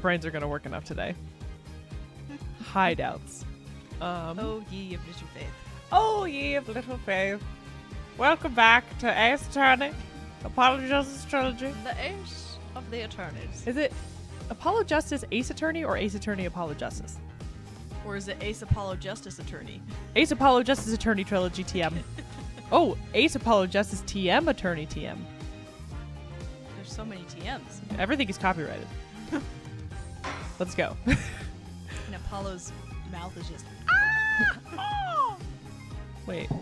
Brains are gonna work enough today. Hideouts. Oh, ye of little faith. Oh, ye of little faith. Welcome back to Ace Attorney, Apollo Justice Trilogy. The Ace of the Attorneys. Is it Apollo Justice Ace Attorney or Ace Attorney Apollo Justice? Or is it Ace Apollo Justice Attorney? Ace Apollo Justice Attorney Trilogy TM. Oh, Ace Apollo Justice TM Attorney TM. There's so many TMs. Everything is copyrighted. Let's go. And Apollo's mouth is just... Wait. You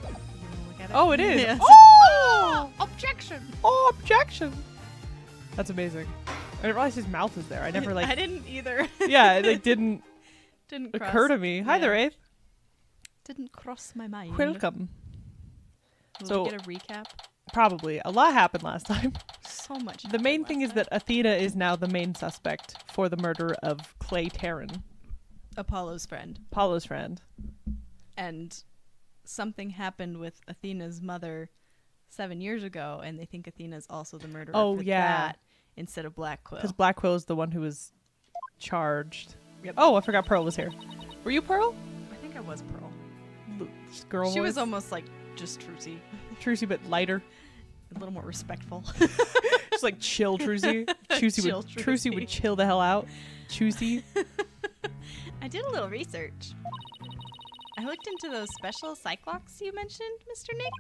wanna look at it? Oh, it is. Yes. Oh! Objection! Oh, objection. That's amazing. I didn't realize his mouth was there. I never I didn't either. Yeah, it didn't Didn't occur to me. Hi there, Ace. Didn't cross my mind. Welcome. Will So- we get a recap? Probably. A lot happened last time. So much. The main happened thing last is that Athena is now the main suspect for the murder of Clay Terran, time. Apollo's friend. Apollo's friend. And something happened with Athena's mother 7 years ago, and they think Athena's also the murderer Oh, for yeah. that instead of Black Quill. Because Black Quill is the one who was charged. Yep. Oh, I forgot Pearl was here. Were you Pearl? I think I was Pearl. Just girl She was voice? almost like just Trucy. Trucy, but lighter. A little more respectful. Just like chill Trucy. Chill Trucy would Trucy. chill the hell out. Trucy. I did a little research. I looked into those special Cyclops you mentioned, Mr. Nick.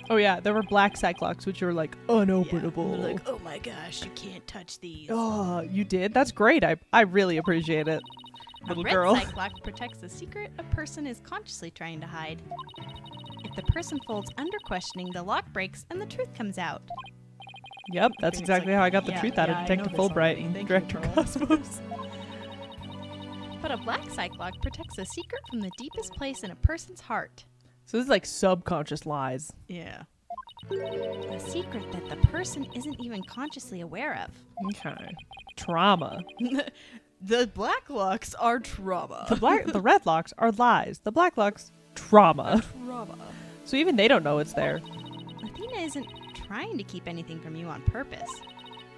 Oh yeah, there were black Cyclops, which were like unopenable. Yeah. They're like, oh my gosh, you can't touch these. Oh, you did? That's great. I really appreciate it. Little a red girl. Cyclops protects a secret a person is consciously trying to hide. If the person folds under questioning, the lock breaks and the truth comes out. Yep, that's Phoenix exactly like, how I got the yeah, truth out yeah, I of know Detective this Fulbright already. and Thank you, Director Pearl. Cosmos. But a black Cyclops protects a secret from the deepest place in a person's heart. So this is like subconscious lies. Yeah. A secret that the person isn't even consciously aware of. Okay. Trauma. The black locks are trauma. The red locks are lies. The black locks, trauma. Trauma. So even they don't know it's there. Athena isn't trying to keep anything from you on purpose.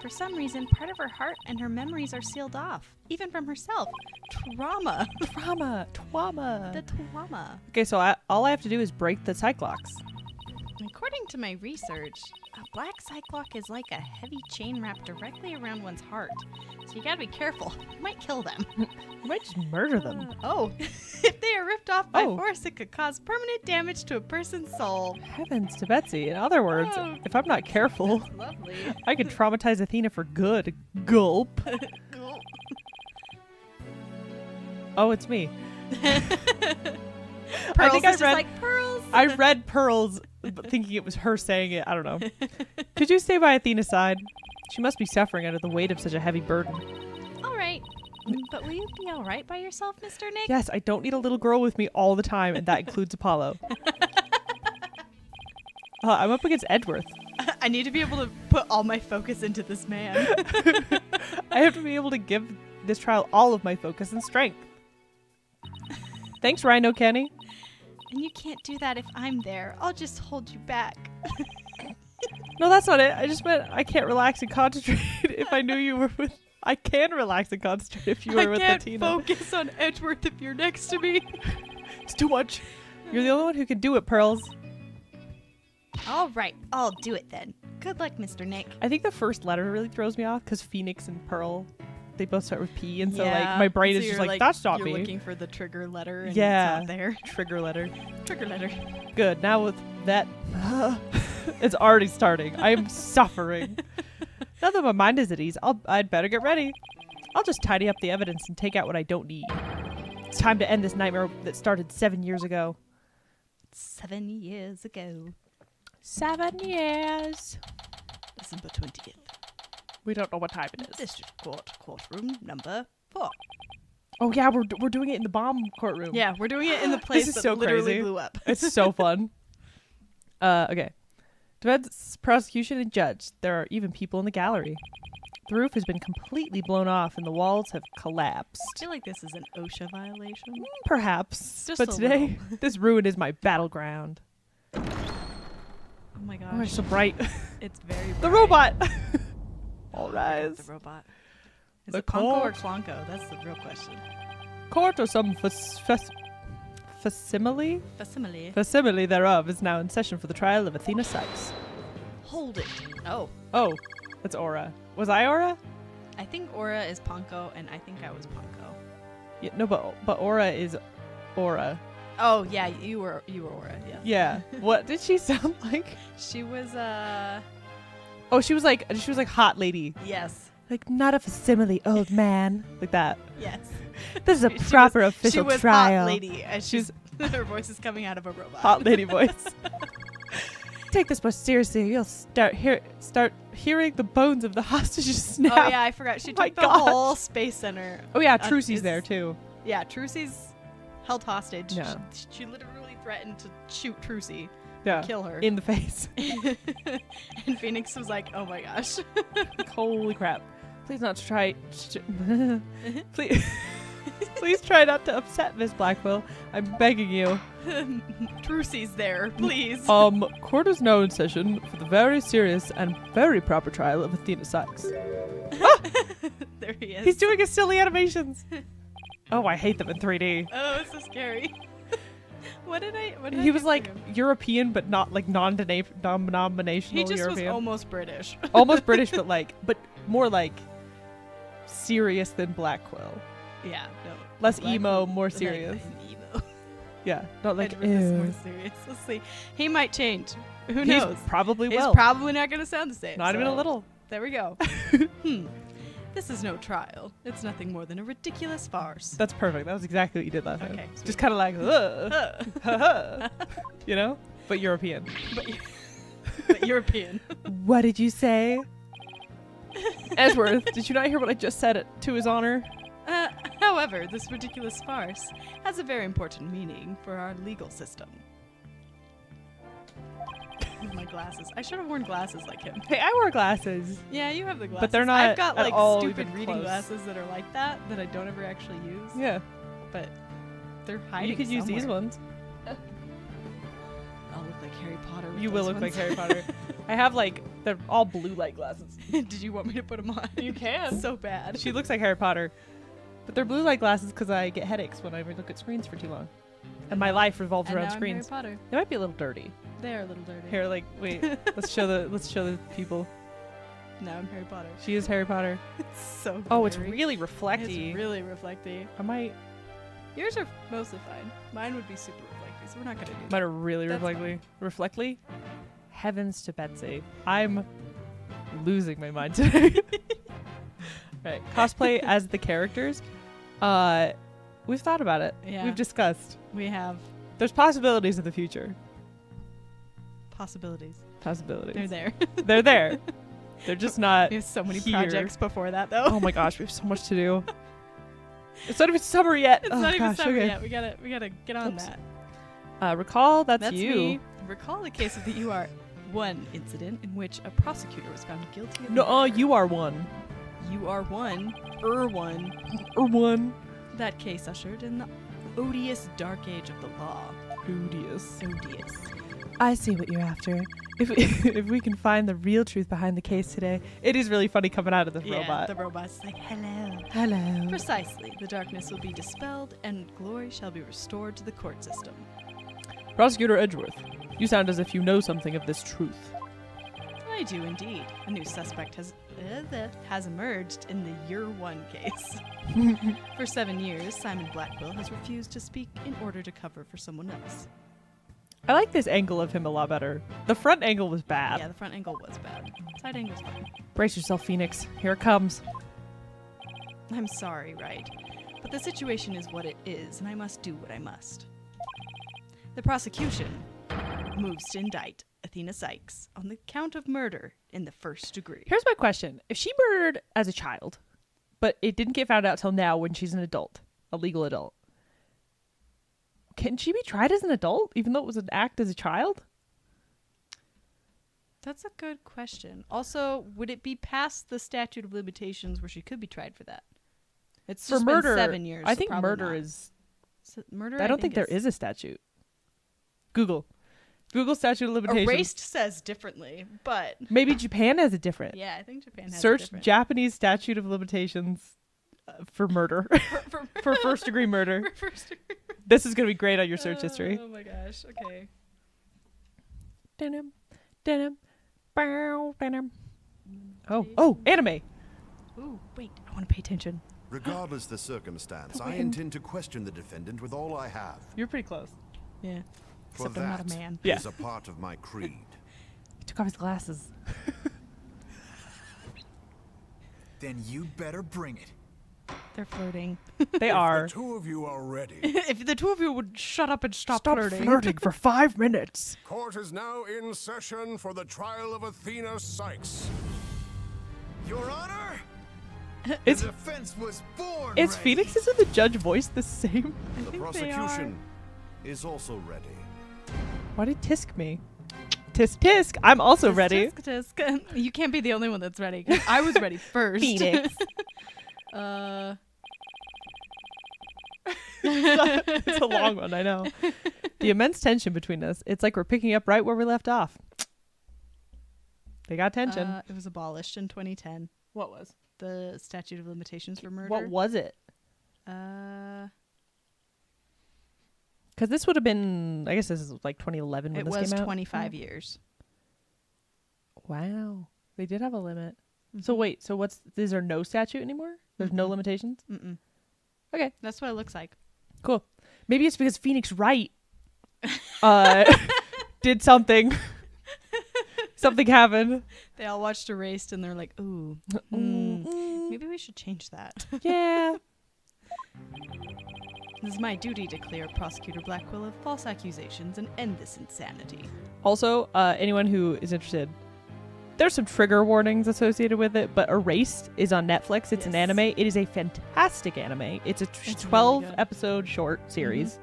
For some reason, part of her heart and her memories are sealed off, even from herself. Trauma. Trauma. The trauma. Okay, so all I have to do is break the Cyclops. According to my research, a black Cyclops is like a heavy chain wrapped directly around one's heart. So you gotta be careful. You might kill them. You might just murder them. Oh, if they are ripped off by Oh. force, it could cause permanent damage to a person's soul. Heavens to Betsy. In other words, Oh. if I'm not careful, Lovely. I could traumatize Athena for good. Gulp. Oh, it's me. Pearls think I is just read- like pearls. I read Pearls, but thinking it was her saying it. I don't know. Could you stay by Athena's side? She must be suffering under the weight of such a heavy burden. All right. But will you be all right by yourself, Mr. Nick? Yes, I don't need a little girl with me all the time, and that includes Apollo. I'm up against Edgeworth. I need to be able to put all my focus into this man. I have to be able to give this trial all of my focus and strength. Thanks, Rhino Kenny. And you can't do that if I'm there. I'll just hold you back. No, that's not it. I just meant I can't relax and concentrate if I knew you were with... I can relax and concentrate if you were with I can't Athena. focus on Edgeworth if you're next to me. It's too much. You're the only one who can do it, Pearls. All right, I'll do it then. Good luck, Mr. Nick. I think the first letter really throws me off because Phoenix and Pearl, they both start with P, and so Yeah, like my brain so is just you're like, that's not you're me. looking for the trigger letter and Yeah. it's not there. Trigger letter. Trigger letter. Good. Now with that, it's already starting. I am suffering. Now that my mind is at ease, I'd better get ready. I'll just tidy up the evidence and take out what I don't need. It's time to end this nightmare that started 7 years ago. 7 years ago. 7 years. December 20th. We don't know what time it is. District Court, courtroom number 4. Oh yeah, we're doing it in the bomb courtroom. Yeah, we're doing it in the place is that so literally crazy. blew up. It's so fun. Okay. Defense, prosecution, and judge. There are even people in the gallery. The roof has been completely blown off and the walls have collapsed. I feel like this is an OSHA violation. Perhaps. Just But a today, this ruin is my battleground. Oh my gosh. Oh, it's so bright. It's very The bright. robot! Oh All my God, rise. The robot. Is The it Ponko or court. Clonko? That's the real question. Court or some facsimile? Facsimile. Facsimile thereof is now in session for the trial of Athena Sykes. Hold it. Oh. Oh, that's Aura. Was I Aura? I think Aura is Ponko, and I think I was Ponko. Yeah, no, but Aura is Aura. Oh, yeah, you were Aura, yeah. Yeah. What did she sound like? She was, Oh, she was like hot lady. yes. Like, not a facsimile, old man. Like that. Yes. This is a She proper was, official she was trial. hot lady, and she's her voice is coming out of a robot. Hot lady voice. Take this more seriously, or you'll start hearing the bones of the hostages snap. Oh yeah, I forgot. She My took the gosh. whole space center. Oh yeah, Uh, Trucy's is- there too. Yeah, Trucy's held hostage. Yeah. She literally threatened to shoot Trucy, Yeah. kill her. In the face. And Phoenix was like, "Oh my gosh." Like, holy crap. Please not to try. Please. Please try not to upset Miss Blackwell. I'm begging you. Trucy's there, please. Court is now in session for the very serious and very proper trial of Athena Sykes. There he is. He's doing his silly animations. Oh, I hate them in 3D. Oh, it's so scary. What did I He was do for like him? European, but not like non-denominational He just European. was almost British. Almost British, but more like serious than Blackwell. Yeah, no. Less Black emo, Widow- more like, serious. emo. Yeah, not like Edward is more ew. serious. Let's see. He might change. Who He's knows? probably He's will. probably not going to sound the same. Not even a so little. There we go. This is no trial. It's nothing more than a ridiculous farce. That's perfect. That was exactly what you did last Okay, time. sweet. Just kind of like, you know, but European. But European. What did you say? Edgeworth, did you not hear what I just said to his honor? However, this ridiculous farce has a very important meaning for our legal system. My glasses. I should have worn glasses like him. Hey, I wear glasses. Yeah, you have the glasses. But they're not I've got at like all stupid even reading close. glasses that are like that I don't ever actually use. Yeah. But they're hiding. You could use these somewhere. ones. I'll look like Harry Potter. With You will those look like ones. Harry Potter. I have like, they're all blue light glasses. Did you want me to put them on? You can. So bad. She looks like Harry Potter. But they're blue light glasses because I get headaches when I look at screens for too long. And my life revolves And around now I'm screens. Harry Potter. They might be a little dirty. They are a little dirty. Here, like, wait, let's show the people. Now I'm Harry Potter. She is Harry Potter. It's so. Oh, it's blurry. really reflecty. It's really reflecty. I might. Yours are mostly fine. Mine would be super reflecty, so we're not gonna do that. Mine are really That's reflectly. Reflectly? Heavens to Betsy. I'm losing my mind today. Right. Cosplay as the characters. We've thought about it. Yeah. We've discussed. We have There's possibilities in the future. possibilities. Possibilities. They're there. They're there. They're just not. We have so many here. projects before that, though. Oh my gosh, we have so much to do. It's not even summer yet. It's oh not even gosh, summer okay. yet. We gotta get on Oops. that. Recall, that's you. me. Recall the case of the UR1 incident in which a prosecutor was found guilty of No, murder. you are one. UR1. Or one. That case ushered in the odious dark age of the law. Odious. Odious. I see what you're after. If if we can find the real truth behind the case today, it is really funny coming out of the Yeah, robot. the robot's like, hello. Hello. Precisely. The darkness will be dispelled and glory shall be restored to the court system. Prosecutor Edgeworth, you sound as if you know something of this truth. I do indeed. A new suspect has emerged in the Year 1 case. For 7 years, Simon Blackwell has refused to speak in order to cover for someone else. I like this angle of him a lot better. The front angle was bad. Yeah, the front angle was bad. Side angle's fine. Brace yourself, Phoenix. Here it comes. I'm sorry, right? But the situation is what it is, and I must do what I must. The prosecution moves to indict Athena Sykes on the count of murder in the first degree. Here's my question. If she murdered as a child, but it didn't get found out till now when she's an adult, a legal adult, can she be tried as an adult even though it was an act as a child? That's a good question. Also, would it be past the statute of limitations where she could be tried for that? It's For just murder, been 7 years. I so think probably murder not. is... Murder. I don't think there is a statute. Google statute of limitations. Erased says differently, but Maybe Japan has a different. yeah, I think Japan has Search a different. Japanese statute of limitations For murder. For first-degree murder. For first degree. This is going to be great on your search history. Oh my gosh. Okay. Denim, denim, bow, denim. Oh, anime. Ooh, wait. I want to pay attention. Regardless the circumstance, I intend to question the defendant with all I have. You're pretty close. Yeah. For Except I'm not a that man. Yeah. is a part of my creed. He took off his glasses. Then you better bring it. They're flirting. They are. The two of you are ready. If the two of you would shut up and stop flirting for 5 minutes. Court is now in session for the trial of Athena Sykes. Your Honor, Is the defense was born is ready. Phoenix's and the judge voice the same? The they prosecution is also ready. Why did Tisk me? Tisk tisk. I'm also ready. Tisk, tisk. You can't be the only one that's ready. 'Cause I was ready first. Phoenix. It's a long one, I know. The immense tension between us. It's like we're picking up right where we left off. They got tension. It was abolished in 2010. What was? The statute of limitations for murder. What was it? Uh, Because this would have been, I guess this is like 2011 when it this was came out. 25 years. Wow. They did have a limit. So wait, so is there no statute anymore? There's no limitations? Mm-mm. Okay, That's what it looks like. cool. Maybe it's because Phoenix Wright did something. Something happened. They all watched Erased and they're like, ooh, maybe we should change that. Yeah. It is my duty to clear Prosecutor Blackwell of false accusations and end this insanity. Also, anyone who is interested, there's some trigger warnings associated with it, but Erased is on Netflix. It's an Yes. anime. It is a fantastic anime. It's a It's 12 really good. episode short series.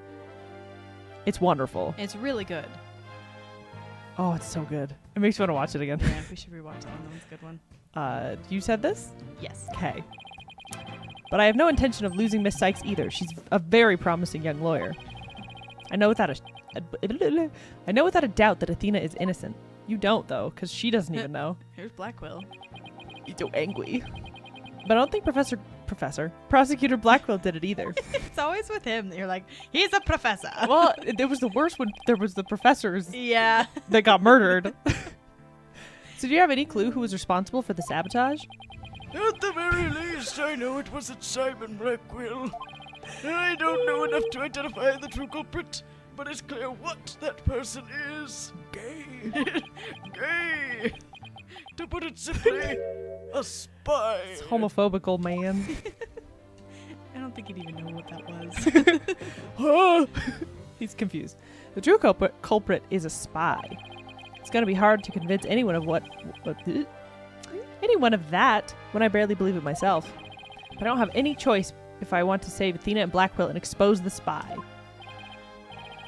It's wonderful. It's really good. Oh, it's so good. It makes me want to watch it again. Yeah, we should rewatch that one. That one's a good one. You said this? Yes. Okay. But I have no intention of losing Miss Sykes either. She's a very promising young lawyer. I know without a doubt that Athena is innocent. You don't, though, because she doesn't even know. Here's Blackwell. He's so angry. But I don't think Prosecutor Blackwell did it either. It's always with him that you're like, he's a professor. Well, there was the worst when there was the professors Yeah. that got murdered. So do you have any clue who was responsible for the sabotage? At the very least, I know it wasn't Simon Blackwell. I don't know enough to identify the true culprit, but it's clear what that person is. Gay. Gay. To put it simply, a spy. It's homophobic old man. I don't think he'd even know what that was. He's confused. The true culprit is a spy. It's going to be hard to convince anyone of anyone of that when I barely believe it myself. But I don't have any choice if I want to save Athena and Blackwell and expose the spy.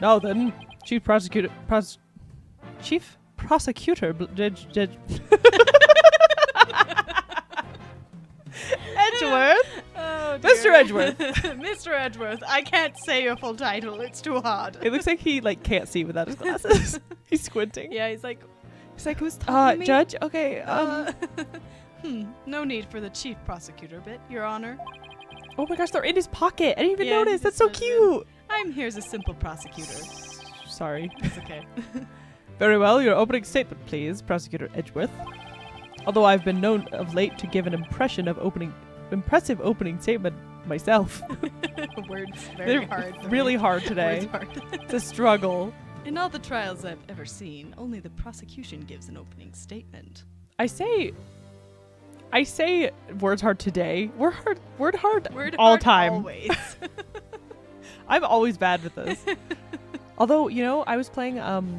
Now then, Chief Prosecutor Judge Edgeworth. Oh, Mr. Edgeworth. Mr. Edgeworth. I can't say your full title. It's too hard. It looks like he can't see without his glasses. He's squinting. Yeah, he's like, who's talking to me? Judge. Okay. No need for the chief prosecutor bit, Your Honor. Oh my gosh, they're in his pocket. I didn't even Yeah, notice. he That's so just put it in. cute. I'm here as a simple prosecutor. Sorry. It's okay. Very well. Your opening statement, please, Prosecutor Edgeworth. Although I've been known of late to give an impressive opening statement myself. Words They're very hard. for really me. hard today. Words hard. It's a struggle. In all the trials I've ever seen, only the prosecution gives an opening statement. I say words hard today. Word hard Word all hard time. Always. I'm always bad with this. Although, I was playing oh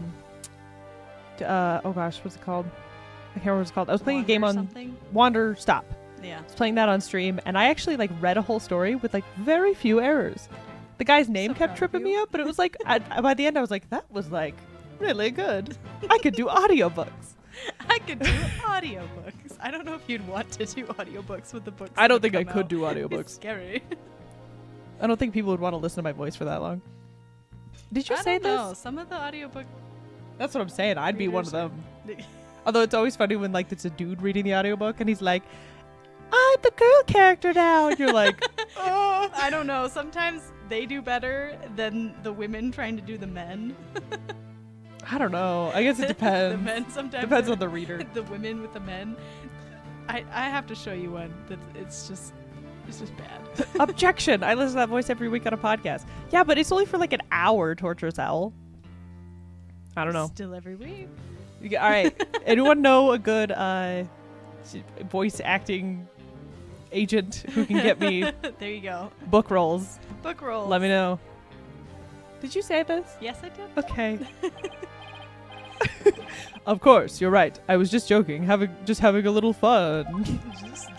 gosh, what's it called? I can't remember what it's called. I was playing a game on something? Wander Stop. Yeah. I was playing that on stream, and I actually read a whole story with very few errors. The guy's name So kept proud of tripping you. me up, but it was by the end I was like, that was really good. I could do audiobooks. I could do audiobooks. I don't know if you'd want to do audiobooks with the books. I don't that think I come could out. do It's audiobooks. scary. I don't think people would want to listen to my voice for that long. Did you I say don't know. this? Some of the audiobook. That's what I'm saying. I'd be one of readers them. Although it's always funny when it's a dude reading the audiobook and he's like, I'm the girl character now. And you're like, I don't know. Sometimes they do better than the women trying to do the men. I don't know. I guess it depends. The men sometimes Depends are- on the reader. The women with the men. I have to show you one. That it's just bad. Objection. I listen to that voice every week on a podcast. Yeah, but it's only for like an hour, Torturous Owl. I don't know. Still every week. All right. Anyone know a good voice acting agent who can get me There you go. book roles? Book rolls. Let me know. Did you say this? Yes, I did. Okay. Of course, you're right. I was just joking, just having a little fun. Just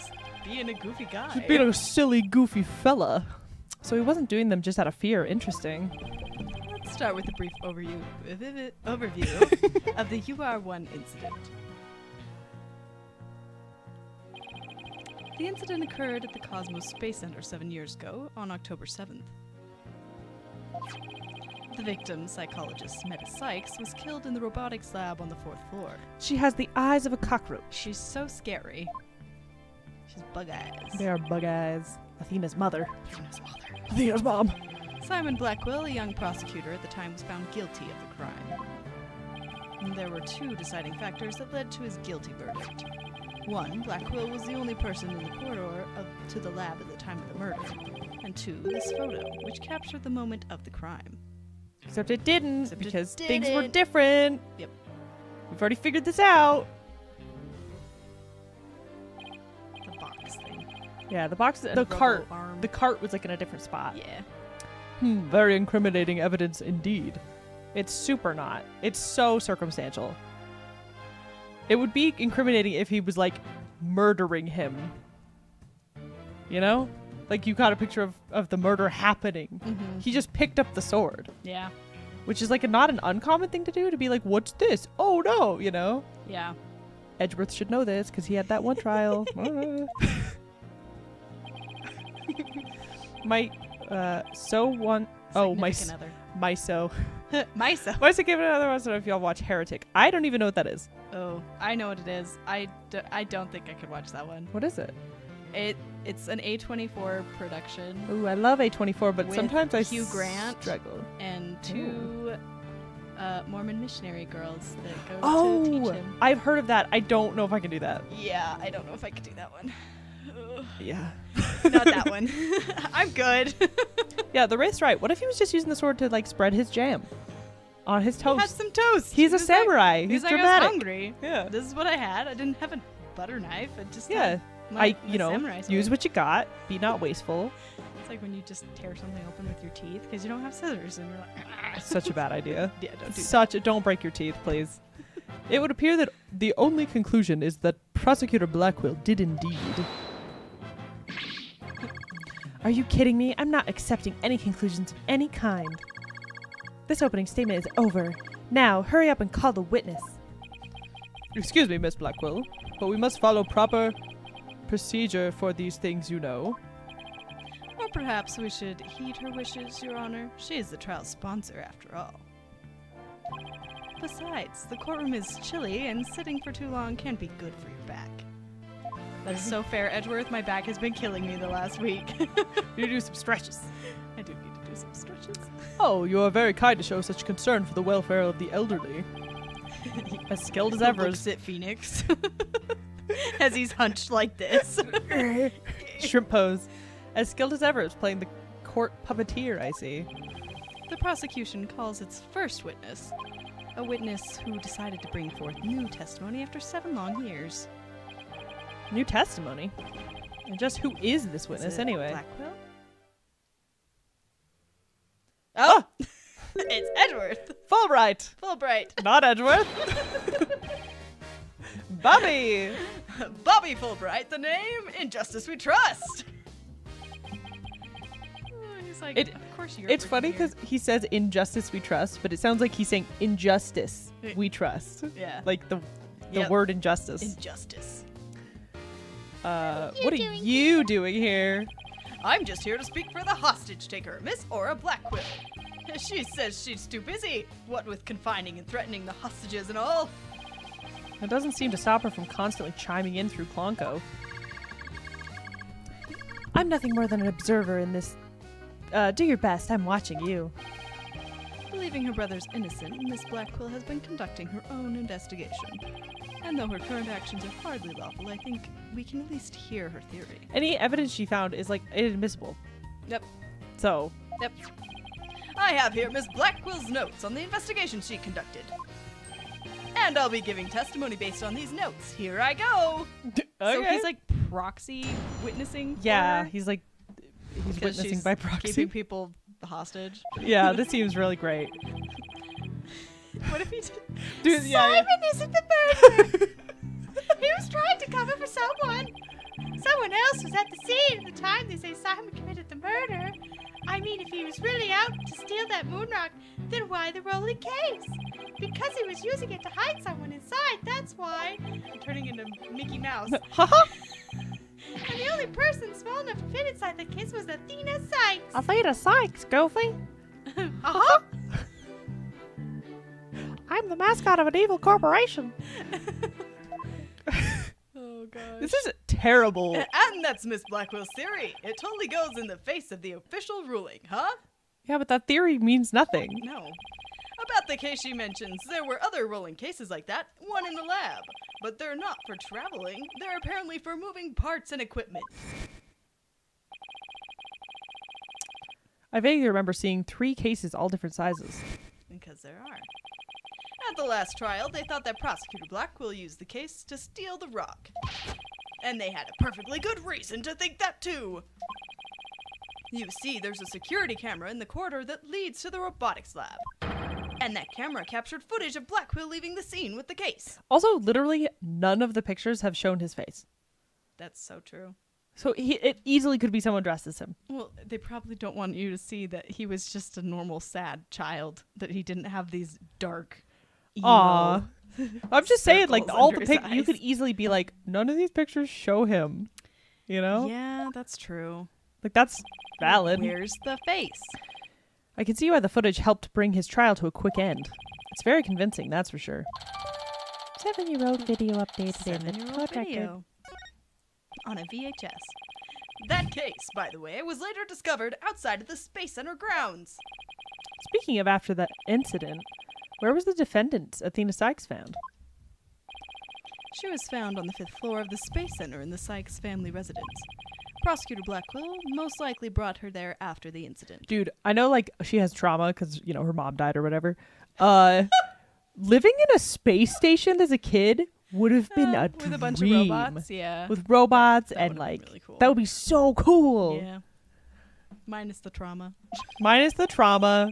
being a goofy guy. Just being a silly, goofy fella. So he wasn't doing them just out of fear. Interesting. Let's start with a brief overview of the UR1 incident. The incident occurred at the Cosmos Space Center 7 years ago on October 7th. The victim, psychologist Meta Sykes, was killed in the robotics lab on the 4th floor. She has the eyes of a cockroach. She's so scary. She's bug eyes. They are bug eyes. Athena's mother. Athena's mother. Athena's mom. Simon Blackwell, a young prosecutor at the time, was found guilty of the crime. And there were two deciding factors that led to his guilty verdict. One, Blackwell was the only person in the corridor to the lab at the time of the murder. And two, this photo, which captured the moment of the crime. Except it didn't, Except it because things were didn't. different. Yep. We've already figured this out. The box thing. Yeah, the box, the rubble cart. arm. The cart was like in a different spot. Yeah. Very incriminating evidence indeed. It's super not. It's so circumstantial. It would be incriminating if he was like murdering him. You know? Like you got a picture of the murder happening. Mm-hmm. He just picked up the sword, Yeah. which is like not an uncommon thing to do, to be like, what's this? Oh no, you know? Yeah. Edgeworth should know this because he had that one trial. My Significant Myso. other. Myso. Why is it giving another one? I don't know if y'all watch Heretic. I don't even know what that is. Oh, I know what it is. I don't think I could watch that one. What is it? It's an A24 production Ooh, I love A24, but With sometimes I Hugh Grant. struggle. and two Mormon missionary girls that go to teach Oh, him. I've heard of that. I don't know if I can do that. Yeah, I don't know if I could do that one. Ugh. Yeah. Not that one. I'm good. Yeah, the Wraith's right. What if he was just using the sword to like spread his jam on his toast? Had some toast. He's a He was like- samurai. He's He's like, I was dramatic. hungry. Yeah. This is what I had. I didn't have a butter knife. I just Yeah. had my samurai sword. use what you got. Be not wasteful. It's like when you just tear something open with your teeth because you don't have scissors and you're like, "Ah." Such a bad idea. Yeah, don't do Don't break your teeth, please. It would appear that the only conclusion is that Prosecutor Blackwell did indeed. Are you kidding me? I'm not accepting any conclusions of any kind. This opening statement is over. Now, hurry up and call the witness. Excuse me, Miss Blackwell, but we must follow proper procedure for these things, you know. Or perhaps we should heed her wishes, Your Honor. She is the trial sponsor, after all. Besides, the courtroom is chilly, and sitting for too long can be good for your back. That is so fair, Edgeworth. My back has been killing me the last week. You do some stretches. I do need to do some stretches. Oh, you are very kind to show such concern for the welfare of the elderly. As skilled as ever. Looks at Phoenix as he's hunched like this. Shrimp pose. As skilled as ever is playing the court puppeteer, I see. The prosecution calls its first witness, a witness who decided to bring forth new testimony after 7 long years. New testimony? And just who is this Is witness it anyway? Blackwell? Oh! It's Edgeworth! Fulbright! Fulbright! Not Edgeworth! Bobby! Bobby Fulbright, the name, in justice we trust! He's like, It- of course you're It's freaking funny here." because he says injustice we trust, but it sounds like he's saying injustice we trust. Yeah. Like the Yep. word injustice. Injustice. What are you doing here? I'm just here to speak for the hostage taker, Miss Aura Blackwell. She says she's too busy, what with confining and threatening the hostages and all. That doesn't seem to stop her from constantly chiming in through Clonko. I'm nothing more than an observer in this. Do your best. I'm watching you. Believing her brother's innocent, Miss Blackquill has been conducting her own investigation. And though her current actions are hardly lawful, I think we can at least hear her theory. Any evidence she found is, like, inadmissible. Yep. So. Yep. I have here Miss Blackwill's notes on the investigation she conducted. And I'll be giving testimony based on these notes. Here I go! So he's like proxy witnessing for Yeah, her? he's witnessing she's by proxy. keeping people hostage. Yeah, this seems really great. What if he did? Dude, yeah. isn't the murderer. He was trying to cover for someone. Someone else was at the scene at the time they say Simon committed the murder. I mean, if he was really out to steal that moon rock, then why the rolling case? Because he was using it to hide someone inside, that's why. I'm turning into Mickey Mouse. Haha. And the only person small enough to fit inside the case was Athena Sykes. Athena Sykes, Goofy. Uh-huh. I'm the mascot of an evil corporation. Oh, God. This is terrible. And that's Miss Blackwell's theory. It totally goes in the face of the official ruling, huh? Yeah, but that theory means nothing. No. About the case she mentions, there were other rolling cases like that, one in the lab. But they're not for traveling. They're apparently for moving parts and equipment. I vaguely remember seeing 3 cases, all different sizes. Because there are. At the last trial, they thought that Prosecutor Blackwell used the case to steal the rock. And they had a perfectly good reason to think that too. You see, there's a security camera in the corridor that leads to the robotics lab. And that camera captured footage of Blackwell leaving the scene with the case. Also, literally, none of the pictures have shown his face. That's so true. So it easily could be someone dressed as him. Well, they probably don't want you to see that he was just a normal, sad child, that he didn't have these dark, emo Aw. I'm just saying, like, circles all the under his you could eyes. easily be like, none of these pictures show him. You know? Yeah, that's true. Like, that's valid. Where's the face? I can see why the footage helped bring his trial to a quick end. It's very convincing, that's for sure. 7-year-old video updated in the 7-year-old court record. video. On a VHS. That case, by the way, was later discovered outside of the Space Center grounds. Speaking of after that incident, where was the defendant, Athena Sykes, found? She was found on the 5th floor of the Space Center in the Sykes family residence. Prosecutor Blackwell most likely brought her there after the incident. Dude, I know, like, she has trauma because, you know, her mom died or whatever. Living in a space station as a kid would have been a with a bunch of dream. robots, yeah. With robots That and, would've like, been really cool. that would be so cool. Yeah. Minus the trauma. Minus the trauma.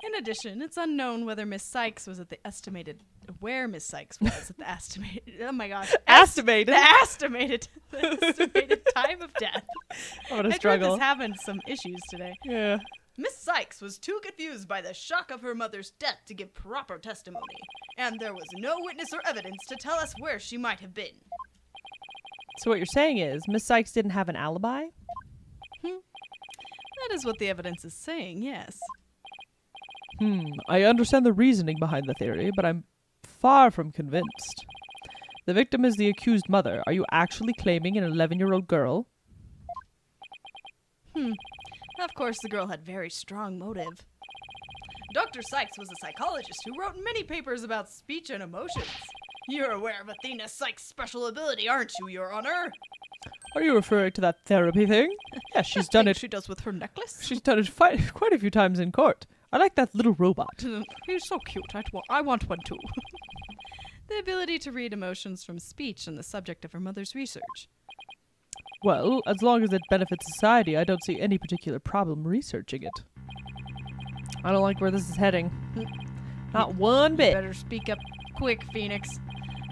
In addition, it's unknown whether Miss Sykes was at the estimated where Miss Sykes was at the estimated oh my gosh. Estimated. The estimated time of death. I'm gonna I struggle. This having some issues today. Yeah. Miss Sykes was too confused by the shock of her mother's death to give proper testimony, and there was no witness or evidence to tell us where she might have been. So what you're saying is Miss Sykes didn't have an alibi? That is what the evidence is saying, yes. I understand the reasoning behind the theory, but I'm far from convinced. The victim is the accused mother. Are you actually claiming an 11-year-old girl? Of course, the girl had very strong motive. Dr. Sykes was a psychologist who wrote many papers about speech and emotions. You're aware of Athena Sykes' special ability, aren't you, Your Honor? Are you referring to that therapy thing? Yes, she's done it. She does with her necklace? She's done it quite a few times in court. I like that little robot. He's so cute. I want one too. The ability to read emotions from speech and the subject of her mother's research. Well, as long as it benefits society, I don't see any particular problem researching it. I don't like where this is heading. Not one bit. Better speak up quick, Phoenix.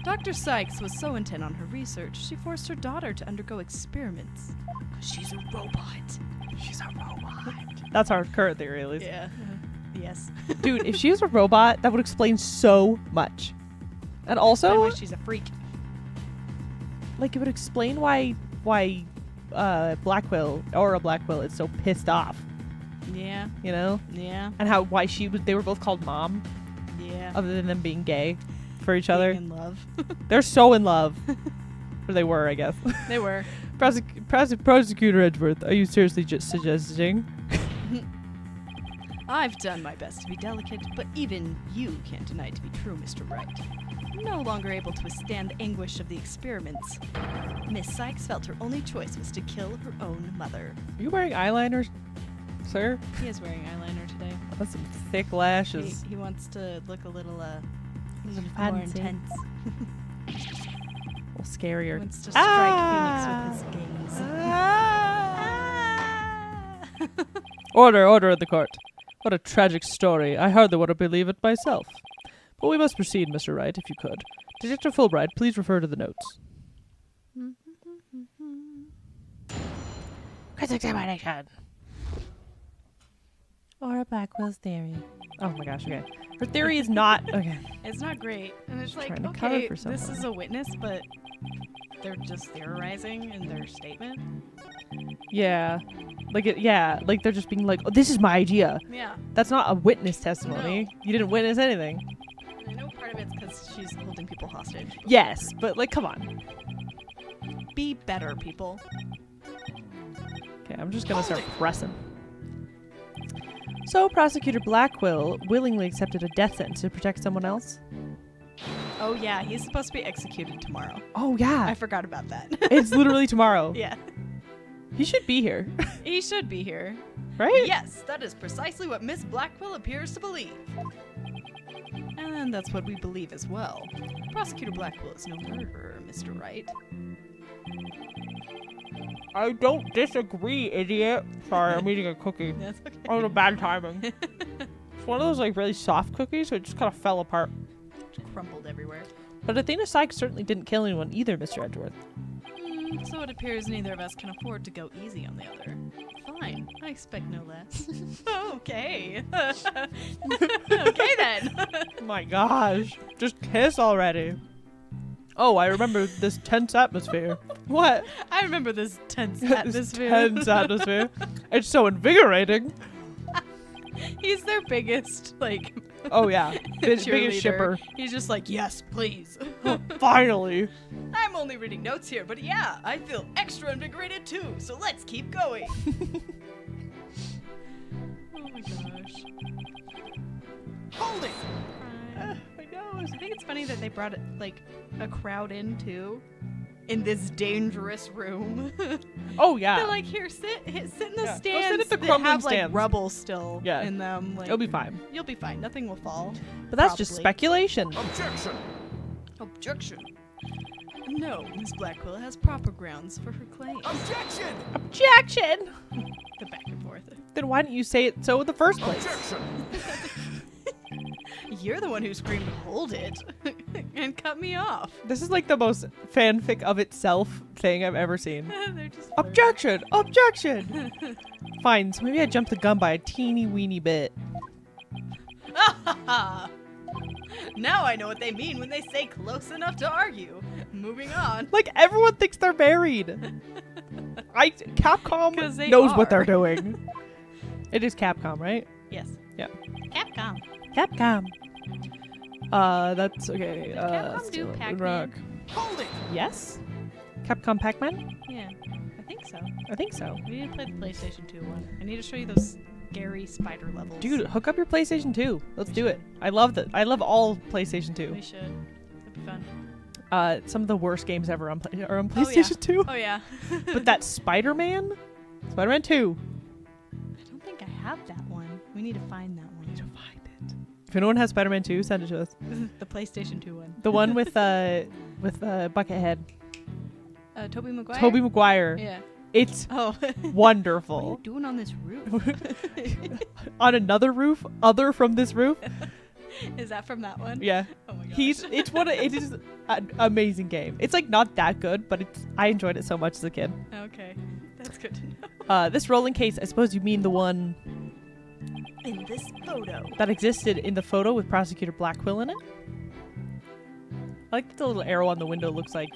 Dr. Sykes was so intent on her research, she forced her daughter to undergo experiments. 'Cause she's a robot. She's a robot. That's our current theory, at least. Yeah. Yes. Dude, if she was a robot, that would explain so much. And also, she's a freak. like, it would explain why Blackwell, Aura Blackwell, is so pissed off. Yeah. You know? Yeah. And how they were both called mom, Yeah. other than them being gay for each Being other. in love. They're so in love. Or they were, I guess. They were. Prosecutor Edgeworth, are you seriously just suggesting? I've done my best to be delicate, but even you can't deny it to be true, Mr. Wright. No longer able to withstand the anguish of the experiments, Miss Sykes felt her only choice was to kill her own mother. Are you wearing eyeliner, sir? He is wearing eyeliner today. That's some thick lashes. He wants to look a little more fancy. intense. A little scarier. He wants to strike Phoenix with his gaze. Order in the court. What a tragic story. I hardly want to believe it myself. But we must proceed, Mr. Wright, if you could. Detective Fulbright, please refer to the notes. Cross-examination. Or Blackwell's theory. Oh my gosh, okay. Her theory is not... Okay. It's not great. And it's like, Trying to cover okay, for this someone. is a witness, but they're just theorizing in their statement. Yeah. Like they're just being like, oh, this is my idea. Yeah. That's not a witness testimony. No. You didn't witness anything. I know part of it's because she's holding people hostage. Yes, but like, come on. Be better, people. Okay, I'm just gonna start pressing. So, Prosecutor Blackwell willingly accepted a death sentence to protect someone else? Oh yeah, he's supposed to be executed tomorrow. Oh, yeah. I forgot about that. It's literally tomorrow. Yeah. He should be here, He should be here. right? Yes, that is precisely what Miss Blackwell appears to believe. And that's what we believe as well. Prosecutor Blackwell is no murderer, Mr. Wright. I don't disagree, idiot. Sorry, I'm eating a cookie. That's okay. Oh, the bad timing. It's one of those like really soft cookies, so it just kind of fell apart. It's crumbled everywhere. But Athena Sykes certainly didn't kill anyone either, Mr. Edgeworth. So it appears neither of us can afford to go easy on the other. Fine, I expect no less. Okay. Okay then. Oh my gosh. Just kiss already. Oh, I remember this tense atmosphere. What? I remember this tense This atmosphere. tense atmosphere. It's so invigorating. He's their biggest, like, Oh yeah. Biggest cheerleader. shipper. He's just like, yes, please. Finally. I'm only reading notes here, but yeah, I feel extra invigorated too, so let's keep going. Oh my gosh. Hold it! My nose. I think it's funny that they brought like a crowd in too, in this dangerous room. Oh yeah. They're like, here, sit in the Yeah, go sit stands at the that crumbling have like stands. rubble still Yeah. in them. Like, It'll be fine. You'll be fine. Nothing will fall. But that's just Probably. speculation. Objection! Objection. No, Miss Blackwell has proper grounds for her claim. Objection! Objection. The back and forth. Then why didn't you say it so in the first place? Objection! You're the one who screamed, hold it, and cut me off. This is like the most fanfic of itself thing I've ever seen. They're just Objection! Objection! Fine, so maybe I jumped the gun by a teeny weeny bit. Now I know what they mean when they say close enough to argue. Moving on. Like, everyone thinks they're married. Capcom 'Cause they knows what are. they're doing. It is Capcom, right? Yes. Yeah. Capcom. Capcom. That's okay. Capcom do still Pac-Man? rock. Hold it! Yes? Capcom Pac-Man? Yeah, I think so. I think so. We need to play the PlayStation 2 one. I need to show you those scary spider levels. Dude, hook up your PlayStation 2. Let's do it. I love that. I love all PlayStation 2. We should. That'd be fun. Some of the worst games ever are on Oh, yeah. PlayStation 2. Oh, yeah. But that Spider-Man? Spider-Man 2. I don't think I have that one. We need to find that one. Find it. If anyone has Spider-Man 2, send it to us. The PlayStation 2 one. The one with Buckethead. Tobey Maguire? Tobey Maguire. Yeah. It's Oh. What are you wonderful. doing on this roof? On another roof, other from this roof. Is that from that one? Yeah. Oh my gosh. It is an amazing game. It's like not that good, but I enjoyed it so much as a kid. Okay. That's good to know. This rolling case, I suppose you mean the one In this photo. that existed in the photo with Prosecutor Blackwell in it. I like that the little arrow on the window looks like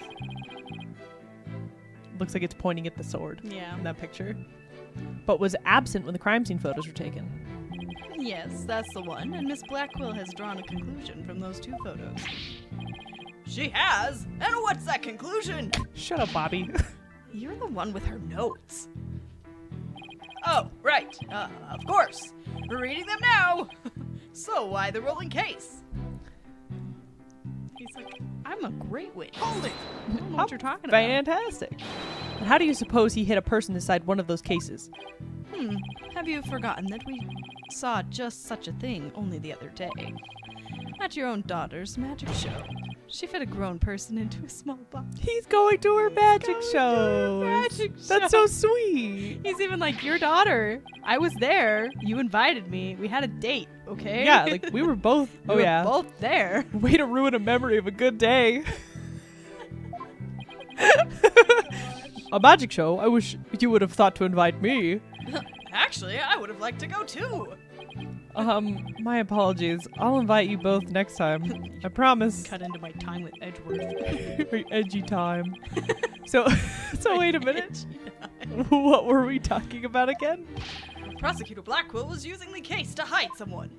it's pointing at the sword Yeah. in that picture, but was absent when the crime scene photos were taken. Yes, that's the one. And Miss Blackwell has drawn a conclusion from those two photos. She has? And what's that conclusion? Shut up, Bobby. You're the one with her notes. Oh, right. Of course. We're reading them now. So why the rolling case? He's like, I'm a great witness. Hold it! I don't know what you're talking about. Fantastic. And how do you suppose he hit a person inside one of those cases? Have you forgotten that we saw just such a thing only the other day? At your own daughter's magic show. She fit a grown person into a small box. He's going to her magic show. That's so sweet. He's even like, your daughter. I was there. You invited me. We had a date, okay? Yeah, like we were both. We were both there. Way to ruin a memory of a good day. A magic show? I wish you would have thought to invite me. Actually, I would have liked to go too. My apologies. I'll invite you both next time. I promise. Cut into my time with Edgeworth. Very edgy time. So wait a minute. What were we talking about again? Prosecutor Blackwell was using the case to hide someone.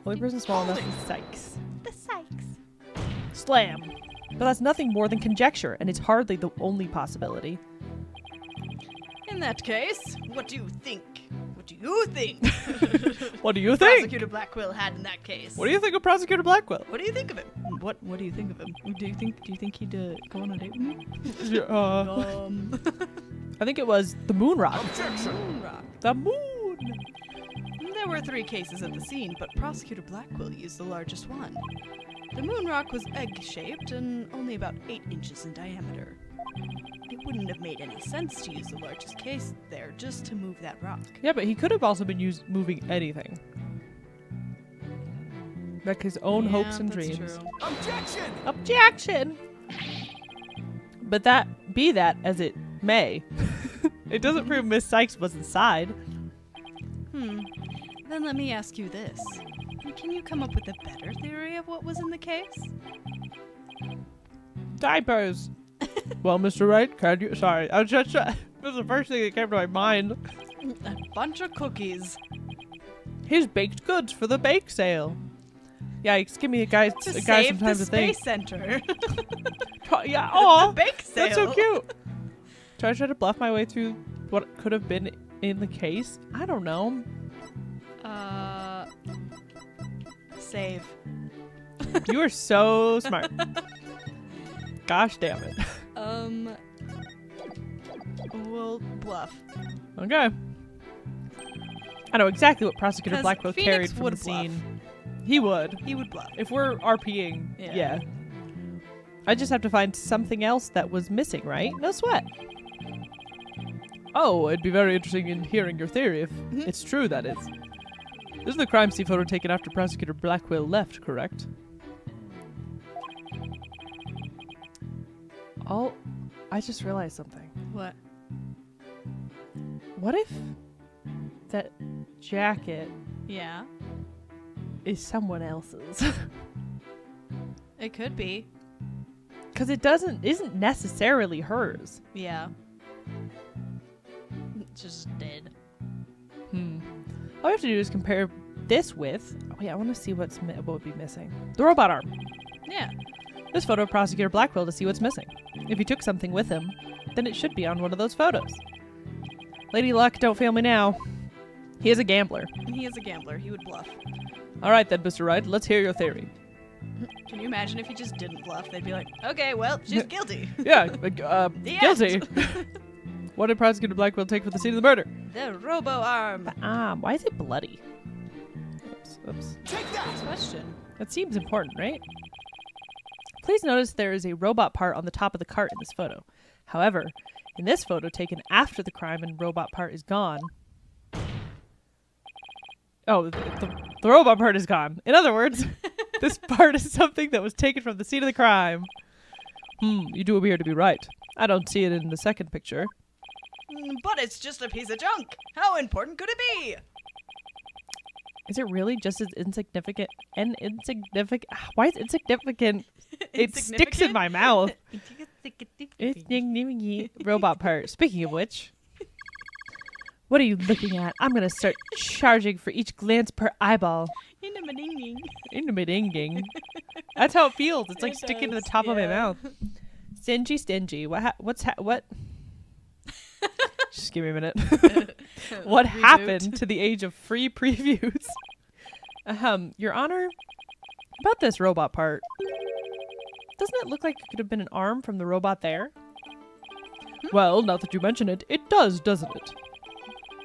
Only person small enough is Sykes. The Sykes. Slam. But that's nothing more than conjecture, and it's hardly the only possibility. In that case, what do you think? What do you think? What do you think? Prosecutor Blackwell had in that case. What do you think of Prosecutor Blackwell? What do you think of him? What do you think of him? Do you think he'd go on a date with me? I think it was the moon rock. Objection! Moon rock. The moon. There were 3 cases at the scene, but Prosecutor Blackwell used the largest one. The moon rock was egg-shaped and only about 8 inches in diameter. It wouldn't have made any sense to use the largest case there just to move that rock. Yeah, but he could have also been moving anything. Like his own hopes and that's dreams. True. Objection! Objection! But be that as it may, it doesn't prove Miss Sykes was inside. Then let me ask you this. Can you come up with a better theory of what was in the case? Diapers. Well, Mr. Wright, can you... Sorry, I was just... This was the first thing that came to my mind. A bunch of cookies. His baked goods for the bake sale. Yikes, give me a guy To some save time the to think. Space Center. Yeah, aw, Bake sale. that's so cute. Try to bluff my way through what could have been in the case? I don't know. Save. You are so smart. Gosh damn it. We'll bluff. Okay. I know exactly what Prosecutor 'Cause Blackwell Phoenix carried from would the scene. He would. He would bluff. If we're RPing, Yeah. yeah. I just have to find something else that was missing, right? No sweat. Oh, it'd be very interesting in hearing your theory if it's true, that is. This is the crime scene photo taken after Prosecutor Blackwell left, correct? Oh, I just realized something. What? What if that jacket Yeah. is someone else's? It could be. Because it isn't necessarily hers. Yeah. It's just dead. All we have to do is compare this with... Oh, wait, I want to see what would be missing. The robot arm. Yeah. This photo of Prosecutor Blackwell to see what's missing. If he took something with him, then it should be on one of those photos. Lady Luck, don't fail me now. He is a gambler. He is a gambler. He would bluff. All right then, Mr. Wright, let's hear your theory. Can you imagine if he just didn't bluff? They'd be like, okay, well, she's guilty. Yeah, The guilty. end. What did Prosecutor Blackwell take for the scene of the murder? The robo-arm. Why is it bloody? Oops. Take that! Question. That seems important, right? Please notice there is a robot part on the top of the cart in this photo. However, in this photo taken after the crime and robot part is gone... Oh, the robot part is gone. In other words, this part is something that was taken from the scene of the crime. You do appear to be right. I don't see it in the second picture. But it's just a piece of junk. How important could it be? Is it really just as insignificant? Why is insignificant? It sticks in my mouth. Robot part. Speaking of which, What are you looking at? I'm gonna start charging for each glance per eyeball. Intimidating. That's how it feels. It's like It sticking to the does, top of my yeah. mouth. Stingy. What? Just give me a minute. What Reboot. happened to the age of free previews? Your Honor, about this robot part. Doesn't it look like it could have been an arm from the robot there? Well, now that you mention it, it does, doesn't it?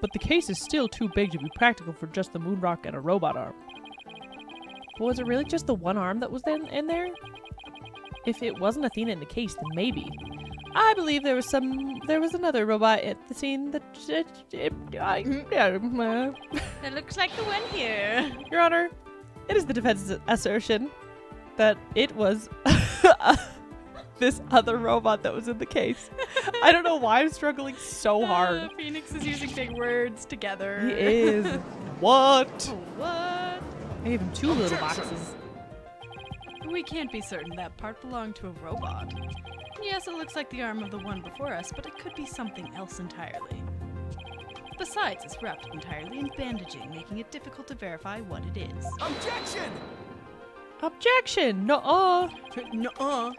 But the case is still too big to be practical for just the moon rock and a robot arm. But was it really just the one arm that was in there? If it wasn't Athena in the case, then maybe. I believe there was another robot at the scene that... It looks like the one here. Your Honor, it is the defense's assertion that it was this other robot that was in the case. I don't know why I'm struggling so hard. Phoenix is using big words together. He is. What? What? I gave him 2 little boxes. We can't be certain that part belonged to a robot. Yes, it looks like the arm of the one before us, but it could be something else entirely. Besides, it's wrapped entirely in bandaging, making it difficult to verify what it is. Objection! No. Nuh-uh.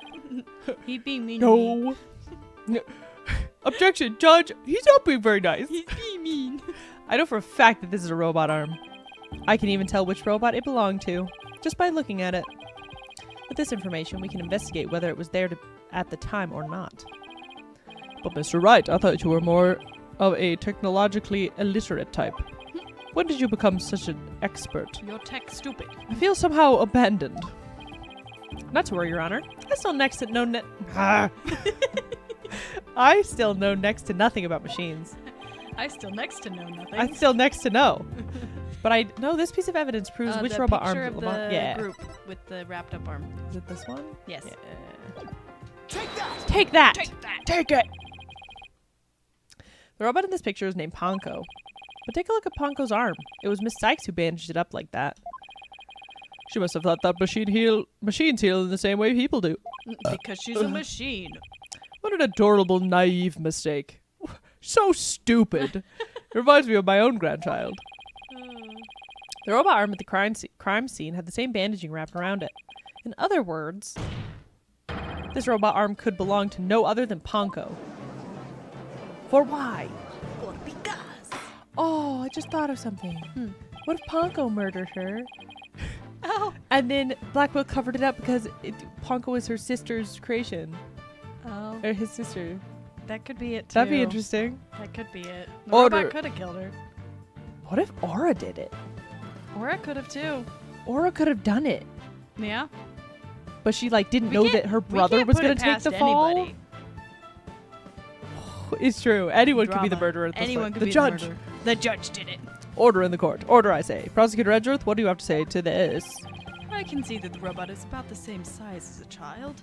He being mean. No. Objection, Judge. He's not being very nice. He's being mean. I know for a fact that this is a robot arm. I can even tell which robot it belonged to, just by looking at it. With this information, we can investigate whether it was there at the time or not. But Mr. Wright, I thought you were more of a technologically illiterate type. When did you become such an expert? You're tech stupid. I feel somehow abandoned. Not to worry, Your Honor. I still know next to nothing about machines. I still next to know nothing. I still next to know. But I know this piece of evidence proves which the robot picture arms of it belonged. the Yeah. group with the wrapped up arm. Is it this one? Yes. Yeah. Take that! Take that! Take that. Take it! The robot in this picture is named Ponko. But take a look at Ponko's arm. It was Miss Sykes who bandaged it up like that. She must have thought that machines heal in the same way people do. Because she's a machine. What an adorable, naive mistake. So stupid. It reminds me of my own grandchild. The robot arm at the crime scene had the same bandaging wrapped around it. In other words, this robot arm could belong to no other than Ponko. For why? Or because. Oh, I just thought of something. What if Ponko murdered her? Oh. And then Blackwell covered it up because Ponko was her sister's creation. Oh. Or his sister. That could be it, too. That'd be interesting. That could be it. The Order. robot could have killed her. What if Aura did it? Aura could have, too. Aura could have done it. Yeah. But she didn't We know can't- that her we brother can't was put going it to take past the fall. anybody. It's true. Anyone could be the Drama. murderer at this Anyone point. could The be judge. the murderer. The judge did it. Order in the court. Order, I say. Prosecutor Edgeworth, what do you have to say to this? I can see that the robot is about the same size as a child,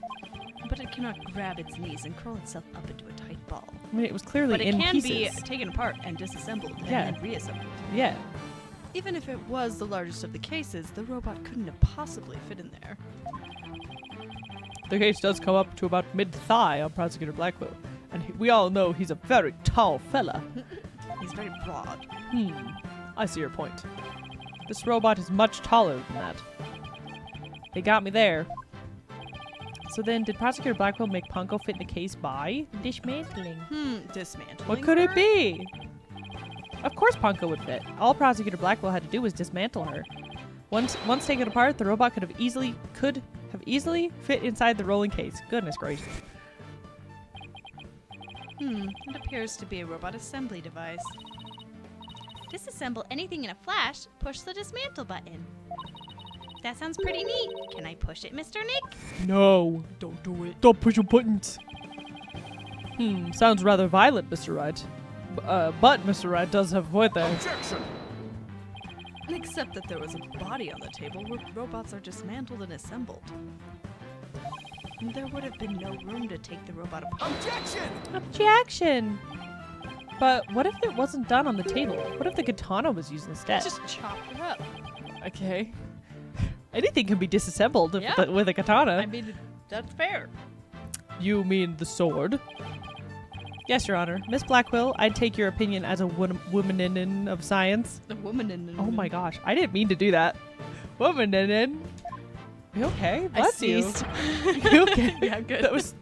but it cannot grab its knees and curl itself up into a tight ball. I mean, it was clearly But it in can pieces. be taken apart and disassembled Yeah. and then reassembled. Yeah. Even if it was the largest of the cases, the robot couldn't have possibly fit in there. The case does come up to about mid-thigh on Prosecutor Blackwell. And we all know he's a very tall fella. He's very broad. I see your point. This robot is much taller than that. They got me there. So then, did Prosecutor Blackwell make Ponko fit in the case by dismantling? Dismantling. What could it her? be? Of course Ponko would fit. All Prosecutor Blackwell had to do was dismantle her. Once taken apart, the robot could have easily fit inside the rolling case. Goodness gracious. It appears to be a robot assembly device. Disassemble anything in a flash, push the dismantle button. That sounds pretty neat. Can I push it, Mr. Nick? No. Don't do it. Don't push your buttons. Sounds rather violent, Mr. Wright. But Mr. Wright does have a point there. Objection! Except that there was a body on the table where robots are dismantled and assembled. There would have been no room to take the robot apart. Objection! Objection! But what if it wasn't done on the table? What if the katana was used instead? Just chop her up. Okay. Anything can be disassembled Yeah. with a katana. I mean, that's fair. You mean the sword? Yes, Your Honor. Miss Blackwell, I'd take your opinion as a woman of science. The woman in. Oh my gosh, I didn't mean to do that. Woman. You okay? I Bless you. sneezed. You okay? Yeah, I'm good. That was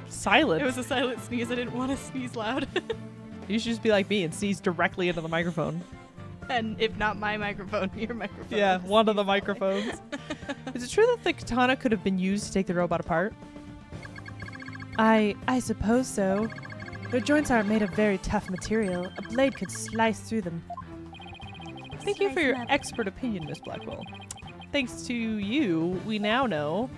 silent. It was a silent sneeze. I didn't want to sneeze loud. You should just be like me and sneeze directly into the microphone. And if not my microphone, your microphone. Yeah, Just one of the sneeze away. microphones. Is it true that the katana could have been used to take the robot apart? I suppose so. Their joints aren't made of very tough material. A blade could slice through them. Thank you for Slice your 'em up. expert opinion, Miss Blackwell. Thanks to you, we now know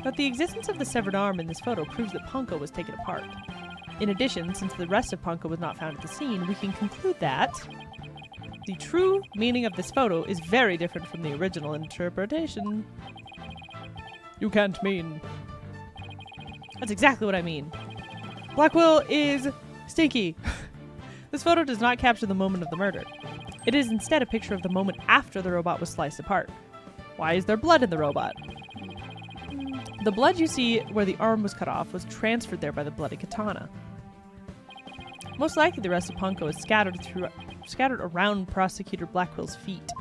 that the existence of the severed arm in this photo proves that Ponko was taken apart. In addition, since the rest of Ponko was not found at the scene, we can conclude that the true meaning of this photo is very different from the original interpretation. You can't mean. That's exactly what I mean. Blackwell is stinky. This photo does not capture the moment of the murder. It is instead a picture of the moment after the robot was sliced apart. Why is there blood in the robot? The blood you see where the arm was cut off was transferred there by the bloody katana. Most likely the rest of Ponko is scattered around Prosecutor Blackwell's feet.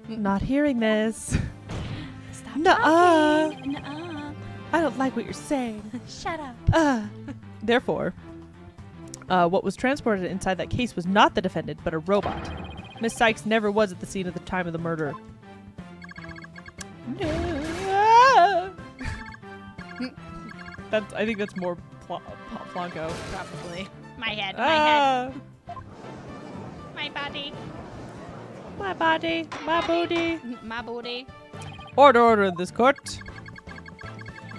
Not hearing this. Stop Nuh-uh. talking. Nuh-uh. I don't like what you're saying. Shut up. Therefore, what was transported inside that case was not the defendant, but a robot. Miss Sykes never was at the scene at the time of the murder. I think that's more Blanco. Probably. My head. My head. Ah, My body. my body, my booty. My booty. Order in this court.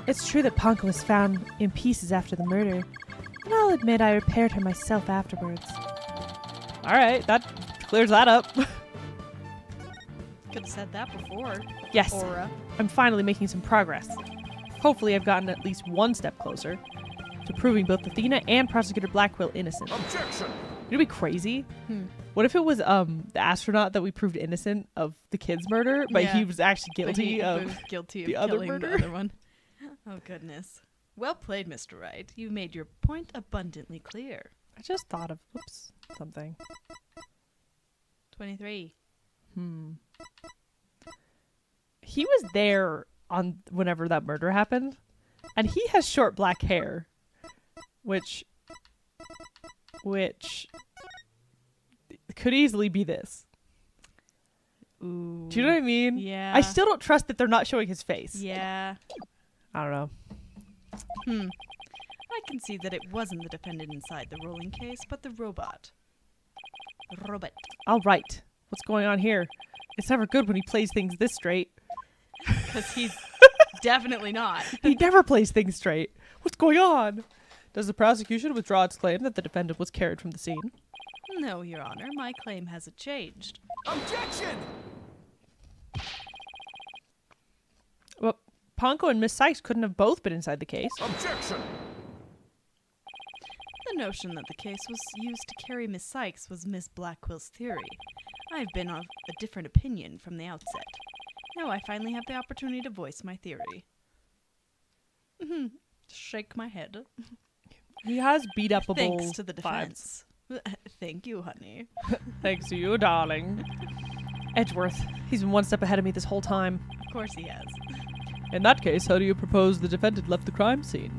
It's true that Ponko was found in pieces after the murder, and I'll admit I repaired her myself afterwards. All right, that clears that up. Could have said that before. Yes, Aura. I'm finally making some progress. Hopefully, I've gotten at least one step closer to proving both Athena and Prosecutor Blackwell innocent. Objection! It'd be crazy. What if it was the astronaut that we proved innocent of the kid's murder, but Yeah. he was actually But guilty he of was guilty of the other killing murder? the other one. Oh goodness. Well played, Mr. Wright. You made your point abundantly clear. I just thought of something. 23. He was there on whenever that murder happened, and he has short black hair, which could easily be this. Ooh. Do you know what I mean? Yeah. I still don't trust that they're not showing his face. Yeah. I don't know. I can see that it wasn't the defendant inside the rolling case, but the robot. Robot. All right. What's going on here? It's never good when he plays things this straight. Because he's definitely not. He never plays things straight. What's going on? Does the prosecution withdraw its claim that the defendant was carried from the scene? No, Your Honor, my claim hasn't changed. Objection! Well, Ponko and Miss Sykes couldn't have both been inside the case. Objection! The notion that the case was used to carry Miss Sykes was Miss Blackwell's theory. I've been of a different opinion from the outset. Now I finally have the opportunity to voice my theory. Shake my head. He has beat upable Thanks to the vibes. defense. Thank you, honey. Thanks to you, darling. Edgeworth, he's been one step ahead of me this whole time. Of course he has. In that case, how do you propose the defendant left the crime scene?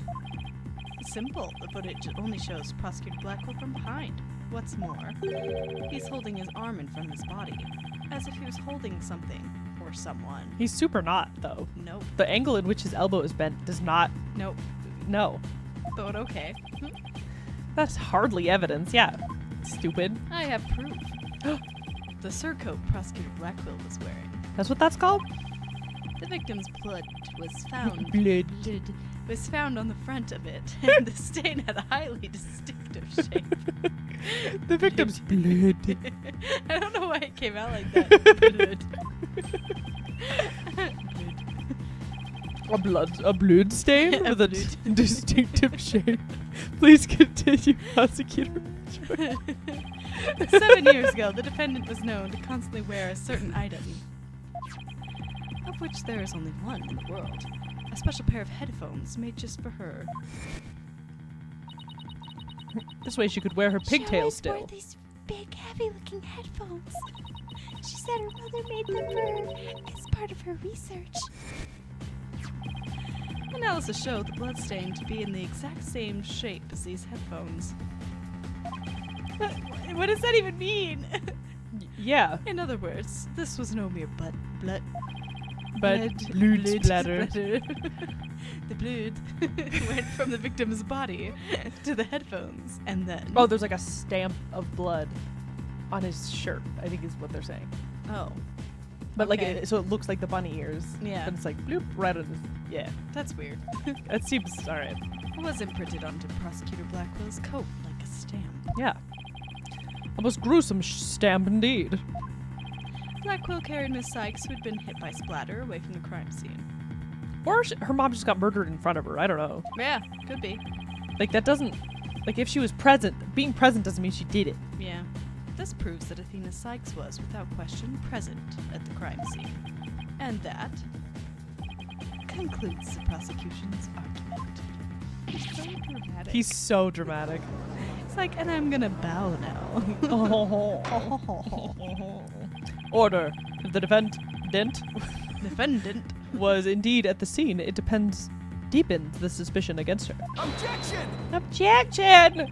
Simple. The footage only shows Prosecutor Blackwell from behind. What's more, he's holding his arm in front of his body, as if he was holding something or someone. He's super not, though. Nope. The angle in which his elbow is bent does not. Nope. No. But okay. That's hardly evidence. Yeah. Stupid. I have proof. The surcoat Prosecutor Blackwell was wearing. That's what that's called? The victim's blood was found. Blood. Blood was found on the front of it, and the stain had a highly distinctive shape. The victim's blood. I don't know why it came out like that. Blood. A blood stain A with a blood. distinctive shape. Please continue, prosecutor. 7 years ago, the defendant was known to constantly wear a certain item, of which there is only one in the world. A special pair of headphones made just for her. This way she could wear her She pigtails always wore still. these big, heavy-looking headphones. She said her mother made them for her as part of her research. Analysis showed the bloodstain to be in the exact same shape as these headphones. What does that even mean? Yeah, In other words, this was no mere blood but blood splatter. The blood went from the victim's body to the headphones, and then Oh, there's like a stamp of blood on his shirt, I think is what they're saying. oh, But Okay. like, so it looks like the bunny ears. Yeah. And it's like, bloop, right on his, yeah. that's weird. That seems alright. It was imprinted onto Prosecutor Blackwell's coat like a stamp. Yeah. A most gruesome stamp indeed. Blackwell carried Miss Sykes, who had been hit by splatter, away from the crime scene. Or her mom just got murdered in front of her. I don't know. Yeah, could be. Like, that doesn't, like, if she was present, being present doesn't mean she did it. Yeah. This proves that Athena Sykes was, without question, present at the crime scene. And that concludes the prosecution's argument. He's so dramatic. He's so dramatic. It's like, and I'm gonna bow now. Order. If the defendant Defendant. was indeed at the scene, it deepens the suspicion against her. Objection! Objection!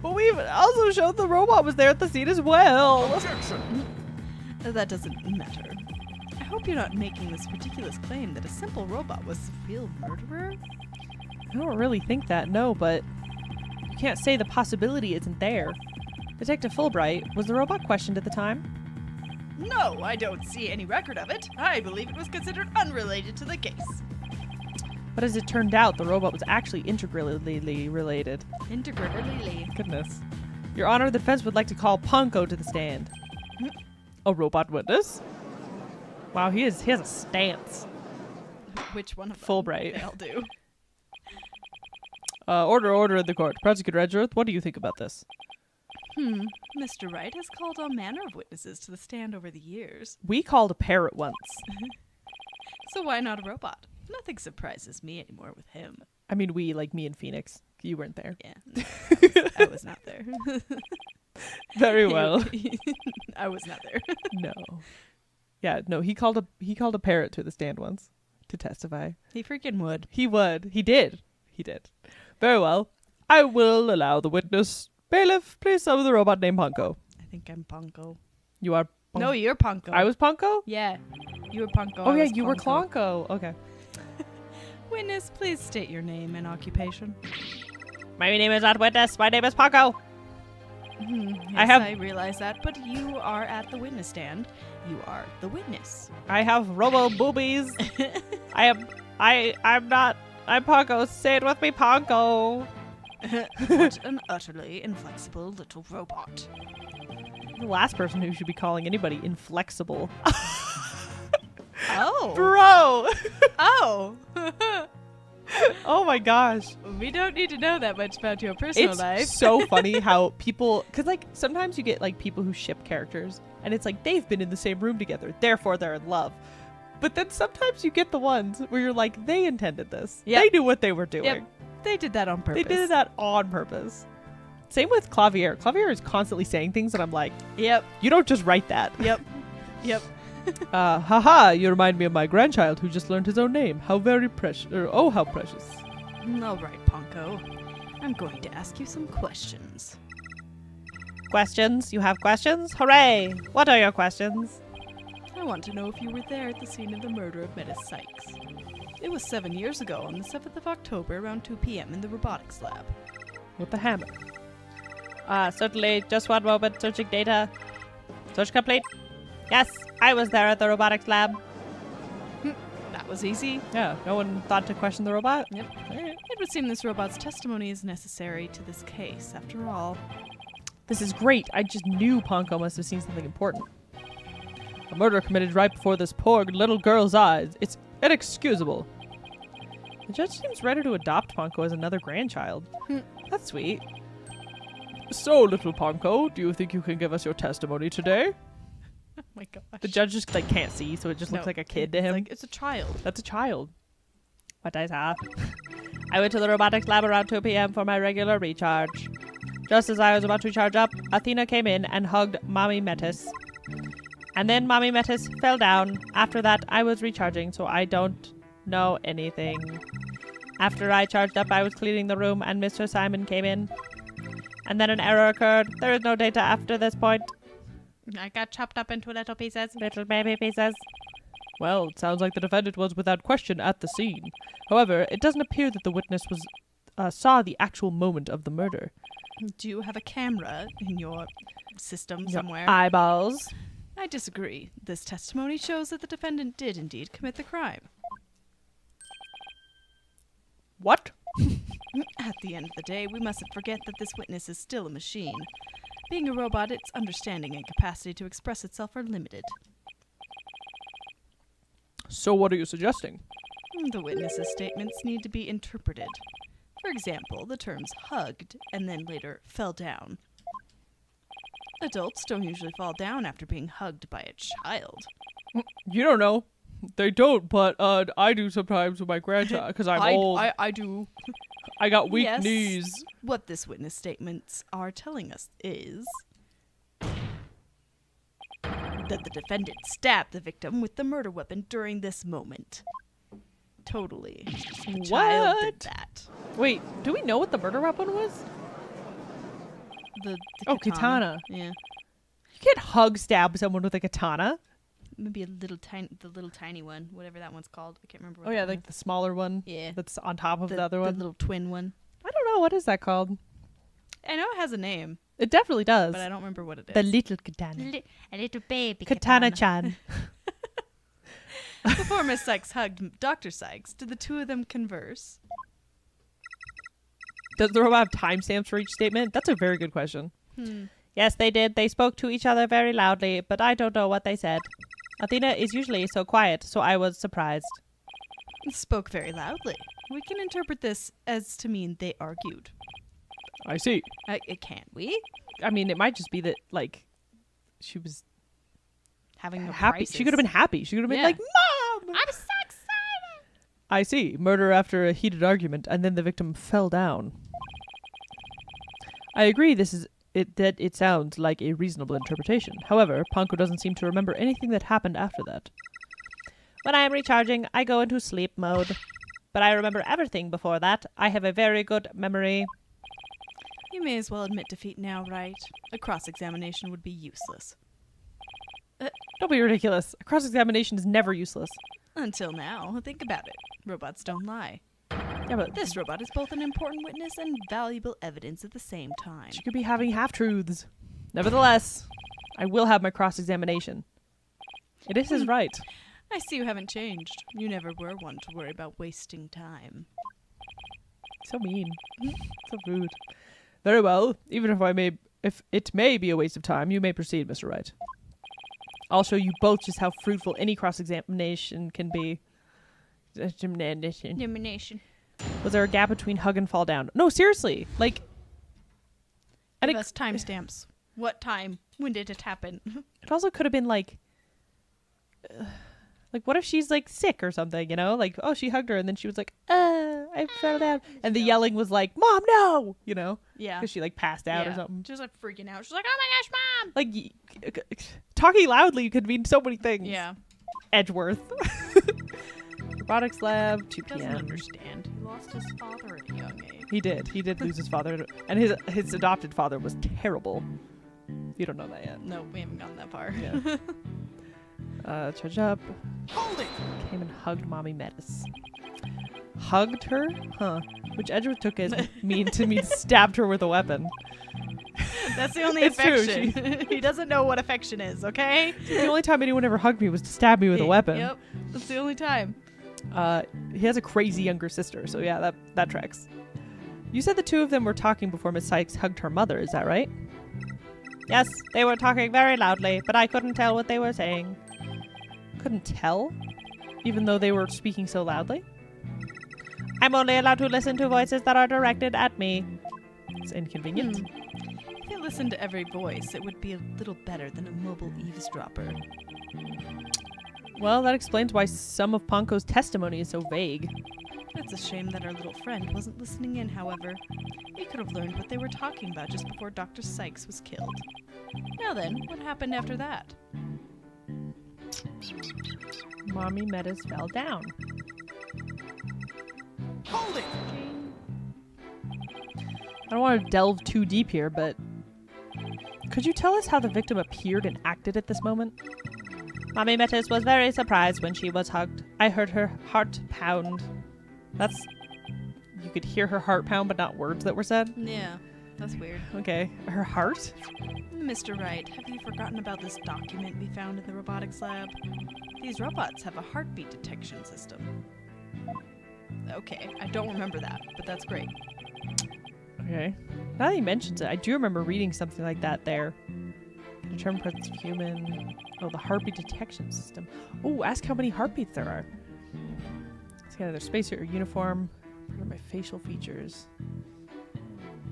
But we've also shown the robot was there at the scene as well. Objection! That doesn't matter. I hope you're not making this ridiculous claim that a simple robot was the real murderer. I don't really think that, no, but you can't say the possibility isn't there. Detective Fulbright, was the robot questioned at the time? No, I don't see any record of it. I believe it was considered unrelated to the case. But as it turned out, the robot was actually integrally related. Integrally. Goodness. Your Honor, the defense would like to call Ponko to the stand. A robot witness? Wow, he has a stance. Which one of them? Fulbright. They all do. Order in the court. Prosecutor Edgeworth, what do you think about this? Mr. Wright has called all manner of witnesses to the stand over the years. We called a parrot once. So why not a robot? Nothing surprises me anymore with him. I mean, we, like me and Phoenix. You weren't there. Yeah. I was not there. Very well. I was not there. No. Yeah, no, he called a parrot to the stand once to testify. He freaking would. He would. He did. Very well. I will allow the witness. Bailiff, please summon the robot named Ponko. I think I'm Ponko. You are No, you're Ponko. I was Ponko? Yeah. You were Ponko. Oh I yeah, was you were Clonko. Clonko. Okay. Witness, please state your name and occupation. My name is not witness. My name is Ponko. Yes, I realize that, but you are at the witness stand. You are the witness. I have robo boobies. I'm Ponko. Say it with me, Ponko. What an utterly inflexible little robot. The last person who should be calling anybody inflexible. Oh. Bro. Oh. Oh my gosh. We don't need to know that much about your personal It's life. so funny how people, because like sometimes you get like people who ship characters and it's like they've been in the same room together, therefore they're in love. But then sometimes you get the ones where you're like, they intended this. Yep. They knew what they were doing. Yep. They did that on purpose. They did that on purpose. Same with Clavier. Clavier is constantly saying things and I'm like, Yep. you don't just write that. Yep. Yep. Haha, you remind me of my grandchild who just learned his own name. How very precious. Oh, how precious. All right, Ponko. I'm going to ask you some questions. Questions? You have questions? Hooray! What are your questions? I want to know if you were there at the scene of the murder of Miss Sykes. It was 7 years ago on the 7th of October around 2 p.m. in the robotics lab. With the hammer. Certainly. Just one moment. Searching data. Search complete. Yes, I was there at the robotics lab. That was easy. Yeah, no one thought to question the robot? Yep. Alright. It would seem this robot's testimony is necessary to this case. After all, This is great. I just knew Ponko must have seen something important. A murder committed right before this poor little girl's eyes. It's inexcusable. The judge seems ready to adopt Ponko as another grandchild. That's sweet. So, little Ponko, do you think you can give us your testimony today? oh my gosh. The judge just like can't see, so it just looks No, like a kid to it's him. like, it's a child. That's a child. What I saw. I went to the robotics lab around 2 p.m. for my regular recharge. Just as I was about to charge up, Athena came in and hugged Mommy Metis. And then Mommy Metis fell down. After that, I was recharging, so I don't know anything. After I charged up, I was cleaning the room and Mr. Simon came in. And then an error occurred. There is no data after this point. I got chopped up into little pieces. Little baby pieces. Well, it sounds like the defendant was without question at the scene. However, it doesn't appear that the witness saw the actual moment of the murder. Do you have a camera in your system somewhere? Your eyeballs. I disagree. This testimony shows that the defendant did indeed commit the crime. What? At the end of the day, we mustn't forget that this witness is still a machine. Being a robot, its understanding and capacity to express itself are limited. So what are you suggesting? The witness's statements need to be interpreted. For example, the terms hugged and then later fell down. Adults don't usually fall down after being hugged by a child. You don't know. They don't, but I do sometimes with my grandchild because I'm old. I do. I got weak Yes. knees. What this witness statements are telling us is that the defendant stabbed the victim with the murder weapon during this moment. Totally. The child did What? that. Wait, do we know what the murder weapon was? The katana. Yeah. You can't hug stab someone with a katana. Maybe the little tiny one, whatever that one's called. I can't remember. What Oh yeah, that like the smaller one. Yeah. That's on top of one. the other one. The little twin one. I don't know, what is that called? I know it has a name, It definitely does. but I don't remember what it is. The little katana. A little baby Katana-chan. Before Miss Sykes hugged Dr. Sykes, did the two of them converse? Does the robot have timestamps for each statement? That's a very good question. Yes, they did. They spoke to each other very loudly, but I don't know what they said. Athena is usually so quiet, so I was surprised. Spoke very loudly. We can interpret this as to mean they argued. I see. Can't we? I mean, it might just be that, like, she was Having a happy. crisis. She could have been happy. She could have been Yeah. like, Mom! I'm so excited. I see. Murder after a heated argument, and then the victim fell down. I agree that it sounds like a reasonable interpretation. However, Panko doesn't seem to remember anything that happened after that. When I am recharging, I go into sleep mode. But I remember everything before that. I have a very good memory. You may as well admit defeat now, right? A cross-examination would be useless. Don't be ridiculous. A cross-examination is never useless. Until now. Think about it. Robots don't lie. Yeah, but This robot is both an important witness and valuable evidence at the same time. she could be having half-truths. Nevertheless, I will have my cross-examination. It is his right. I see you haven't changed. You never were one to worry about wasting time. So mean. So rude. Very well. Even if it may be a waste of time, you may proceed, Mr. Wright. I'll show you both just how fruitful any cross-examination can be. Elimination. Was there a gap between hug and fall down? No, seriously. Like, and Give us timestamps. What time? When did it happen? it also could have been like, what if she's like sick or something, you know? Like, oh, she hugged her and then she was like, I fell down. And the yelling was like, Mom, no! You know? Yeah. Because she like passed out or something. Just like freaking out. She's like, oh my gosh, Mom! Like, talking loudly could mean so many things. Yeah. Edgeworth. Robotics lab, 2 Doesn't p.m. understand. He lost his father at a young age. He did. He did lose his father. And his adopted father was terrible. You don't know that yet. No, we haven't gotten that far. Yeah. Charge up. Hold it! Came and hugged Mommy Metis. Hugged her? Huh. Which Edgeworth took as mean to mean stabbed her with a weapon. That's the only It's true, affection. He doesn't know what affection is, okay? The only time anyone ever hugged me was to stab me with a weapon. Yep. That's the only time. He has a crazy younger sister, so yeah, that tracks. You said the two of them were talking before Miss Sykes hugged her mother, is that right? Yes, they were talking very loudly, but I couldn't tell what they were saying. Couldn't tell? Even though they were speaking so loudly? I'm only allowed to listen to voices that are directed at me. It's inconvenient. If you listened to every voice, it would be a little better than a mobile eavesdropper. Well, that explains why some of Panko's testimony is so vague. It's a shame that our little friend wasn't listening in, however. We could have learned what they were talking about just before Dr. Sykes was killed. Now then, what happened after that? Mommy Meadows fell down. Hold it! I don't want to delve too deep here, but could you tell us how the victim appeared and acted at this moment? Mommy Metis was very surprised when she was hugged. I heard her heart pound. That's... You could hear her heart pound, but not words that were said? Yeah, that's weird. Okay. Her heart? Mr. Wright, have you forgotten about this document we found in the robotics lab? These robots have a heartbeat detection system. Okay, I don't remember that, but that's great. Okay. Now that he mentions it, I do remember reading something like that there. Determine presence of human. Oh, the heartbeat detection system. Oh, ask how many heartbeats there are. Scan their spacesuit or uniform. What are my facial features?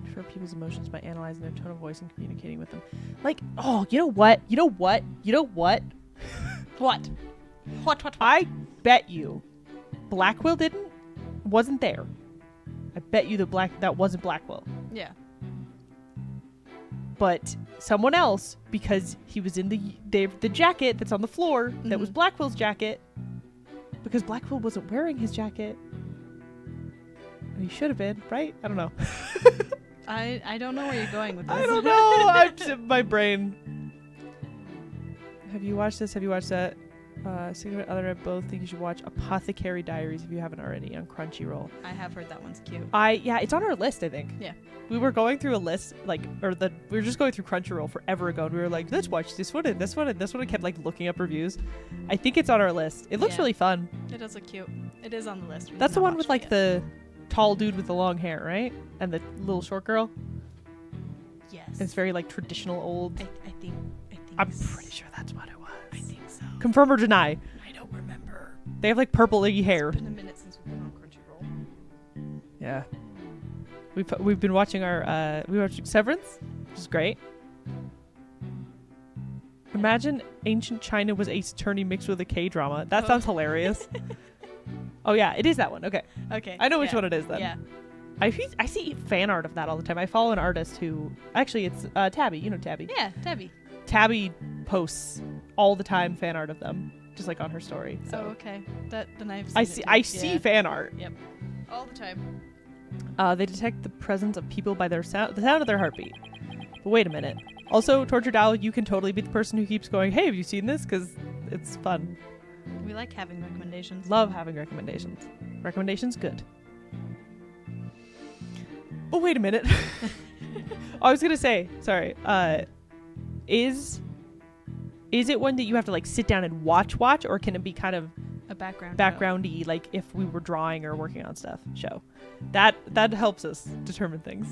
Infer people's emotions by analyzing their tone of voice and communicating with them. Like, oh, you know what? You know what? You know what? What? What? I bet you Blackwell wasn't there. I bet you that wasn't Blackwell. Yeah. But someone else, because he was in the jacket that's on the floor, that was Blackwell's jacket, because Blackwell wasn't wearing his jacket. And he should have been, right? I don't know. I don't know where you're going with this. I don't know. I'm just, my brain. Have you watched this? Have you watched that? Significant Other and I both think you should watch Apothecary Diaries if you haven't already on Crunchyroll. I have heard that one's cute. Yeah, it's on our list, I think. Yeah. We were going through a list, we were just going through Crunchyroll forever ago, and we were like, let's watch this one and this one and this one, and kept like looking up reviews. I think it's on our list. It looks Yeah. really fun. It does look cute. It is on the list. We That's have the not one with watched like it the tall dude with the long hair, right? And the little short girl. yet. Yes. It's very like traditional old. I think. I'm pretty sure that's what it was. I think so. Confirm or deny. I don't remember. They have like purple-y hair. It's been a minute since we've been on Crunchyroll. Yeah. We've been watching we watched Severance, which is great. Imagine ancient China was Ace Attorney mixed with a K-drama. That sounds hilarious. Oh yeah, it is that one. Okay. Okay. I know which one it is then. Yeah. I see fan art of that all the time. I follow an artist who actually it's Tabby. You know Tabby. Yeah, Debbie. Tabby posts all the time fan art of them, just like on her story. So Oh, okay. Then I've seen I it too. see Yeah. fan art. Yep. All the time. They detect the presence of people by the sound of their heartbeat. But wait a minute. Also, Tortured Owl, you can totally be the person who keeps going, hey, have you seen this? Because it's fun. We like having recommendations. Love having recommendations. Recommendations, good. Oh, wait a minute. I was going to say, sorry. Is it one that you have to like sit down and watch, or can it be kind of A background. backgroundy, like if we were drawing or working on stuff show? That helps us determine things.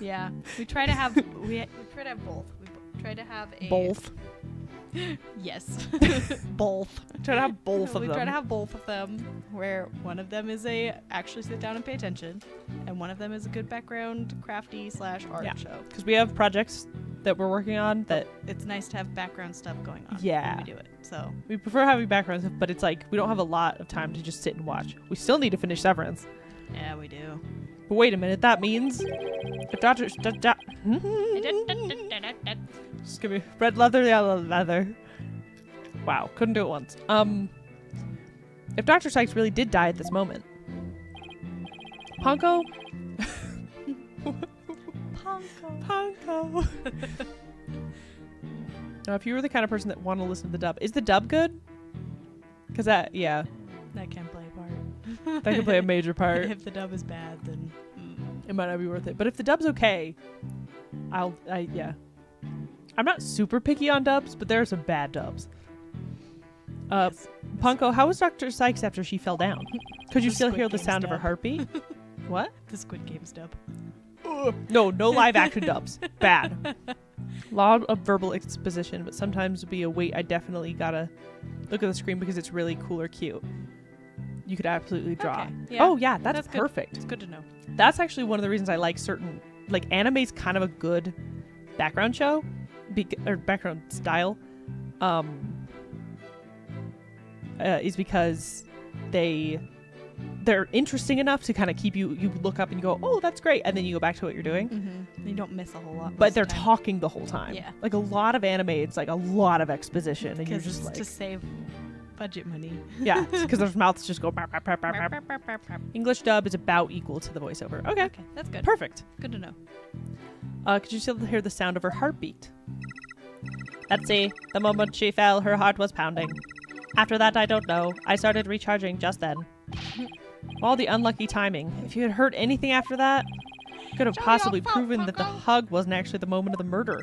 Yeah. We try to have we try to have both. We try to have a Both. Yes. Both. Try to have both of we them. try to have both of them, where one of them is a actually sit down and pay attention, and one of them is a good background crafty / art Yeah. show. Because we have projects that we're working on that It's nice to have background stuff going on. Yeah. When we do it. So we prefer having background stuff, but it's like we don't have a lot of time to just sit and watch. We still need to finish Severance. yeah, we do. But wait a minute, that means if Dr. Just give me red leather, yellow leather. Wow, couldn't do it once. If Dr. Sykes really did die at this moment, Ponko. Ponko. Now, if you were the kind of person that want to listen to the dub, is the dub good? Because that That can play a part. can play a major part. If the dub is bad, then It might not be worth it. But if the dub's okay, yeah. I'm not super picky on dubs, but there are some bad dubs. yes. Ponko, how was Dr. Sykes after she fell down? Could you The still Squid hear the Game's sound of her dub. heartbeat? What? The Squid Game's dub. No live action dubs. Bad. Lot of verbal exposition, but sometimes would be a wait. I definitely gotta look at the screen because it's really cool or cute. You could absolutely draw. Okay, yeah. Oh yeah, that's good. perfect. It's good to know. That's actually one of the reasons I like certain, like anime's kind of a good background show, or background style, is because they they're interesting enough to kind of keep you look up and you go, oh, that's great, and then you go back to what you're doing. Mm-hmm. You don't miss a whole lot. But most they're of the time. talking the whole time. Yeah. Like a lot of anime, it's like a lot of exposition, and you're 'Cause just it's like, to save budget money. yeah, because their mouths just go. Burp, burp, burp, burp, burp. English dub is about equal to the voiceover. Okay, Okay, that's good. perfect. Good to know. Could you still hear the sound of her heartbeat? Let's see. The moment she fell, her heart was pounding. After that, I don't know. I started recharging just then. All the unlucky timing. If you had heard anything after that, could have Jolly possibly old folk, proven that the Funko. hug wasn't actually the moment of the murder.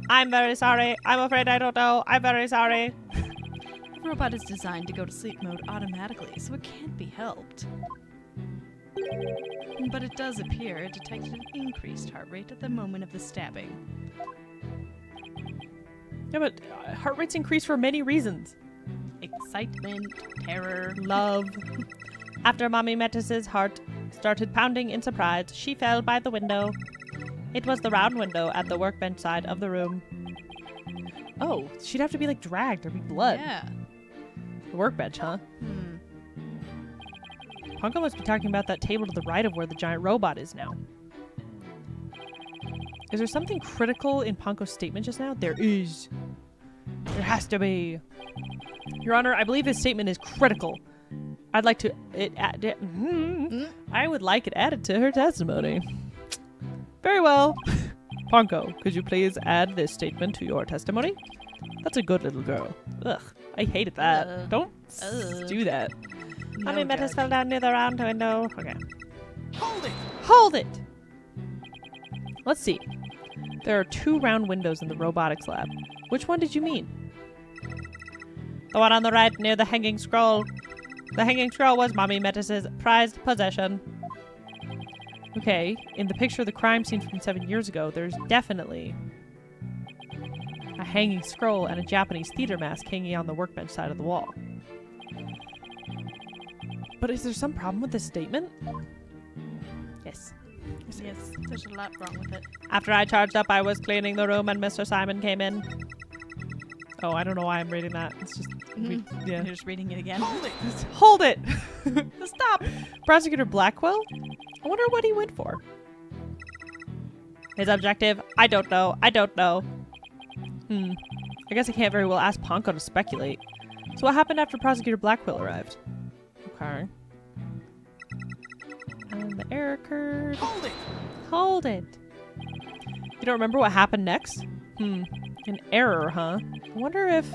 I'm very sorry. I'm afraid I don't know. I'm very sorry. The robot is designed to go to sleep mode automatically, so it can't be helped. But it does appear it detected an increased heart rate at the moment of the stabbing. Yeah, but heart rates increase for many reasons. Excitement, terror, Love. After Mommy Metis's heart started pounding in surprise, she fell by the window. It was the round window at the workbench side of the room. Oh, she'd have to be like dragged. There'd be blood. Yeah. The workbench, huh? Punko must be talking about that table to the right of where the giant robot is now. Is there something critical in Punko's statement just now? There is. There has to be. Your Honor, I believe his statement is critical. I'd like to I would like it added to her testimony. Very well. Punko, could you please add this statement to your testimony? That's a good little girl. Ugh, I hated that. Don't do that. Mommy Metis fell down near the round window. Okay. Hold it! Hold it! Let's see. There are 2 round windows in the robotics lab. Which one did you mean? The one on the right near the hanging scroll. The hanging scroll was Mommy Metis's prized possession. Okay, in the picture of the crime scene from 7 years ago, there's definitely a hanging scroll and a Japanese theater mask hanging on the workbench side of the wall. But is there some problem with this statement? Yes. Yes, there's a lot wrong with it. After I charged up, I was cleaning the room and Mr. Simon came in. Oh, I don't know why I'm reading that. It's just, yeah. You're just reading it again. Hold it! Stop! Prosecutor Blackwell? I wonder what he went for. His objective? I don't know. I don't know. I guess I can't very well ask Ponko to speculate. So what happened after Prosecutor Blackwell arrived? Okay. And the error occurred. Hold it! Hold it. You don't remember what happened next? An error, huh? I wonder if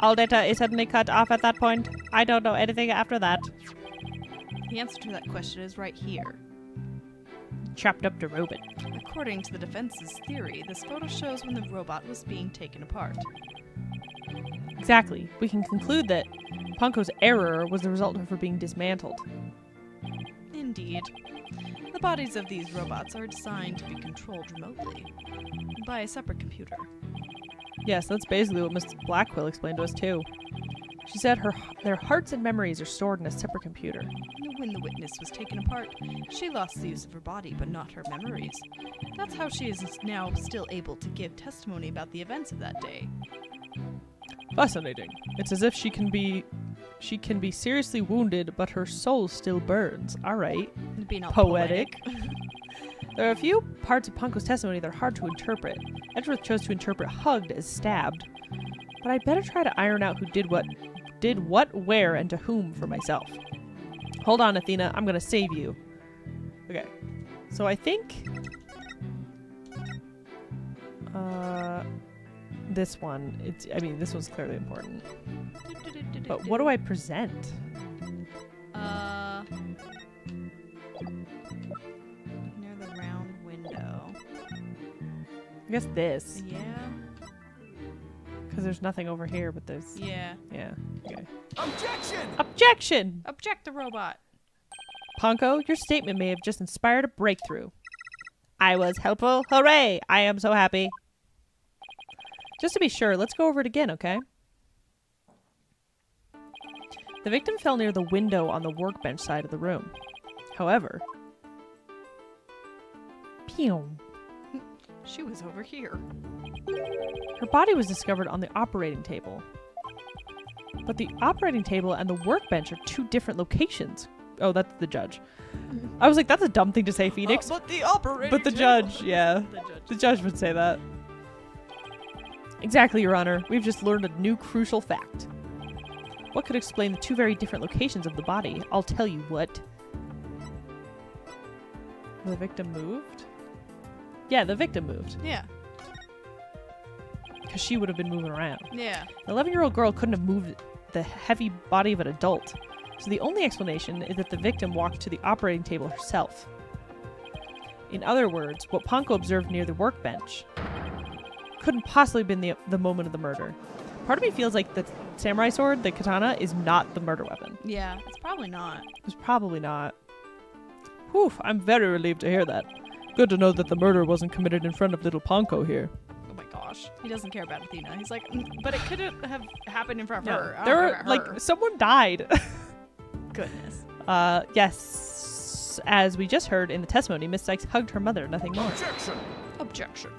all data is suddenly cut off at that point. I don't know anything after that. The answer to that question is right here. Chopped up the robot. According to the defense's theory, this photo shows when the robot was being taken apart. Exactly. We can conclude that Punko's error was the result of her being dismantled. Indeed. The bodies of these robots are designed to be controlled remotely by a separate computer. Yes, that's basically what Miss Blackwell explained to us too. She said their hearts and memories are stored in a separate computer. When the witness was taken apart, she lost the use of her body, but not her memories. That's how she is now still able to give testimony about the events of that day. Fascinating. It's as if she can be seriously wounded, but her soul still burns. All right. Being all Poetic. There are a few parts of Punko's testimony that are hard to interpret. Edgeworth chose to interpret hugged as stabbed, but I'd better try to iron out who did what, where, and to whom for myself. Hold on, Athena. I'm gonna save you. Okay. So I think this one. This one's clearly important. But what do I present? Near the round window. I guess this, Yeah. because there's nothing over here, but there's Yeah. yeah. Okay. Objection! Objection! Object the robot. Punko, your statement may have just inspired a breakthrough. I was helpful. Hooray! I am so happy. Just to be sure, let's go over it again, okay? The victim fell near the window on the workbench side of the room. However, pew, She was over here. her body was discovered on the operating table. But the operating table and the workbench are two different locations. Oh, that's the judge. I was like, that's a dumb thing to say, Phoenix. But the operating But the table. judge, yeah. The judge would say that. Exactly, Your Honor. We've just learned a new crucial fact. What could explain the two very different locations of the body? I'll tell you what. The victim moved? Yeah, the victim moved. Yeah. Because she would have been moving around. Yeah. An 11-year-old girl couldn't have moved the heavy body of an adult. So the only explanation is that the victim walked to the operating table herself. In other words, what Panko observed near the workbench couldn't possibly have been the moment of the murder. Part of me feels like the samurai sword, the katana, is not the murder weapon. Yeah. It's probably not. It's probably not. Whew, I'm very relieved to hear that. Good to know that the murder wasn't committed in front of little Panko here. Oh my gosh. He doesn't care about Athena. He's like, but it could have happened in front of her. I don't There care were, about like, her." someone died. Goodness. Yes. As we just heard in the testimony, Miss Sykes hugged her mother, nothing more. Objection! Objection.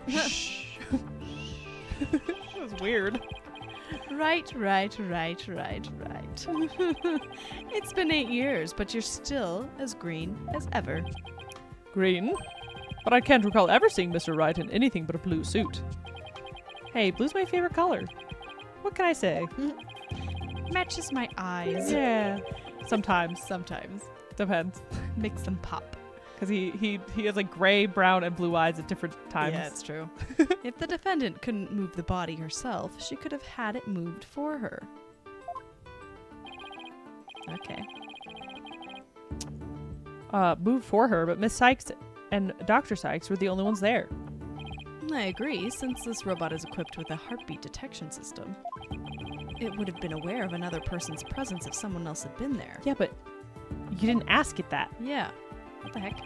Shh. That was weird. Right. It's been 8 years, but you're still as green as ever. Green? But I can't recall ever seeing Mr. Wright in anything but a blue suit. Hey, blue's my favorite color. What can I say? Matches my eyes. Yeah. Sometimes. Sometimes. Depends. Makes them pop. Because he has like gray, brown, and blue eyes at different times. Yeah, it's true. If the defendant couldn't move the body herself, she could have had it moved for her. Okay. Moved for her, but Miss Sykes and Dr. Sykes were the only ones there. I agree, since this robot is equipped with a heartbeat detection system. It would have been aware of another person's presence if someone else had been there. Yeah, but you didn't ask it that. Yeah. What the heck?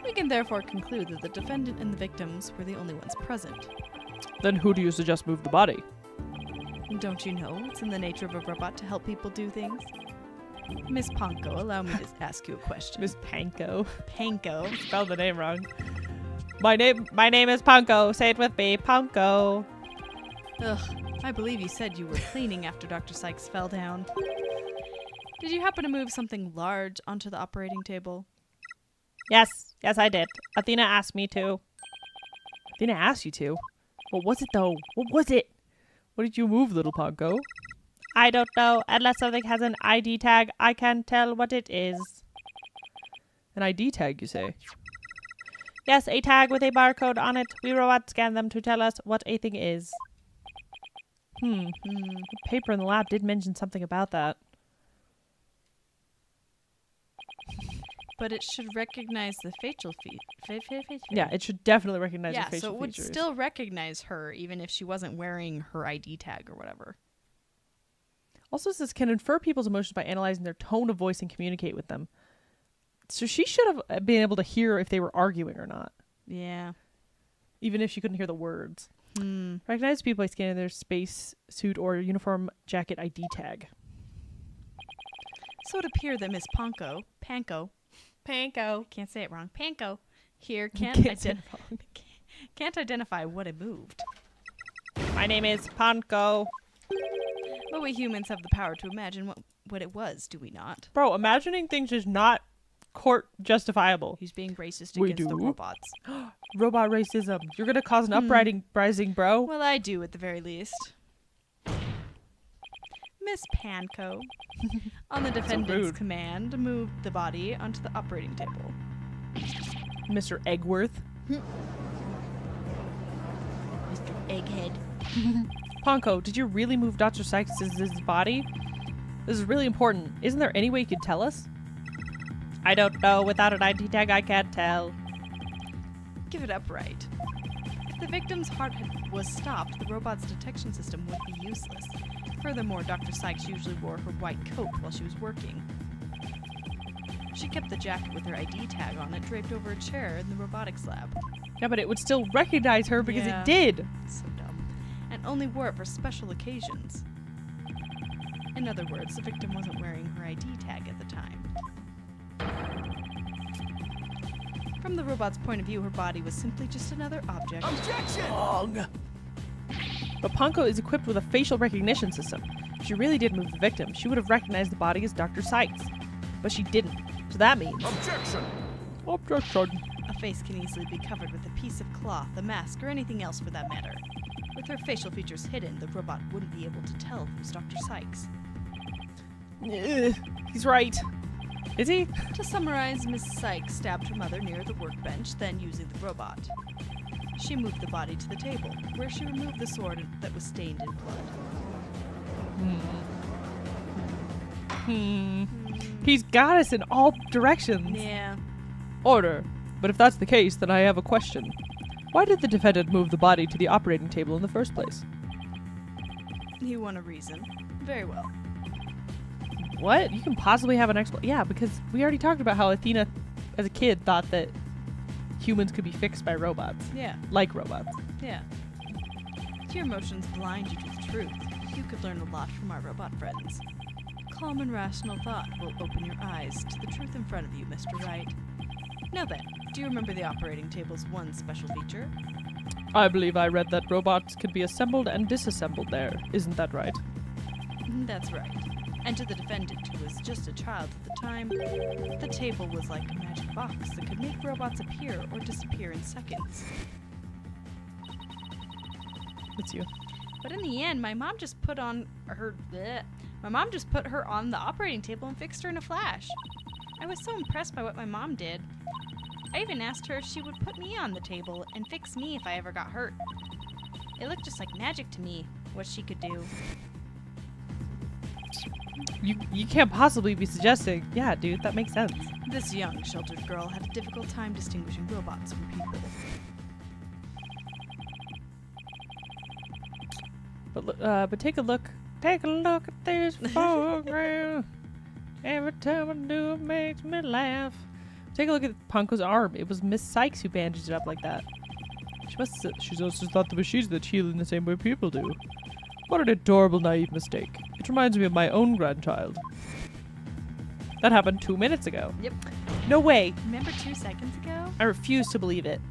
We can therefore conclude that the defendant and the victims were the only ones present. Then who do you suggest moved the body? Don't you know it's in the nature of a robot to help people do things? Miss Panko, allow me to ask you a question. Miss Panko. Panko. Spelled the name wrong. My name is Panko. Say it with me, Panko. Ugh, I believe you said you were cleaning after Dr. Sykes fell down. Did you happen to move something large onto the operating table? Yes, I did. Athena asked me to. Athena asked you to? What was it, though? What was it? What did you move, little Panko? I don't know. Unless something has an ID tag, I can't tell what it is. An ID tag, you say? Yes, a tag with a barcode on it. We robots scan them to tell us what a thing is. The paper in the lab did mention something about that. But it should recognize the facial feature. Yeah, it should definitely recognize Yeah, the facial so it would features. still recognize her even if she wasn't wearing her ID tag or whatever. Also, it says can infer people's emotions by analyzing their tone of voice and communicate with them. So she should have been able to hear if they were arguing or not, Yeah. even if she couldn't hear the words. Recognize people by scanning their space suit or uniform jacket ID tag. So it appeared that Miss Panko, can't say it wrong, Panko, here can't say it wrong. can't identify what it moved. My name is Panko. But we humans have the power to imagine what it was, do we not? Bro, imagining things is not court justifiable. He's being racist We against the do. robots. Robot racism. You're gonna cause an uprising, bro. Well, I do at the very least. Miss Panko, on the defendant's rude. command, moved the body onto the operating table. Mr. Eggworth. Mr. Egghead. Panko, did you really move Dr. Sykes' body? This is really important. Isn't there any way you could tell us? I don't know. Without an ID tag, I can't tell. Give it up right. If the victim's heart was stopped, the robot's detection system would be useless. Furthermore, Dr. Sykes usually wore her white coat while she was working. She kept the jacket with her ID tag on it draped over a chair in the robotics lab. Yeah, but it would still recognize her because Yeah. it did. So dumb. And only wore it for special occasions. In other words, the victim wasn't wearing her ID tag at the time. From the robot's point of view, her body was simply just another object. Objection! Wrong. But Ponko is equipped with a facial recognition system. If she really did move the victim, she would have recognized the body as Dr. Sykes. But she didn't. So that means... Objection! Objection. A face can easily be covered with a piece of cloth, a mask, or anything else for that matter. With her facial features hidden, the robot wouldn't be able to tell who's Dr. Sykes. He's right. Is he? To summarize, Miss Sykes stabbed her mother near the workbench, then using the robot. She moved the body to the table, where she removed the sword that was stained in blood. He's got us in all directions. Yeah. Order. But if that's the case, then I have a question. Why did the defendant move the body to the operating table in the first place? You want a reason? Very well. What? You can possibly have an explanation. Yeah, because we already talked about how Athena, as a kid, thought that humans could be fixed by robots. Yeah. Like robots. Yeah. If your emotions blind you to the truth, you could learn a lot from our robot friends. Calm and rational thought will open your eyes to the truth in front of you, Mr. Wright. Now then, do you remember the operating table's one special feature? I believe I read that robots could be assembled and disassembled there. Isn't that right? That's right. And to the defendant, who was just a child at the time, the table was like a magic box that could make robots appear or disappear in seconds. It's you. But in the end, my mom just put her on the operating table and fixed her in a flash. I was so impressed by what my mom did. I even asked her if she would put me on the table and fix me if I ever got hurt. It looked just like magic to me, what she could do. You can't possibly be suggesting. Yeah, dude, that makes sense. This young, sheltered girl had a difficult time distinguishing robots from people. But take a look. Take a look at this photograph. Every time I do, it makes me laugh. Take a look at Ponko's arm. It was Miss Sykes who bandaged it up like that. She's also thought the machines that heal in the same way people do. What an adorable, naive mistake. It reminds me of my own grandchild. That happened 2 minutes ago. Yep. No way. Remember 2 seconds ago? I refuse to believe it.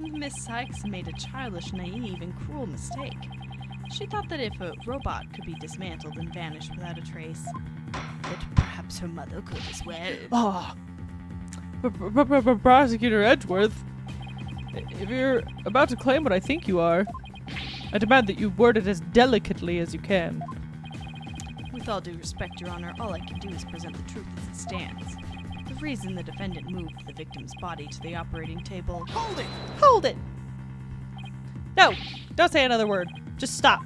Miss Sykes made a childish, naive, and cruel mistake. She thought that if a robot could be dismantled and vanish without a trace, that perhaps her mother could as well. Oh. Prosecutor Edgeworth, if you're about to claim what I think you are, I demand that you word it as delicately as you can. With all due respect, Your Honor, all I can do is present the truth as it stands. The reason the defendant moved the victim's body to the operating table... Hold it! Hold it! No! Don't say another word. Just stop.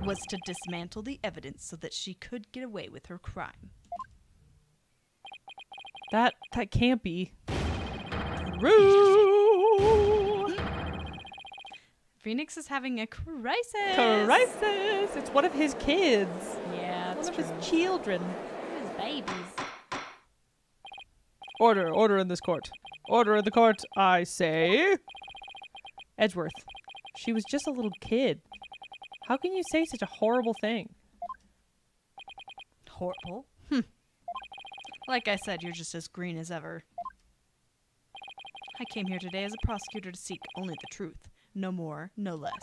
...was to dismantle the evidence so that she could get away with her crime. That can't be true. Phoenix is having a crisis. Crisis! It's one of his kids. Yeah, One that's of true. his children. His babies. Order in this court. Order in the court, I say. Edgeworth, she was just a little kid. How can you say such a horrible thing? Horrible. Like I said, you're just as green as ever. I came here today as a prosecutor to seek only the truth. No more, no less.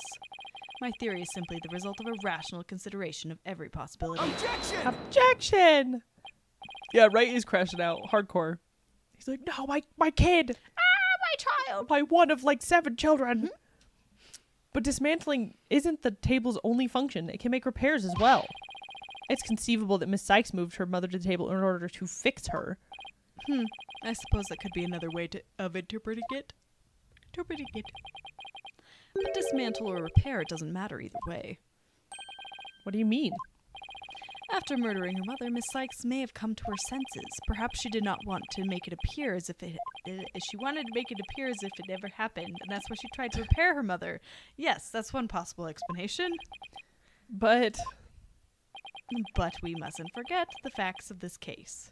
My theory is simply the result of a rational consideration of every possibility. Objection! Objection! Yeah, Wright is crashing out hardcore. He's like, no, my kid! My child! My one of like 7 children! But dismantling isn't the table's only function. It can make repairs as well. It's conceivable that Miss Sykes moved her mother to the table in order to fix her. I suppose that could be another way of interpreting it. But dismantle or repair, it doesn't matter either way. What do you mean? After murdering her mother, Miss Sykes may have come to her senses. Perhaps she did not want to make it appear as if she wanted to make it appear as if it never happened, and that's why she tried to repair her mother. Yes, that's one possible explanation. But we mustn't forget the facts of this case.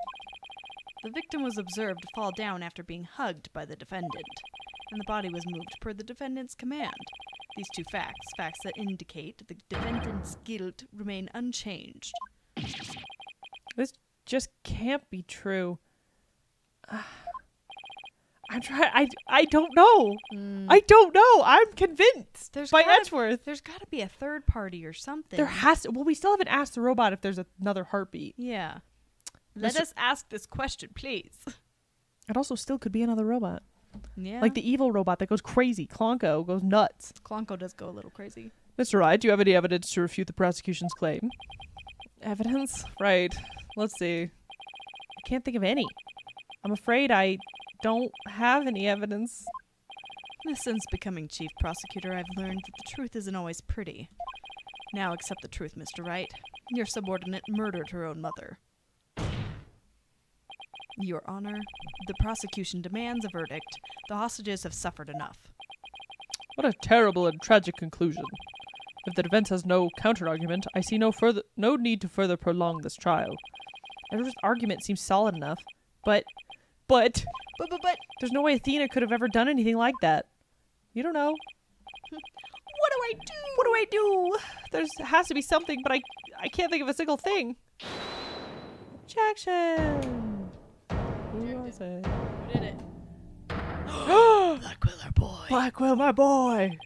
The victim was observed to fall down after being hugged by the defendant, and the body was moved per the defendant's command. These two facts that indicate the defendant's guilt, remain unchanged. this just can't be true. I'm trying. I don't know. I don't know. I'm convinced There's by gotta- Edgeworth. There's got to be a third party or something. There has to. Well, we still haven't asked the robot if there's another heartbeat. Yeah. Let Mr. us ask this question, please. It also still could be another robot. Yeah. Like the evil robot that goes crazy. Clonko goes nuts. Clonko does go a little crazy. Mr. Wright, do you have any evidence to refute the prosecution's claim? Evidence? Right. Let's see. I can't think of any. I'm afraid I don't have any evidence. Since becoming chief prosecutor, I've learned that the truth isn't always pretty. Now accept the truth, Mr. Wright. Your subordinate murdered her own mother. Your Honor, the prosecution demands a verdict. The hostages have suffered enough. What a terrible and tragic conclusion. If the defense has no counter-argument, I see no need to further prolong this trial. Edward's argument seems solid enough, but there's no way Athena could have ever done anything like that. You don't know. What do I do? What do I do? There has to be something, but I can't think of a single thing. Objection. Who was it? Who did it? Blackwell, our boy. Blackwell, my boy.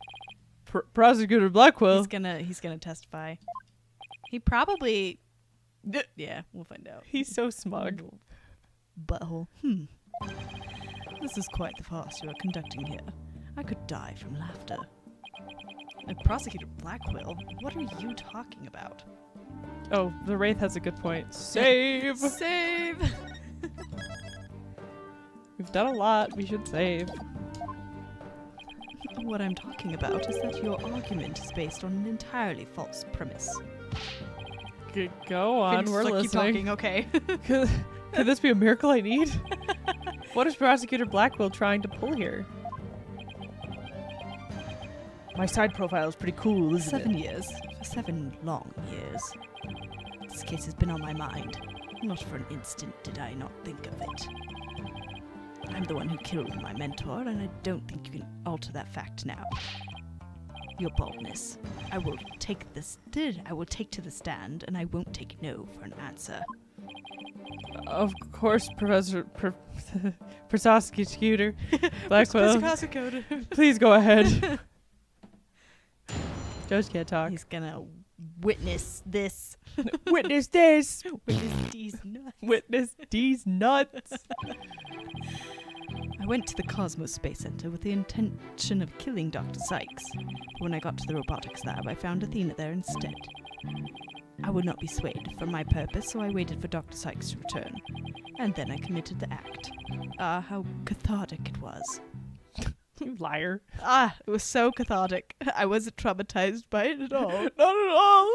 Prosecutor Blackwell. He's gonna testify. He probably. Yeah, we'll find out. He's so smug. Butthole. This is quite the farce you are conducting here. I could die from laughter. Prosecutor Blackwell, what are you talking about? Oh, the Wraith has a good point. Save! Save! We've done a lot. We should save. What I'm talking about is that your argument is based on an entirely false premise. Go on, we're Keep listening. talking, okay. Could this be a miracle I need? What is Prosecutor Blackwell trying to pull here? My side profile is pretty cool, isn't 7 it? years. For 7 long years. This case has been on my mind. Not for an instant did I not think of it. I'm the one who killed my mentor, and I don't think you can alter that fact now. Your boldness. I will take to the stand, and I won't take no for an answer. Of course, Prosecutor Blackwell. Prosecutor. Please go ahead. Judge can't talk. He's gonna witness this. Witness this. Witness these nuts. Witness these nuts. I went to the Cosmos Space Center with the intention of killing Dr. Sykes. But when I got to the robotics lab, I found Athena there instead. I would not be swayed from my purpose, so I waited for Dr. Sykes to return. And then I committed the act. Ah, how cathartic it was. You liar. Ah, it was so cathartic. I wasn't traumatized by it at all. Not at all.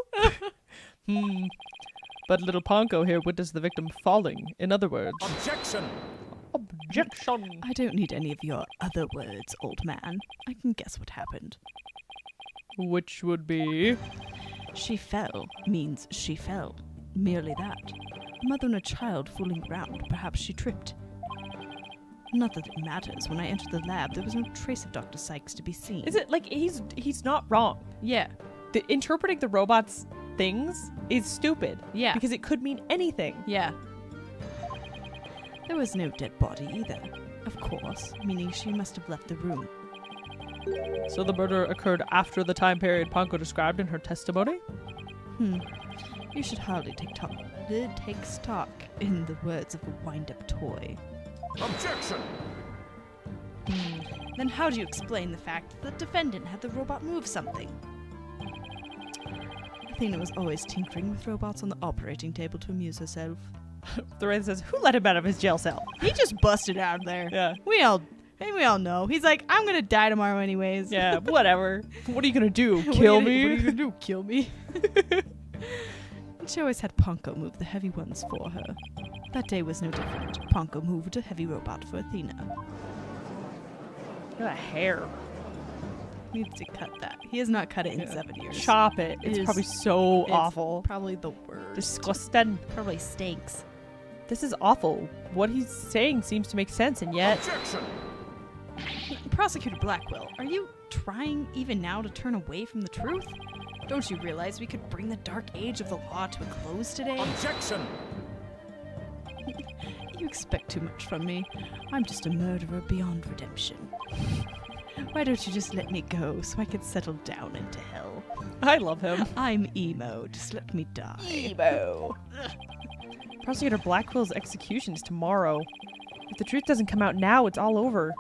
But little Ponko here witnessed the victim falling. In other words... Objection! Objection! I don't need any of your other words, old man. I can guess what happened. Which would be... She fell means she fell. Merely that. A mother and a child fooling around. Perhaps she tripped. Not that it matters. When I entered the lab, there was no trace of Dr. Sykes to be seen. Is it like he's not wrong? Yeah. Interpreting the robot's things is stupid. Yeah. Because it could mean anything. Yeah. There was no dead body either. Of course, meaning she must have left the room. So the murder occurred after the time period Ponko described in her testimony? You should hardly take stock in the words of a wind-up toy. Objection! Then how do you explain the fact that the defendant had the robot move something? Athena was always tinkering with robots on the operating table to amuse herself. The Wraith says, who let him out of his jail cell? He just busted out of there. Yeah. We all know. He's like, I'm gonna die tomorrow anyways. Yeah, whatever. What are you gonna do? What Kill are you me? gonna do? Kill me? And she always had Ponko move the heavy ones for her. That day was no different. Ponko moved a heavy robot for Athena. Look at that hair. Needs to cut that. He has not cut it in 7 years. Chop it. It's is- probably so It's awful. Probably the worst. Disgusting. Probably stinks. This is awful. What he's saying seems to make sense, and yet... Objection! Prosecutor Blackwell, are you trying even now to turn away from the truth? Don't you realize we could bring the dark age of the law to a close today? Objection! You expect too much from me. I'm just a murderer beyond redemption. Why don't you just let me go so I can settle down into hell? I love him. I'm emo. Just let me die. Emo. Prosecutor Blackwell's execution is tomorrow. If the truth doesn't come out now, it's all over.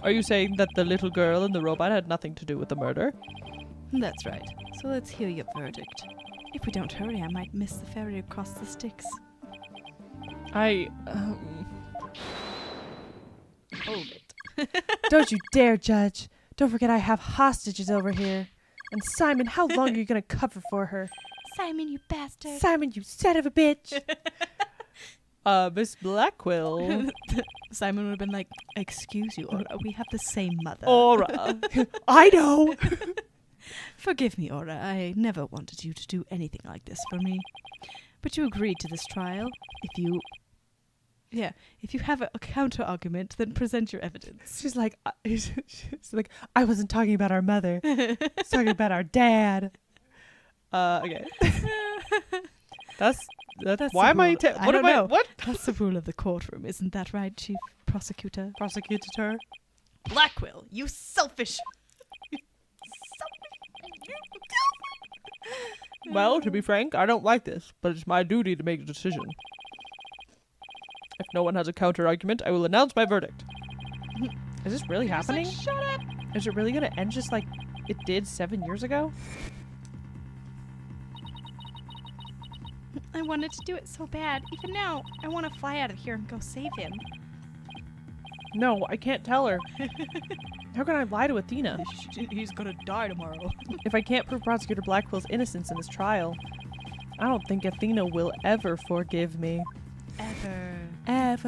Are you saying that the little girl and the robot had nothing to do with the murder? That's right. So let's hear your verdict. If we don't hurry, I might miss the ferry across the Styx. Hold it. Don't you dare, Judge. Don't forget I have hostages over here. And Simon, how long are you going to cover for her? Simon, you bastard. Simon, you son of a bitch. Miss Blackwell. Simon would have been like, excuse you, Aura, we have the same mother. Aura. I know. Forgive me, Aura, I never wanted you to do anything like this for me. But you agreed to this trial. If you have a counter argument, then present your evidence. She's like, I wasn't talking about our mother. I was talking about our dad. Okay. That's why am I? I don't know. What? That's the rule of the courtroom, isn't that right, Chief Prosecutor? Prosecutor. Blackwell, you selfish. Well, to be frank, I don't like this, but it's my duty to make a decision. If no one has a counter argument, I will announce my verdict. Is this really happening? Like, shut up. Is it really gonna end just like it did 7 years ago? I wanted to do it so bad. Even now, I want to fly out of here and go save him. No, I can't tell her. How can I lie to Athena? He's gonna die tomorrow. If I can't prove Prosecutor Blackwell's innocence in this trial, I don't think Athena will ever forgive me. Ever. And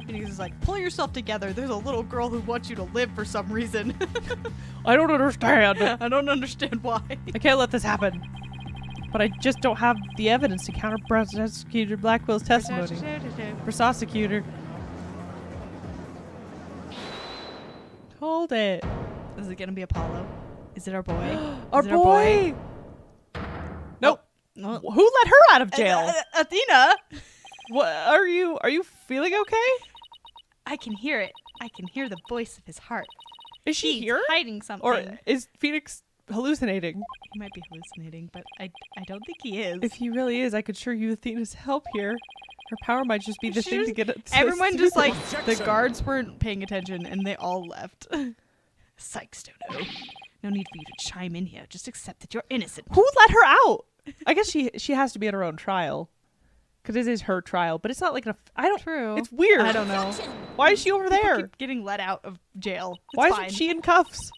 he's just like, pull yourself together. There's a little girl who wants you to live for some reason. I don't understand. I don't understand why. I can't let this happen. But I just don't have the evidence to counter Prosecutor Blackwell's testimony. Prosecutor. Hold it. Is it gonna be Apollo? Is it our boy? Our Is it boy! Nope. Well, Who let her out of jail? Athena! What are you feeling okay? I can hear it. I can hear the voice of his heart. Is she He's here? hiding something. Or is Phoenix hallucinating? He might be hallucinating, but I don't think he is. If he really is, I could sure use Athena's help here. Her power might just be the thing to get it. Everyone just like, Objection. the guards weren't paying attention and they all left. Sykes, Dodo. No need for you to chime in here. Just accept that you're innocent. Who let her out? I guess she has to be at her own trial. Because it is her trial, but it's not like I don't. True. It's weird. I don't know. Why is she over People there? keep getting let out of jail. It's Why fine. isn't she in cuffs?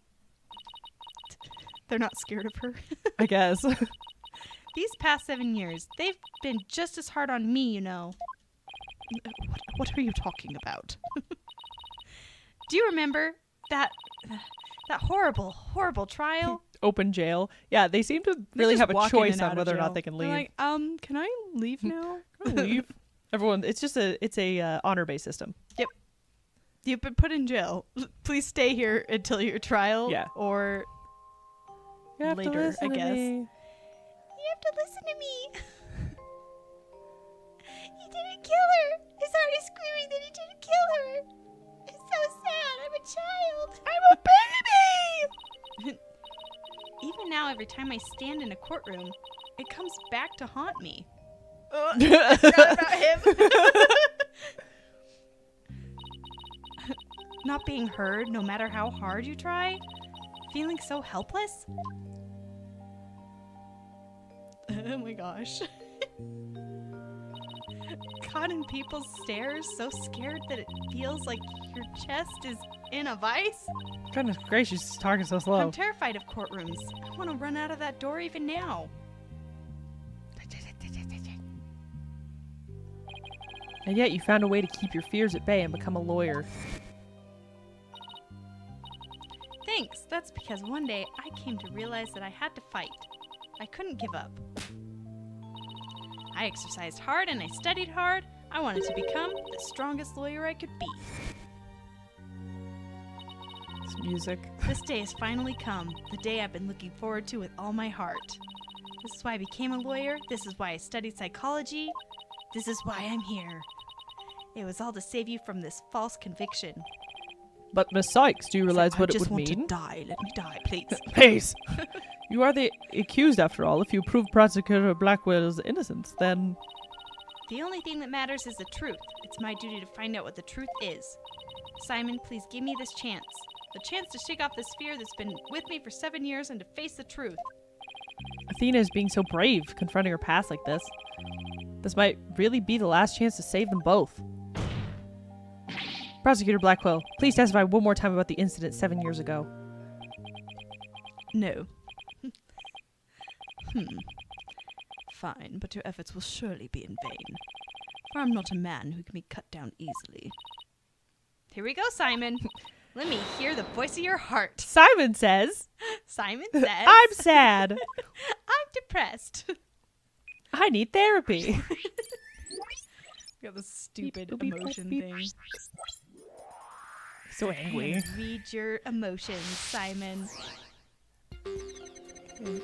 They're not scared of her. I guess. These past 7 years, they've been just as hard on me, you know. What are you talking about? Do you remember that horrible, horrible trial? Open jail. Yeah, they seem to really just have a walk in choice and on out of whether or jail. not they can They're leave. like, can I leave now? Leave. Everyone, it's a honor-based system. You've been put in jail. Please stay here until your trial. Yeah. Or You have later, to listen I guess. To me. You have to listen to me. He didn't kill her. He's already screaming that he didn't kill her. It's so sad. I'm a child. I'm a baby. Even now, every time I stand in a courtroom, it comes back to haunt me. I forgot about him. Not being heard, no matter how hard you try. Feeling so helpless. Oh my gosh. Caught in people's stares, so scared that it feels like your chest is in a vice. Goodness gracious, she's talking so slow. I'm terrified of courtrooms. I want to run out of that door even now. And yet you found a way to keep your fears at bay and become a lawyer. Thanks. That's because one day I came to realize that I had to fight. I couldn't give up. I exercised hard and I studied hard. I wanted to become the strongest lawyer I could be. It's music. This day has finally come, the day I've been looking forward to with all my heart. This is why I became a lawyer. This is why I studied psychology. This is why I'm here. It was all to save you from this false conviction. But Miss Sykes, do you realize what I it just would want mean? to die. Let me die, please. Please. You are the accused, after all. If you prove Prosecutor Blackwell's innocence, then... The only thing that matters is the truth. It's my duty to find out what the truth is. Simon, please give me this chance. The chance to shake off this fear that's been with me for 7 years and to face the truth. Athena is being so brave, confronting her past like this. This might really be the last chance to save them both. Prosecutor Blackwell, please testify one more time about the incident 7 years ago. No. Fine, but your efforts will surely be in vain. For I'm not a man who can be cut down easily. Here we go, Simon. Let me hear the voice of your heart. Simon says, Simon says, I'm sad. I'm depressed. I need therapy. Got the stupid Beep, boop, beep, emotion beep. thing. So angry. Read your emotions, Simon.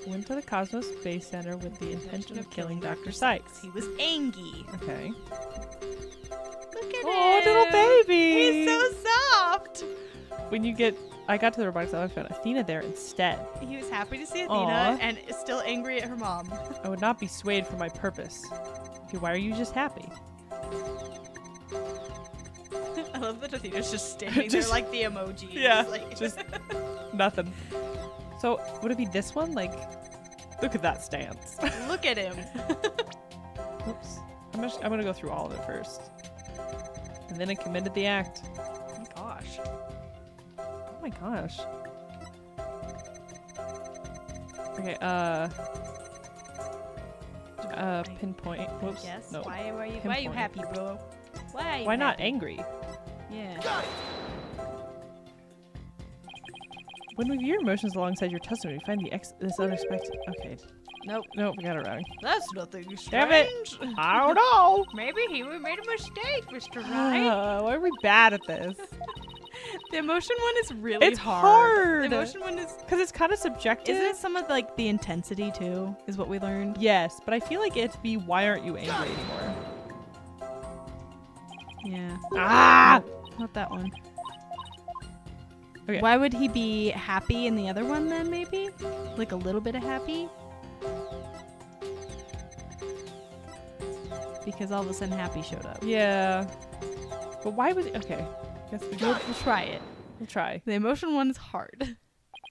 Went to the Cosmos Space Center with the intention of killing Dr. Sykes. He was angry. Okay. Look at him. Oh, little baby. He's so soft. I got to the robotics lab, I found Athena there instead. He was happy to see Athena Aw. and is still angry at her mom. I would not be swayed from my purpose. Okay, why are you just happy? I love that Athena's just standing Just- there like the emoji. Yeah, Like, just nothing. So, would it be this one? Like, look at that stance. look at him. Oops. I'm gonna go through all of it first. And then I committed the act. Oh my gosh. Oh my gosh. Okay, pinpoint. Whoops. Yes. No. Why are you Pinpoint. happy, bro? Why? Are you Why not happy? angry? Yeah. When we view your emotions alongside your testimony, we find this unexpected. Okay. Nope. Nope, we got it wrong. That's nothing strange. Damn it. I don't know. Maybe he made a mistake, Mr. Wright. Why are we bad at this? The emotion one is really It's hard. hard. The emotion one is. Because it's kind of subjective. Isn't it some of like the intensity too? Is what we learned. Yes, but I feel like it'd be why aren't you angry anymore? Yeah. Ah! Not that one. Okay. Why would he be happy in the other one then? Maybe like a little bit of happy. Because all of a sudden happy showed up. Yeah. But why was it? Okay. Guess We'll try it. we'll try. The emotion one is hard,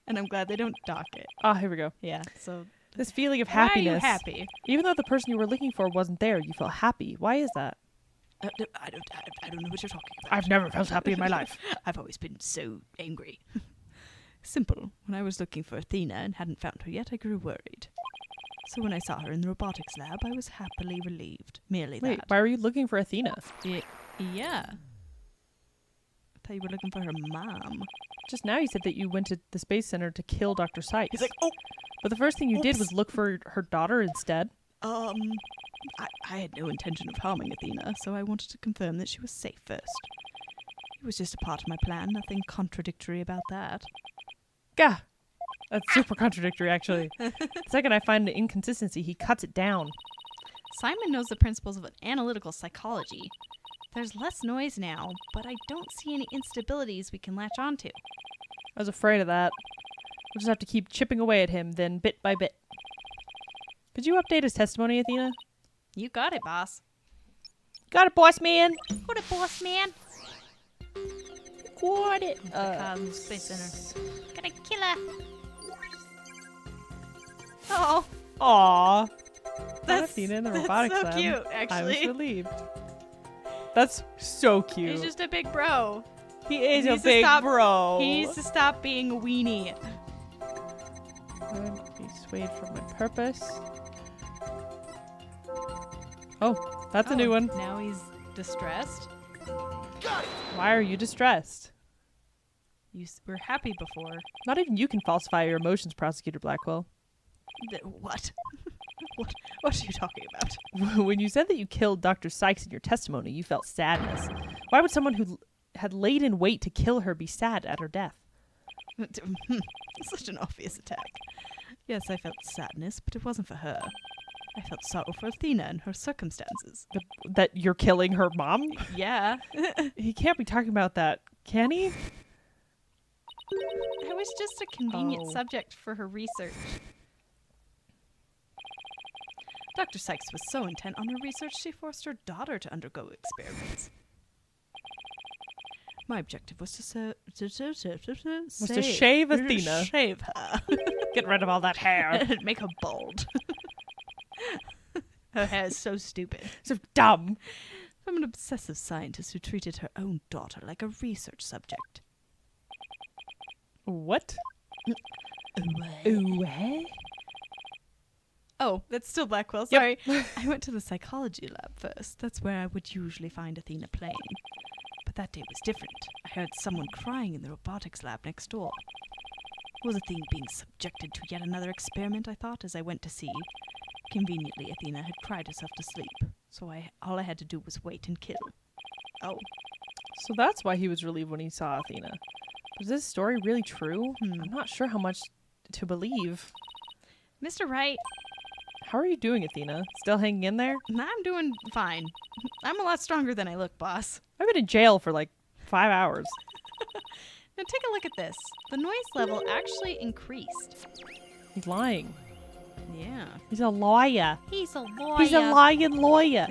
and I'm glad they don't dock it. Ah, here we go. Yeah. So This feeling of why are happiness. you happy? Even though the person you were looking for wasn't there, you felt happy. Why is that? I don't know what you're talking about. I've never felt happy in my life. I've always been so angry. Simple. When I was looking for Athena and hadn't found her yet, I grew worried. So when I saw her in the robotics lab, I was happily relieved. Merely Wait, that. why were you looking for Athena? Yeah. I thought you were looking for her mom. Just now you said that you went to the Space Center to kill Dr. Sykes. He's like, oh, But the first thing you did oops. was look for her daughter instead. I had no intention of harming Athena, so I wanted to confirm that she was safe first. It was just a part of my plan, nothing contradictory about that. Gah! That's super contradictory, actually. The second I find an inconsistency, he cuts it down. Simon knows the principles of analytical psychology. There's less noise now, but I don't see any instabilities we can latch onto. I was afraid of that. We'll just have to keep chipping away at him, then bit by bit. Could you update his testimony, Athena? You got it, boss. Got it, boss man! What a boss, man. Got it! Cosmos Space Center. Gonna kill her. Oh, Aww. that's, Athena in the that's robotics so lab. cute, I was actually. relieved. That's so cute. He's just a big bro. he is he a needs to big stop- bro. He needs to stop being a weenie. I'd be swayed from my purpose. Oh, that's a new one. Now he's distressed. Why are you distressed? You were happy before. Not even you can falsify your emotions, Prosecutor Blackwell. What? What are you talking about? When you said that you killed Dr. Sykes in your testimony, you felt sadness. Why would someone who had laid in wait to kill her be sad at her death? Such an obvious attack. Yes, I felt sadness, but it wasn't for her. I felt sorrow for Athena and her circumstances. That you're killing her mom? Yeah. He can't be talking about that, can he? I was just a convenient Oh. subject for her research. Dr. Sykes was so intent on her research, she forced her daughter to undergo experiments. My objective was to shave Athena. Shave her. Get rid of all that hair. And make her bald. Her hair is so stupid. So dumb. From an obsessive scientist who treated her own daughter like a research subject. What? Ooh, eh? Oh, that's still Blackwell. Sorry. I went to the psychology lab first. That's where I would usually find Athena playing. But that day was different. I heard someone crying in the robotics lab next door. Was Athena being subjected to yet another experiment, I thought, as I went to see. Conveniently, Athena had cried herself to sleep, so all I had to do was wait and kill. Oh. So that's why he was relieved when he saw Athena. Was this story really true? I'm not sure how much to believe. Mr. Wright, How are you doing, Athena? Still hanging in there? I'm doing fine. I'm a lot stronger than I look, boss. I've been in jail for like 5 hours. Now take a look at this. The noise level actually increased. He's lying. Yeah. He's a lawyer. He's a lawyer. He's a lying lawyer.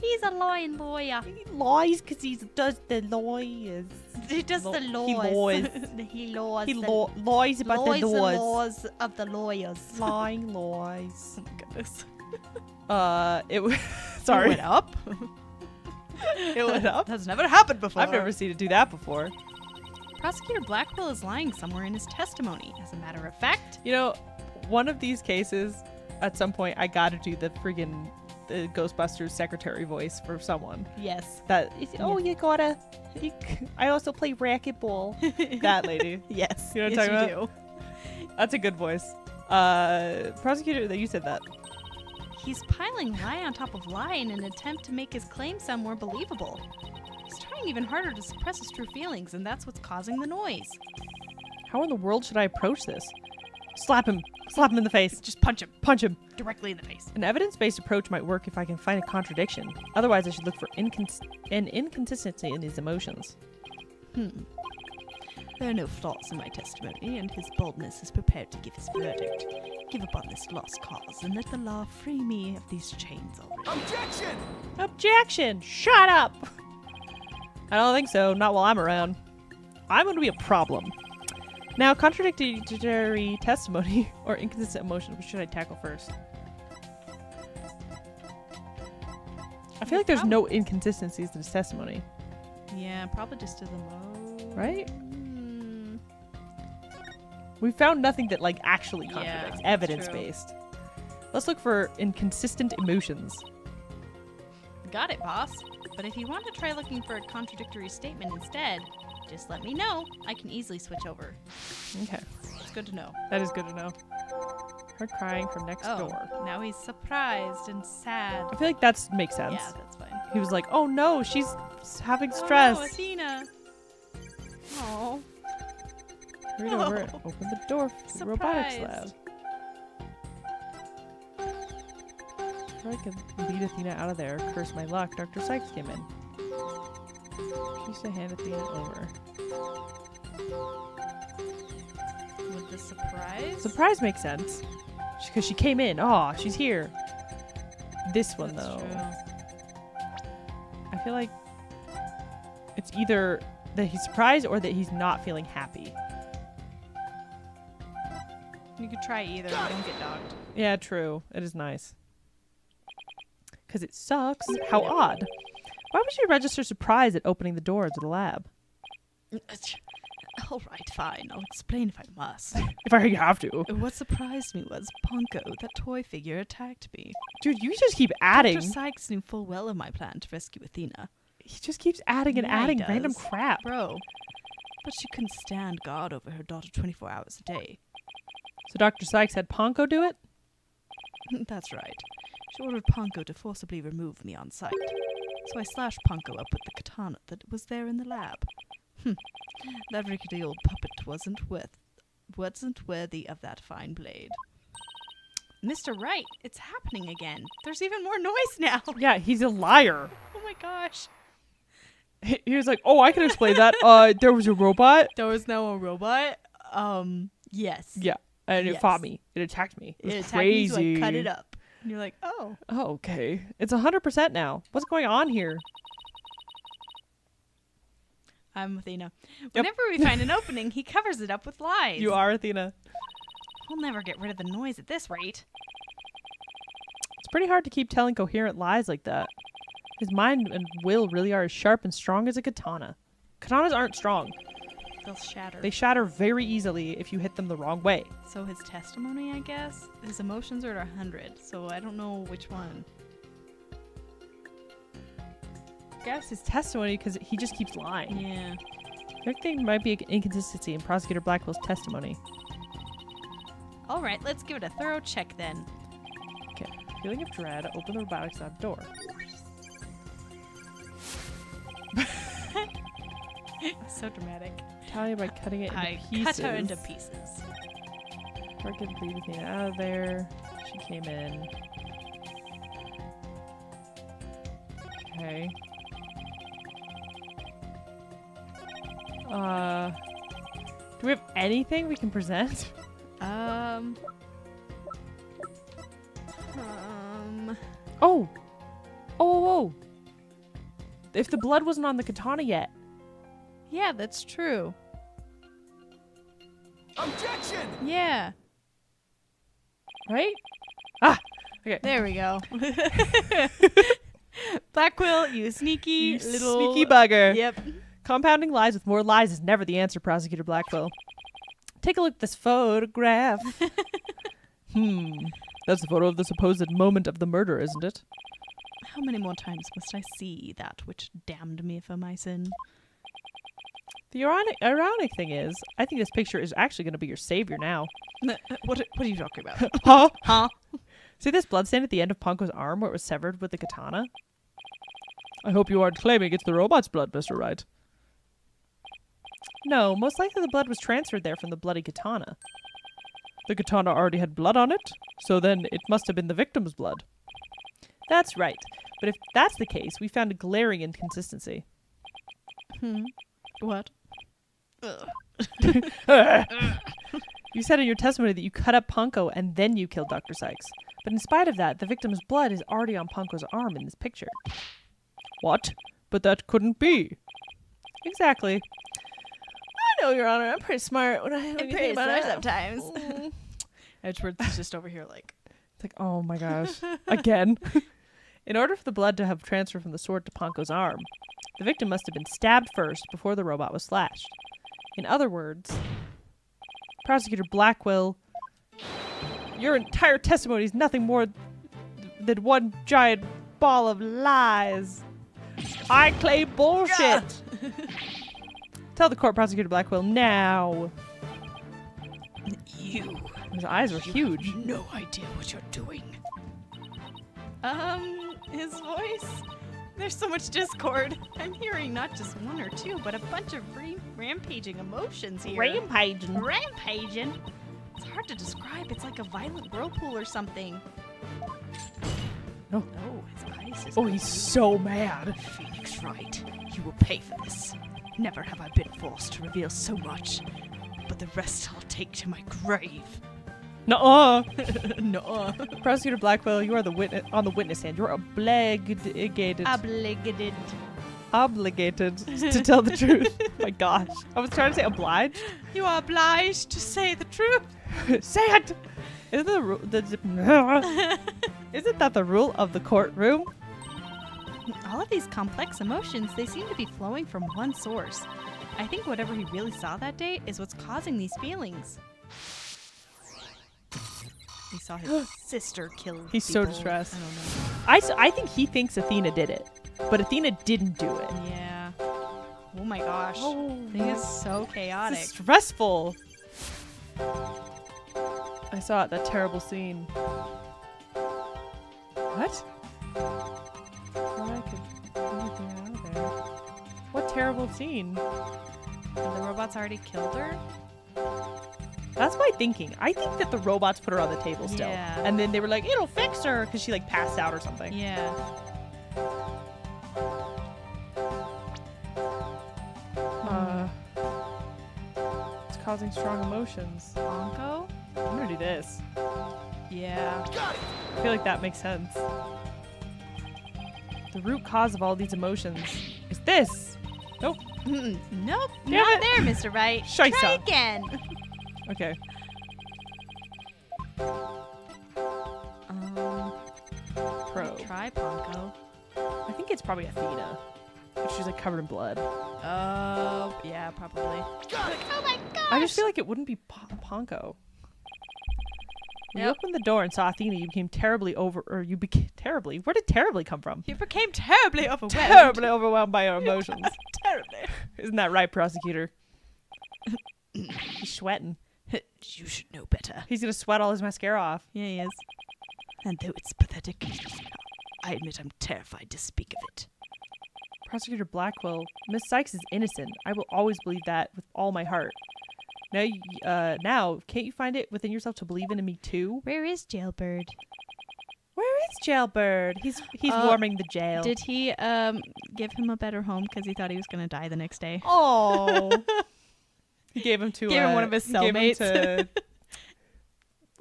He's a lying lawyer. He lies because he does the lawyers. He does the laws. He laws. He laws. He the lies about laws the and laws. laws of the lawyers. Lying lies. Oh my goodness. It was... It Sorry. went up. It went up? That's never happened before. I've never seen it do that before. Prosecutor Blackwell is lying somewhere in his testimony. As a matter of fact, You know, one of these cases, at some point, I gotta do the friggin' the Ghostbusters secretary voice for someone. yes. That is, oh, you gotta. I also play racquetball. That lady. Yes. You know what yes, I'm talking you That's a good voice. Prosecutor, that you said that. do. He's piling lie on top of lie in an attempt to make his claim sound more believable. He's trying even harder to suppress his true feelings, and that's what's causing the noise. How in the world should I approach this? Slap him. Slap him in the face. Just punch him Punch him. directly in the face. An evidence-based approach might work if I can find a contradiction. Otherwise, I should look for an inconsistency in his emotions. There are no flaws in my testimony, and his boldness is prepared to give his verdict. Give up on this lost cause, and let the law free me of these chains already. Objection! Objection! Shut up! I don't think so. Not while I'm around. I'm going to be a problem. Now, contradictory testimony or inconsistent emotion. Which should I tackle first? I feel like there's no inconsistencies in his testimony, Yeah, probably just to the most. right? We found nothing that like actually Yeah, contradicts. that's Evidence-based. Let's look for inconsistent emotions. Got it, boss. But if you want to try looking for a contradictory statement instead, just let me know. I can easily switch over. Okay, It's good to know. that is good to know. Her crying from next Oh, door. now he's surprised and sad. I feel like that makes sense. Yeah, that's fine. He was like, "Oh no, she's having stress." Oh, no, Athena. Oh, Hurried over and opened the door for the robotics lab. Surprised. So I could lead Athena out of there. Curse my luck. Dr. Sykes came in. She used to hand Athena over. with the surprise. Surprise makes sense. Because she came in. Oh, she's here. This one, That's though. true. I feel like it's either that he's surprised or that he's not feeling happy. You could try either. You don't get dogged. Yeah, true. It is nice. Because it sucks. How odd. Why would you register surprise at opening the door to the lab? All right, fine. I'll explain if I must. If I have to. What surprised me was Ponko, that toy figure, attacked me. Dude, you just keep adding. Dr. Sykes knew full well of my plan to rescue Athena. He just keeps adding and Yeah, he adding random does. crap. Bro. But she couldn't stand guard over her daughter 24 hours a day. So Dr. Sykes had Ponko do it? That's right. She ordered Ponko to forcibly remove me on sight. So I slashed Ponko up with the katana that was there in the lab. That rickety old puppet wasn't worthy of that fine blade. Mr. Wright, it's happening again. There's even more noise now. Yeah, he's a liar. Oh my gosh. He was like, oh, I can explain that. There was a robot. There was now a robot. Yes. Yeah, and it Yes. fought me. It attacked me. It was It attacked crazy. me, so I cut it up. And you're like, oh. Oh, okay. It's 100% now. What's going on here? I'm Athena. Whenever we find an opening, he covers it up with lies. You are Athena. We'll never get rid of the noise at this rate. It's pretty hard to keep telling coherent lies like that. His mind and will really are as sharp and strong as a katana. Katanas aren't strong. They'll shatter. They shatter very easily if you hit them the wrong way. So his testimony, I guess? His emotions are at 100, so I don't know which one. I guess his testimony, because he just keeps lying. Yeah. I think there might be an inconsistency in Prosecutor Blackwell's testimony. Alright, let's give it a thorough check then. Okay. Feeling of dread, open the robotics lab door. So dramatic. Talia by cutting it into I pieces. cut her into pieces. Target leave Athena out of there. She came in. Okay. Do we have anything we can present? Oh! Oh! If the blood wasn't on the katana yet. Yeah, that's true. Objection! Yeah. Right? Ah! Okay. There we go. Blackwell, you sneaky You little... sneaky bugger. Yep. Compounding lies with more lies is never the answer, Prosecutor Blackwell. Take a look at this photograph. That's the photo of the supposed moment of the murder, isn't it? How many more times must I see that which damned me for my sin? The ironic thing is, I think this picture is actually going to be your savior now. What are you talking about? Huh? Huh? See this bloodstain at the end of Punko's arm where it was severed with the katana? I hope you aren't claiming it's the robot's blood, Mr. Wright. No, most likely the blood was transferred there from the bloody katana. The katana already had blood on it, so then it must have been the victim's blood. That's right, but if that's the case, we found a glaring inconsistency. What? You said in your testimony that you cut up Punko and then you killed Dr. Sykes. But in spite of that, the victim's blood is already on Punko's arm in this picture. What? But that couldn't be. Exactly. I know, Your Honor. I'm pretty smart when I pretty smart sometimes. Mm. Edgeworth's just over here like... It's like, oh my gosh. Again. In order for the blood to have transferred from the sword to Punko's arm, the victim must have been stabbed first before the robot was slashed. In other words, Prosecutor Blackwell, your entire testimony is nothing more than one giant ball of lies. I claim bullshit. Tell the court, Prosecutor Blackwell, now. You. His eyes were huge. have no idea what you're doing. His voice? There's so much discord. I'm hearing not just one or two, but a bunch of rampaging emotions here. Rampaging. Rampaging? It's hard to describe. It's like a violent whirlpool or something. No. Oh, his eyes is... Oh, he's so mad. Phoenix Wright, you will pay for this. Never have I been forced to reveal so much, but the rest I'll take to my grave. Nuh-uh. No. Prosecutor Blackwell, you are the witness on the witness stand. You're obligated to tell the truth. My gosh. I was trying to say obliged. You are obliged to say the truth. Say it! Isn't isn't that the rule of the courtroom? All of these complex emotions, they seem to be flowing from one source. I think whatever he really saw that day is what's causing these feelings. He saw his sister kill He's so people. distressed. I don't know. I think he thinks Athena did it, but Athena didn't do it. Yeah. Oh my gosh. Oh, Thing is so chaotic. This is stressful. I saw it, that terrible scene. What? I could get out of there. What terrible scene? Have the robots already killed her? That's my thinking. I think that the robots put her on the table still. Yeah. And then they were like, it'll fix her because she like passed out or something. Yeah. It's causing strong emotions. Bonko? I'm gonna do this. Yeah. I feel like that makes sense. The root cause of all these emotions is this. Nope. Nope. Damn Not it. there, Mr. Right. Scheisse. Try again. Okay. Pro. Try Bonko. I think it's probably Athena. But she's like covered in blood. Oh, yeah, probably. Oh my gosh! I just feel like it wouldn't be Ponko. When you Yep. opened the door and saw Athena, you became terribly you became terribly. Where did terribly come from? You became terribly overwhelmed. Terribly overwhelmed by your emotions. Terribly. Isn't that right, prosecutor? He's sweating. You should know better. He's gonna sweat all his mascara off. Yeah, he is. And though it's pathetic, I admit I'm terrified to speak of it. Prosecutor Blackwell, Miss Sykes is innocent. I will always believe that with all my heart. Now, can't you find it within yourself to believe in me too? Where is Jailbird? Where is Jailbird? He's warming the jail. Did he give him a better home because he thought he was going to die the next day? Oh. He gave him to Gave him one of his he gave him cellmates. to,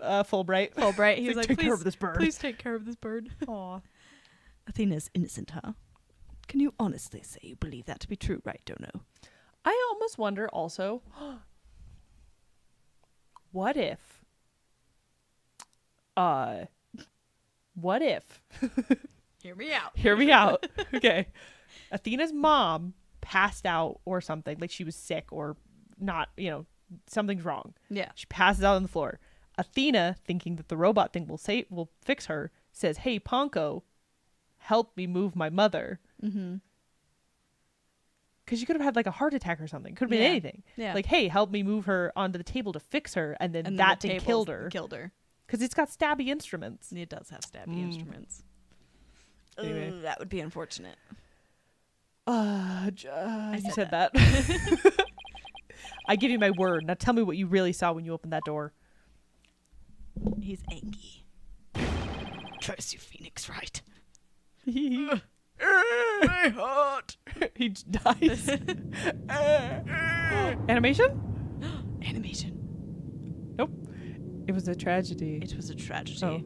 Fulbright. Fulbright. He was like, take please, care of this bird. please take care of this bird. Aw. Athena's innocent, huh? Can you honestly say you believe that to be true, right, Dono? I almost wonder also, what if Hear me out. hear me out. Okay. Athena's mom passed out or something, like she was sick or not, something's wrong. Yeah. She passes out on the floor. Athena, thinking that the robot thing will fix her, says, "Hey, Ponko, help me move my mother." Mm-hmm. Because she could have had like a heart attack or something. Could have been Yeah. anything. Yeah. Like, hey, help me move her onto the table to fix her, and then that thing killed her. Killed her. Because it's got stabby instruments. It does have stabby instruments. Anyway. That would be unfortunate. You said that. I give you my word. Now tell me what you really saw when you opened that door. He's angry. Curse you, Phoenix, right? My heart. He dies. Animation? Animation. Nope. It was a tragedy. It was a tragedy. Oh.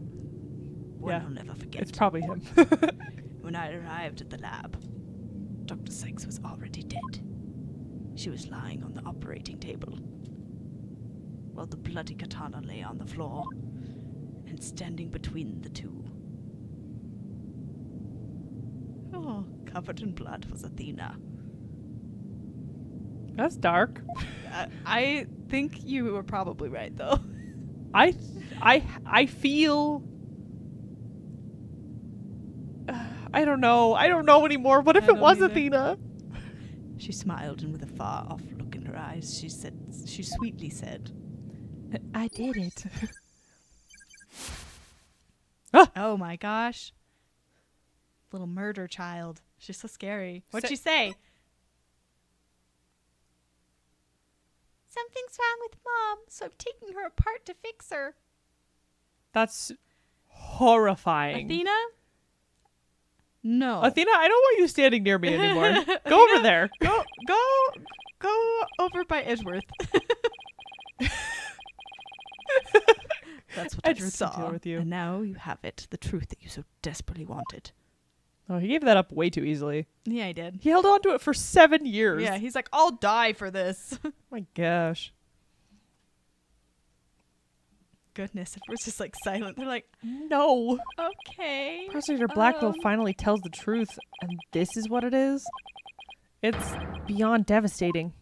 One Yeah. I'll never forget. It's probably him. When I arrived at the lab, Dr. Sykes was already dead. She was lying on the operating table, while the bloody katana lay on the floor, and standing between the two. Oh, covered in blood was Athena. That's dark. I think you were probably right, though. I feel. I don't know. I don't know anymore. What if I it was don't either. Athena? She smiled, and with a far-off look in her eyes, she sweetly said, I did it. "Oh my gosh. Little murder child. She's so scary." What'd Sa- she say? Something's wrong with Mom, so I'm taking her apart to fix her. That's horrifying. Athena? No. Athena, I don't want you standing near me anymore. Go over there. Go over by Edgeworth. That's what Edgeworth I can saw. deal with you. And now you have it, the truth that you so desperately wanted. Oh, he gave that up way too easily. Yeah, I did. He held on to it for 7 years. Yeah, he's like, I'll die for this. My gosh. Goodness, if we're just like silent, they're like, No. okay. Prosecutor Blackwell finally tells the truth, and this is what it is? It's beyond devastating.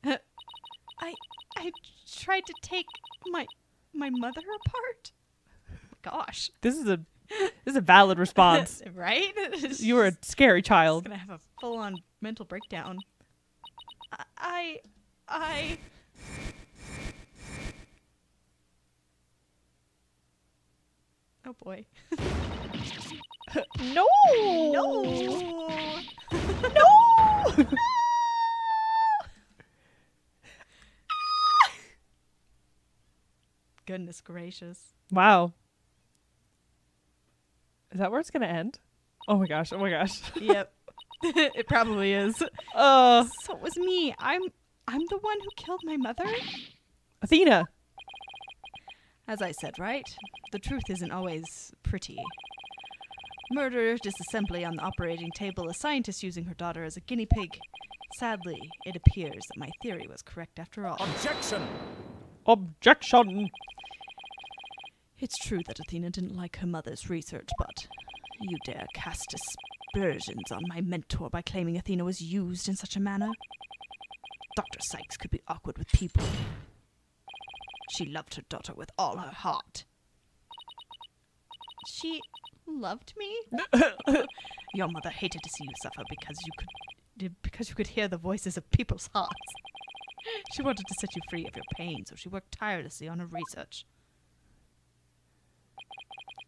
I tried to take my mother apart. Gosh. This is a valid response. Right? You were a scary She's child. gonna have a full-on mental breakdown. I Oh boy. No. No. No. Goodness gracious. Wow. Is that where it's gonna end? Oh my gosh. Oh my gosh. Yep. It probably is. Uh, So it was me. I'm the one who killed my mother? Athena. As I said, right? The truth isn't always pretty. Murder, disassembly on the operating table, a scientist using her daughter as a guinea pig. Sadly, it appears that my theory was correct after all. Objection! Objection. It's true that Athena didn't like her mother's research, but you dare cast aspersions on my mentor by claiming Athena was used in such a manner? Dr. Sykes could be awkward with people. She loved her daughter with all her heart. She loved me? Your mother hated to see you suffer because you could hear the voices of people's hearts. She wanted to set you free of your pain, so she worked tirelessly on her research.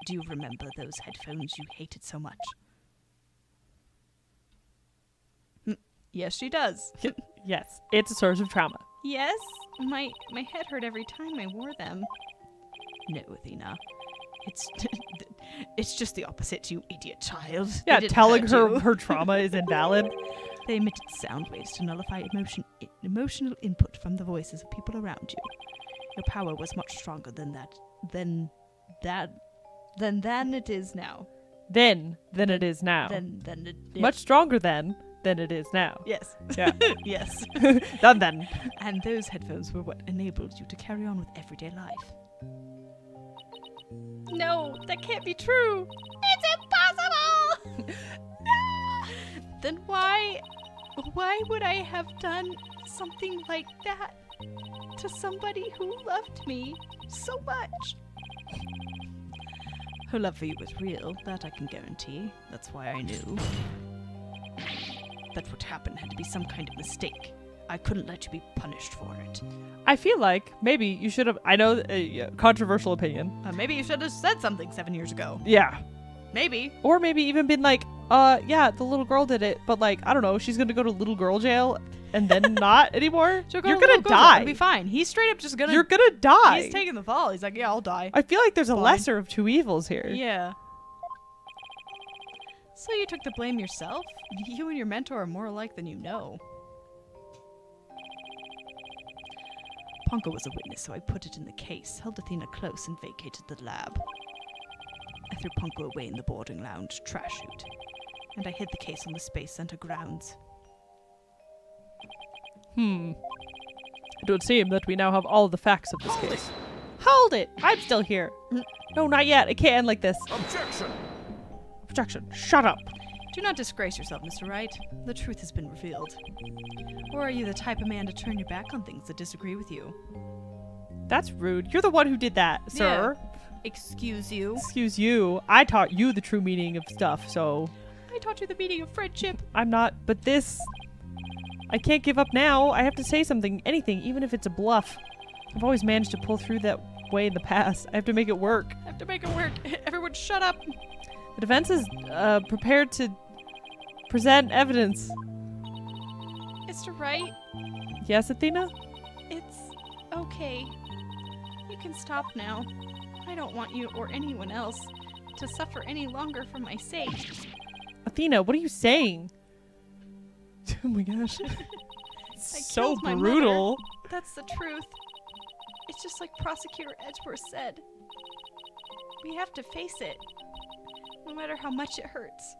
Do you remember those headphones you hated so much? Yes, she does. Yes, it's a source of trauma. Yes, my head hurt every time I wore them. No, Athena. It's just the opposite, you idiot child. They Yeah, didn't telling hurt her you. her trauma is invalid. They emitted sound waves to nullify emotional input from the voices of people around you. Your power was much stronger than it is now. Than it is now. Much stronger than it is now. Yes. Yeah. Yes. Then. And those headphones were what enabled you to carry on with everyday life. No, that can't be true. It's impossible! Then why would I have done something like that to somebody who loved me so much? Her love for you was real, that I can guarantee. That's why I knew. That what happened had to be some kind of mistake. I couldn't let you be punished for it. I feel like maybe you should have. I know, controversial opinion. Maybe you should have said something 7 years ago. Yeah. Maybe. Or maybe even been like, yeah, the little girl did it, but like, I don't know, she's gonna go to little girl jail and then not anymore. You're gonna die. It'll be fine. He's straight up just gonna. You're gonna die. He's taking the fall. He's like, yeah, I'll die. I feel like there's a Fine. lesser of two evils here. Yeah. So you took the blame yourself? You and your mentor are more alike than you know. Ponko was a witness, so I put it in the case, held Athena close, and vacated the lab. I threw Ponko away in the boarding lounge trash chute, and I hid the case on the Space Center grounds. It would seem that we now have all the facts of this case. Hold it! I'm still here. No, not yet. It can't end like this. Objection! Objection. Shut up. Do not disgrace yourself, Mr. Wright. The truth has been revealed. Or are you the type of man to turn your back on things that disagree with you? That's rude. You're the one who did that, sir. Excuse you. Excuse you. I taught you the true meaning of stuff, so I taught you the meaning of friendship. I'm not. But this. I can't give up now. I have to say something, anything, even if it's a bluff. I've always managed to pull through that way in the past. I have to make it work. I have to make it work. Everyone shut up. The defense is prepared to present evidence. Mr. Wright, Yes, Athena? it's okay. You can stop now. I don't want you or anyone else to suffer any longer for my sake. Athena, what are you saying? Oh my gosh. I So killed my brutal. That's the truth. It's just like Prosecutor Edgeworth said. We have to face it, no matter how much it hurts.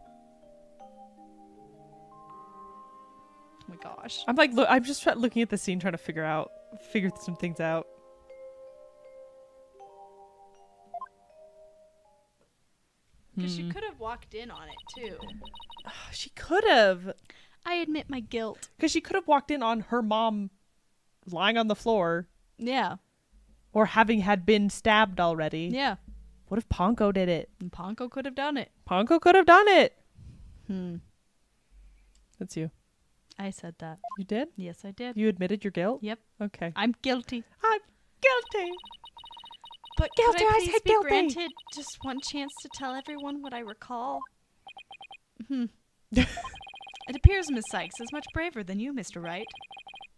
Oh my gosh. I'm like, look, I'm just looking at the scene, trying to figure some things out. Because she could have walked in on it, too. She could have. I admit my guilt. Because she could have walked in on her mom lying on the floor Yeah. or having had been stabbed already. Yeah. What if Ponko did it? And Ponko could have done it. Ponko could have done it. That's you. I said that. You did? Yes, I did. You admitted your guilt? Yep. Okay. I'm guilty. I'm guilty. But Guilty, could I I please said be guilty. granted just one chance to tell everyone what I recall? It appears Miss Sykes is much braver than you, Mr. Wright.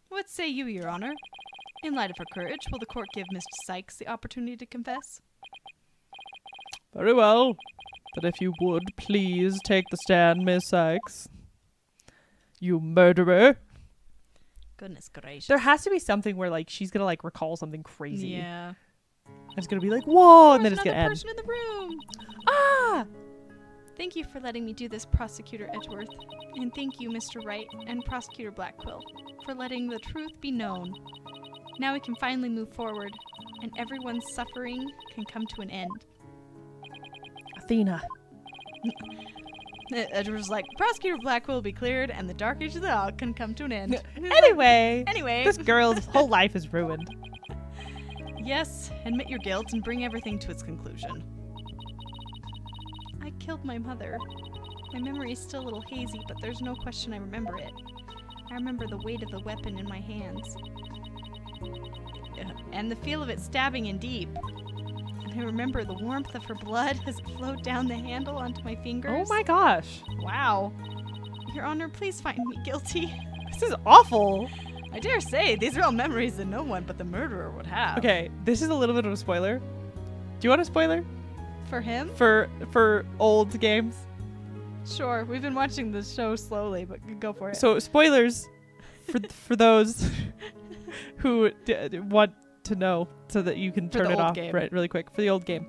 What say you, Your Honor? In light of her courage, will the court give Mr. Sykes the opportunity to confess? Very well. But if you would please take the stand, Miss Sykes. You murderer. Goodness gracious. There has to be something where, like, she's gonna, like, recall something crazy. Yeah. It's gonna be like, whoa, and then There's it's gonna another end. person in the room. Ah! Thank you for letting me do this, Prosecutor Edgeworth. And thank you, Mr. Wright and Prosecutor Blackquill, for letting the truth be known. Now we can finally move forward, and everyone's suffering can come to an end. Athena. Edgeworth's like, Prosecutor Blackquill will be cleared, and the Dark Age of the Owl can come to an end. Anyway. Anyway. This girl's whole life is ruined. Yes, admit your guilt and bring everything to its conclusion. I killed my mother. My memory is still a little hazy, but there's no question I remember it. I remember the weight of the weapon in my hands. And the feel of it stabbing in deep. And I remember the warmth of her blood as it flowed down the handle onto my fingers. Oh my gosh. Wow. Your Honor, please find me guilty. This is awful. I dare say, these are all memories that no one but the murderer would have. Okay, this is a little bit of a spoiler. Do you want a spoiler? For him? For old games? Sure, we've been watching the show slowly, but go for it. So, spoilers for those who want to know so that you can For turn the it old off game. right really quick. For the old game.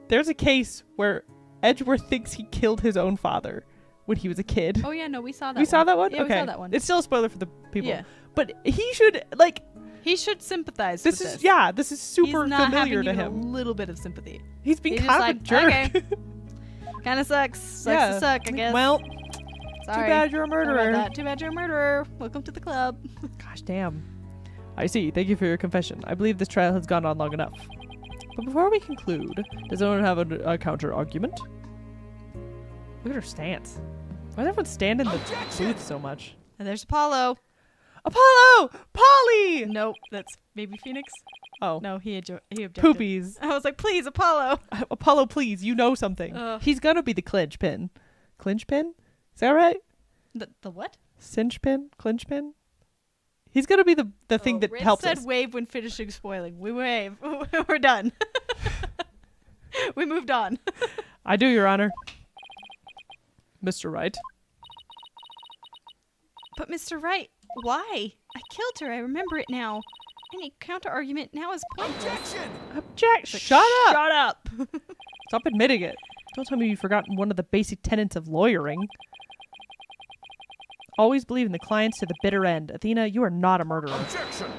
There's a case where Edgeworth thinks he killed his own father when he was a kid. Oh yeah, no, we saw that. We saw that one? Yeah, okay. we saw that one. It's still a spoiler for the people. Yeah. But he should, like, He should sympathize this with is, this. yeah, this is super He's not familiar having to even him. a little bit of sympathy. He's been He's kind just of a like, jerk. okay. Kind of sucks. Sucks Yeah. to suck, I guess. Well, Sorry. too bad you're a Sorry about murderer. that. Too bad you're a murderer. Welcome to the club. Gosh damn. I see. Thank you for your confession. I believe this trial has gone on long enough. But before we conclude, does anyone have a counter argument? Look at her stance. Why does everyone stand in the booth so much? And there's Apollo. Apollo! Polly! Nope, that's maybe Phoenix. Oh. No, he objected. Poopies. I was like, please, Apollo. Apollo, please, you know something. Ugh. He's gonna be the clinch pin. Clinch pin? Is that right? The what? Cinch pin? Clinch pin? He's gonna be the thing that Rick helps said us. wave when finishing spoiling. We wave. We're done. We moved on. I do, Your Honor. Mr. Wright. But Mr. Wright, why? I killed her. I remember it now. Any counter argument now is pointless. Object! Shut up! Shut up. Stop admitting it. Don't tell me you've forgotten one of the basic tenets of lawyering. Always believe in the clients to the bitter end. Athena, you are not a murderer. Objection!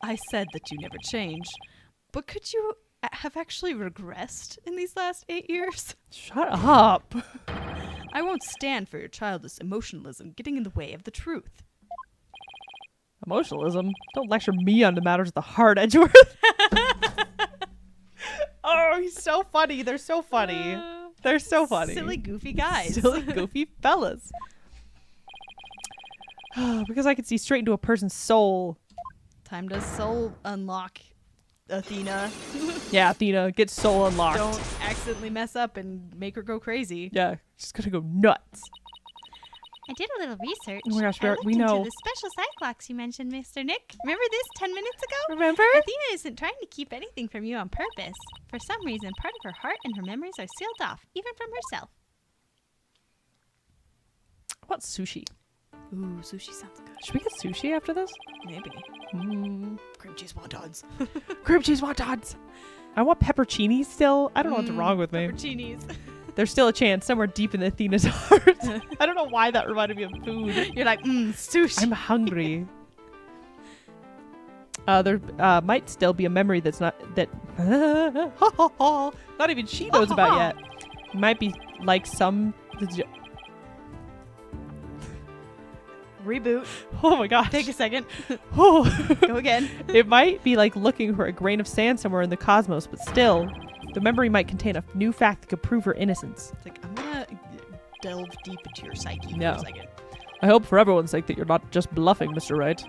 I said that you never changed. But could you have actually regressed in these last 8 years? Shut up. I won't stand for your childish emotionalism getting in the way of the truth. Emotionalism? Don't lecture me on the matters of the heart, Edgeworth. Oh, he's so funny. They're so funny. They're so funny. Silly, goofy guys. Silly, goofy fellas. Because I can see straight into a person's soul. Time to soul unlock, Athena. Yeah, Athena, get soul unlocked. Don't accidentally mess up and make her go crazy. Yeah, she's gonna go nuts. I did a little research. Oh my gosh, I we looked know. into the special cyclocks you mentioned, Mr. Nick. Remember this 10 minutes ago? Remember? Athena isn't trying to keep anything from you on purpose. For some reason, part of her heart and her memories are sealed off, even from herself. What sushi? Ooh, sushi sounds good. Should we get sushi after this? Maybe. Mm. Cream cheese wontons. Cream cheese wontons. I want peppercinis still. I don't know what's wrong with me. Pepperoncinis. There's still a chance somewhere deep in Athena's heart. I don't know why that reminded me of food. You're like, sushi. I'm hungry. There might still be a memory that's not that not even she knows about yet. It might be like some. Reboot. Oh my gosh! Take a second. Oh. Go again. It might be like looking for a grain of sand somewhere in the cosmos, but still, the memory might contain a new fact that could prove her innocence. It's like, I'm gonna delve deep into your psyche No. for a second. I hope for everyone's sake that you're not just bluffing, Mr. Wright.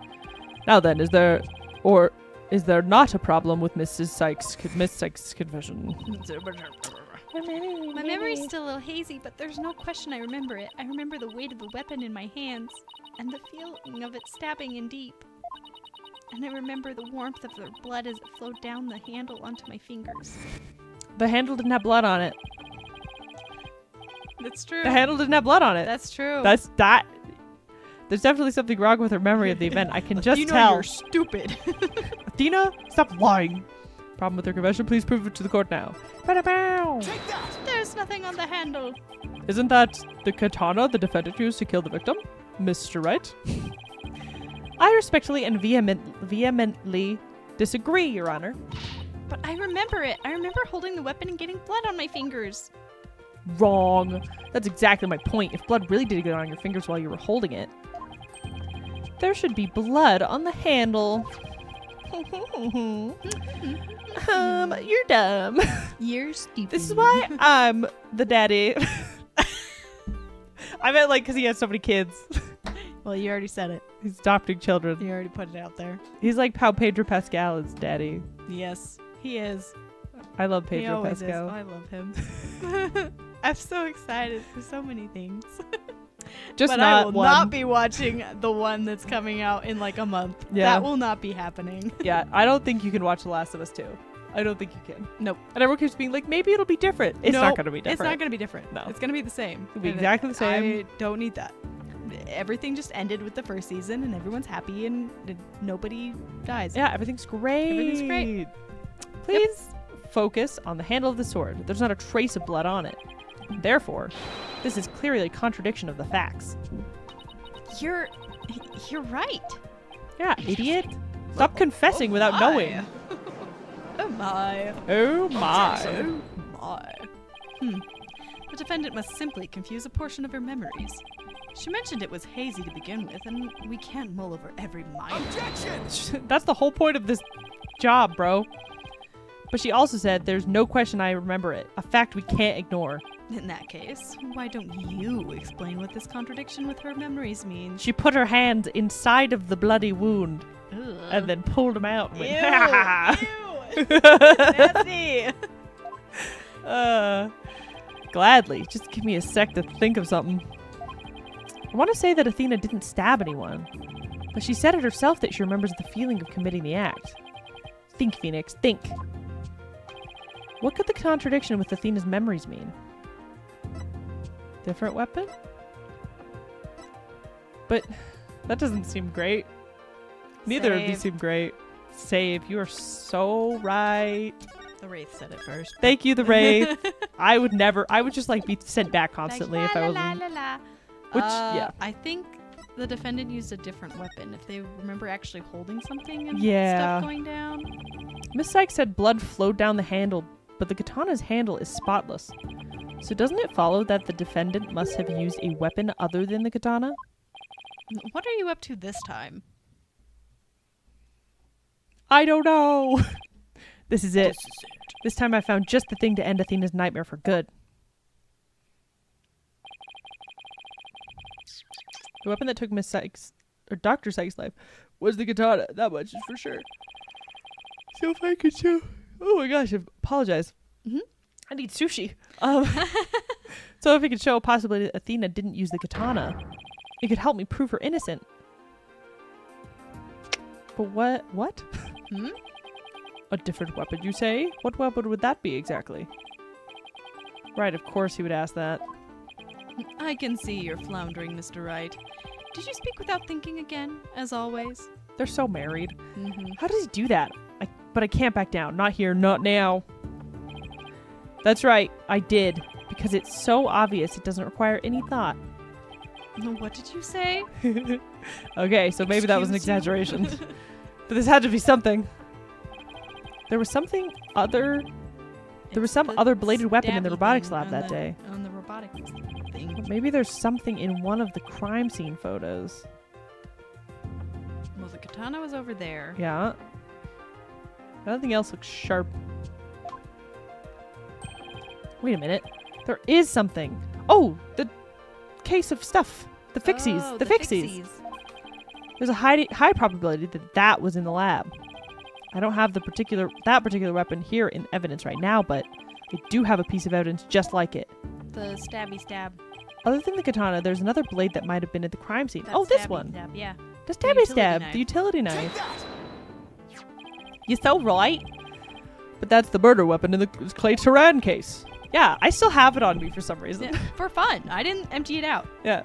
Now then, is there not a problem with Miss Sykes' confession? My memory's still a little hazy, but there's no question I remember it. I remember the weight of the weapon in my hands, and the feeling of it stabbing in deep. And I remember the warmth of their blood as it flowed down the handle onto my fingers. The handle didn't have blood on it. That's true. The handle didn't have blood on it. That's true. That's that. There's definitely something wrong with her memory of the event. I can just you know tell. you're stupid. Athena, stop lying. Problem with her confession? Please prove it to the court now. Ba-da-bow. There's nothing on the handle. Isn't that the katana the defendant used to kill the victim, Mr. Wright? I respectfully and vehemently disagree, Your Honor. But I remember it. I remember holding the weapon and getting blood on my fingers. Wrong. That's exactly my point. If blood really did get on your fingers while you were holding it, there should be blood on the handle. You're dumb. You're stupid. This is why I'm the daddy. I meant like because he has so many kids. Well, you already said it. He's adopting children. You already put it out there. He's like how Pedro Pascal is daddy. Yes, he is. I love He Pedro always Pascal. is. I love him. I'm so excited for so many things. Just but not I will one. not be watching the one that's coming out in like a month. Yeah. That will not be happening. Yeah, I don't think you can watch The Last of Us 2. I don't think you can. Nope. And everyone keeps being like, maybe it'll be different. It's not Nope, going to be different. It's not going to be different. No. It's going to be the same. It'll be And exactly the same. I don't need that. Everything just ended with the first season and everyone's happy and nobody dies. Yeah, everything's great. Everything's great. Please focus on the handle of the sword. There's not a trace of blood on it. Therefore, this is clearly a contradiction of the facts. You're right. Yeah, idiot. Stop confessing without knowing. Oh my. Oh my. Oh my. The defendant must simply confuse a portion of her memories. She mentioned it was hazy to begin with, and we can't mull over every minor. That's the whole point of this job, bro. But she also said there's no question I remember it. A fact we can't ignore. In that case, why don't you explain what this contradiction with her memories means? She put her hand inside of the bloody wound and then pulled him out. And went, Nasty! Gladly. Just give me a sec to think of something. I want to say that Athena didn't stab anyone, but she said it herself that she remembers the feeling of committing the act. Think, Phoenix, think. What could the contradiction with Athena's memories mean? Different weapon? But that doesn't seem great. Neither of these Save. seem great. Save. You are so right. The Wraith said it first. Thank you, the Wraith. I would just like be sent back constantly Like, if I la, was. la, la, la. Which, yeah. I think the defendant used a different weapon. If they remember actually holding something and Yeah. stuff going down. Miss Sykes said blood flowed down the handle, but the katana's handle is spotless. So doesn't it follow that the defendant must have used a weapon other than the katana? What are you up to this time? I don't know. This is it. This time I found just the thing to end Athena's nightmare for good. The weapon that took Miss Sykes, or Dr. Sykes' life, was the katana. That much is for sure. So if I could show... Oh my gosh, I apologize. Mhm. I need sushi. So if I could show a possibility that Athena didn't use the katana, it could help me prove her innocent. But what? Hmm? A different weapon, you say? What weapon would that be exactly? Right, of course he would ask that. I can see you're floundering, Mr. Wright. Did you speak without thinking again, as always? They're so married. Mm-hmm. How does he do that? But I can't back down. Not here, not now. That's right, I did. Because it's so obvious it doesn't require any thought. What did you say? Okay, so maybe that was an Excuse you? exaggeration. But this had to be something. There was something other... There was It's some the other bladed weapon in the stabby robotics thing lab on that the- day. On the robotics thing. Maybe there's something in one of the crime scene photos. Well, the katana was over there. Yeah. Nothing else looks sharp. Wait a minute. There is something. Oh, the case of stuff. The fixies. Oh, the fixies. There's a high probability that that was in the lab. I don't have that particular weapon here in evidence right now, but I do have a piece of evidence just like it. The stabby stab. Other than the katana, there's another blade that might have been at the crime scene. That Oh, this stabby one. Stab, yeah. The stabby utility stab. knife. The utility knife. Take that! You're so right. But that's the murder weapon in the Clay Turan case. Yeah, I still have it on me for some reason. Yeah, for fun. I didn't empty it out. Yeah.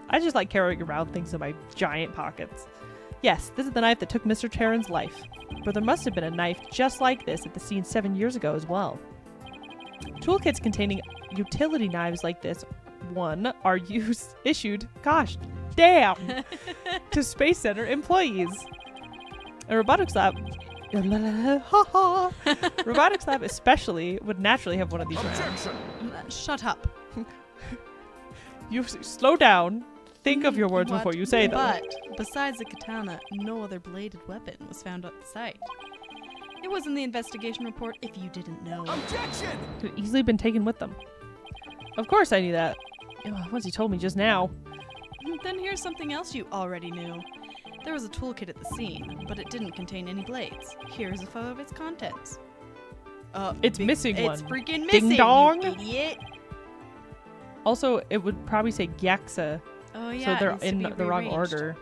I just like carrying around things in my giant pockets. Yes, this is the knife that took Mr. Terran's life. But there must have been a knife just like this at the scene 7 years ago as well. Toolkits containing utility knives like this one are issued, gosh damn, to Space Center employees. A robotics lab robotics lab especially would naturally have one of these around. Objection! Shut up. You slow down. Think of your words What? before you say them. But besides the katana, no other bladed weapon was found at the site. It was in the investigation report if you didn't know. Objection! Could have easily been taken with them. Of course I knew that. Once he told me just now. Then here's something else you already knew. There was a toolkit at the scene, but it didn't contain any blades. Here's a photo of its contents. It's missing It's one. freaking Ding missing, dong. you idiot. Also, it would probably say Gyaxa, Oh yeah, so it they're needs to in be the wrong rearranged. order.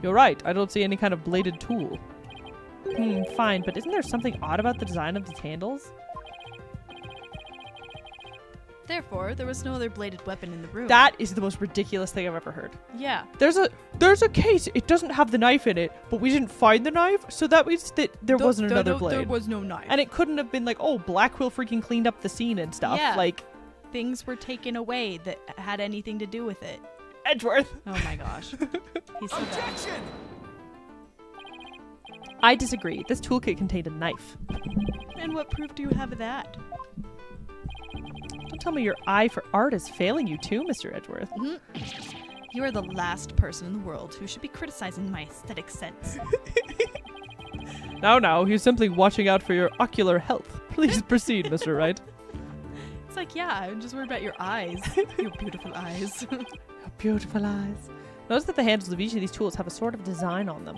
You're right. I don't see any kind of bladed tool. Fine, but isn't there something odd about the design of these handles? Therefore, there was no other bladed weapon in the room. That is the most ridiculous thing I've ever heard. Yeah. There's a case. It doesn't have the knife in it, but we didn't find the knife, so that means that there wasn't another blade. There was no knife. And it couldn't have been like, oh, Blackwell freaking cleaned up the scene and stuff. Yeah. Like, Things were taken away that had anything to do with it. Edgeworth. Oh my gosh. He's so bad. Objection! I disagree. This toolkit contained a knife. And what proof do you have of that? Don't tell me your eye for art is failing you too, Mr. Edgeworth. You are the last person in the world who should be criticizing my aesthetic sense. Now, he's simply watching out for your ocular health. Please proceed, Mr. Wright. It's like, yeah, I'm just worried about your eyes. Your beautiful eyes. Your beautiful eyes. Notice that the handles of each of these tools have a sort of design on them.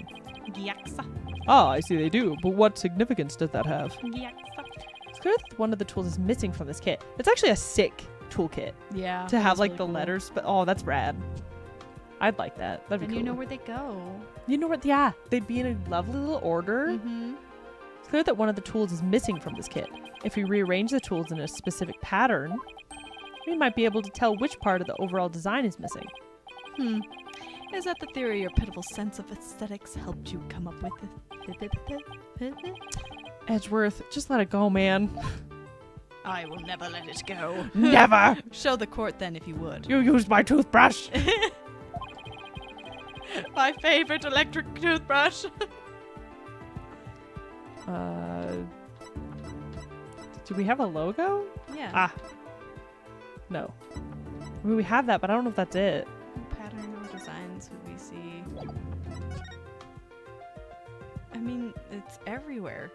Gyaksa. Ah, I see they do, but what significance does that have? Gyaksa. It's clear that one of the tools is missing from this kit. It's actually a sick toolkit Yeah. to have like the letters, but oh, that's rad. I'd like that. That'd be And cool. you know where they go. You know what? Yeah, they'd be in a lovely little order. Mm-hmm. It's clear that one of the tools is missing from this kit. If we rearrange the tools in a specific pattern, we might be able to tell which part of the overall design is missing. Is that the theory your pitiful sense of aesthetics helped you come up with? Edgeworth, just let it go, man. I will never let it go. Never! Show the court then if you would. You used my toothbrush! My favorite electric toothbrush. Do we have a logo? Yeah. Ah. No. I mean, we have that, but I don't know if that's it. What pattern or designs would we see? I mean, it's everywhere.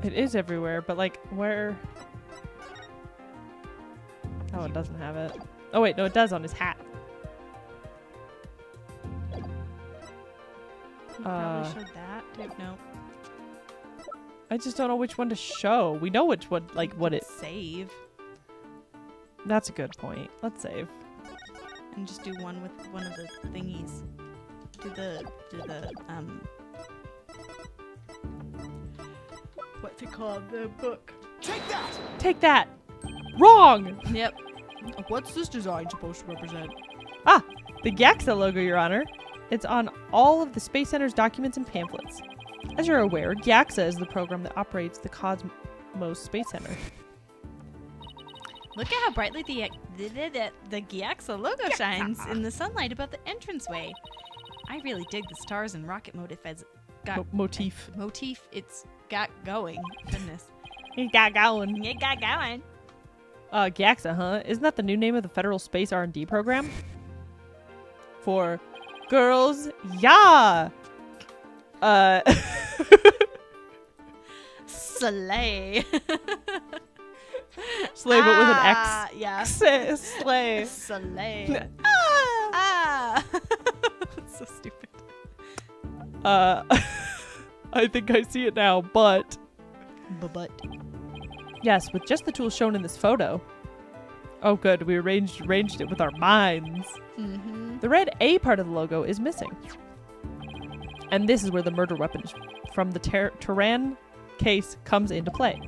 It is everywhere, but like, where? Oh, it doesn't have it. Oh wait, no, it does on his hat. You probably showed that. Dude, no. I just don't know which one to show. We know which one, like, what it... Save. That's a good point. Let's save. And just do one with one of the thingies. Do the what's it called? The book. Take that! Take that! Wrong! Yep. What's this design supposed to represent? Ah! The Gyaxa logo, Your Honor. It's on all of the Space Center's documents and pamphlets. As you're aware, Gyaxa is the program that operates the Cosmos Space Center. Look at how brightly the Gyaxa logo shines in the sunlight above the entranceway. I really dig the stars and rocket motif as Motif. motif it's got going. Goodness. He got going. It got going. Gyaxa, huh? Isn't that the new name of the Federal Space R&D program? For girls, yeah! Slay. Slay, but with an X. Yeah. Slay. Slay. Ah! Ah. That's so stupid. I think I see it now, but... But. Yes, with just the tools shown in this photo. Oh, good. We arranged it with our minds. Mm-hmm. The red A part of the logo is missing. And this is where the murder weapon from the Turan case comes into play.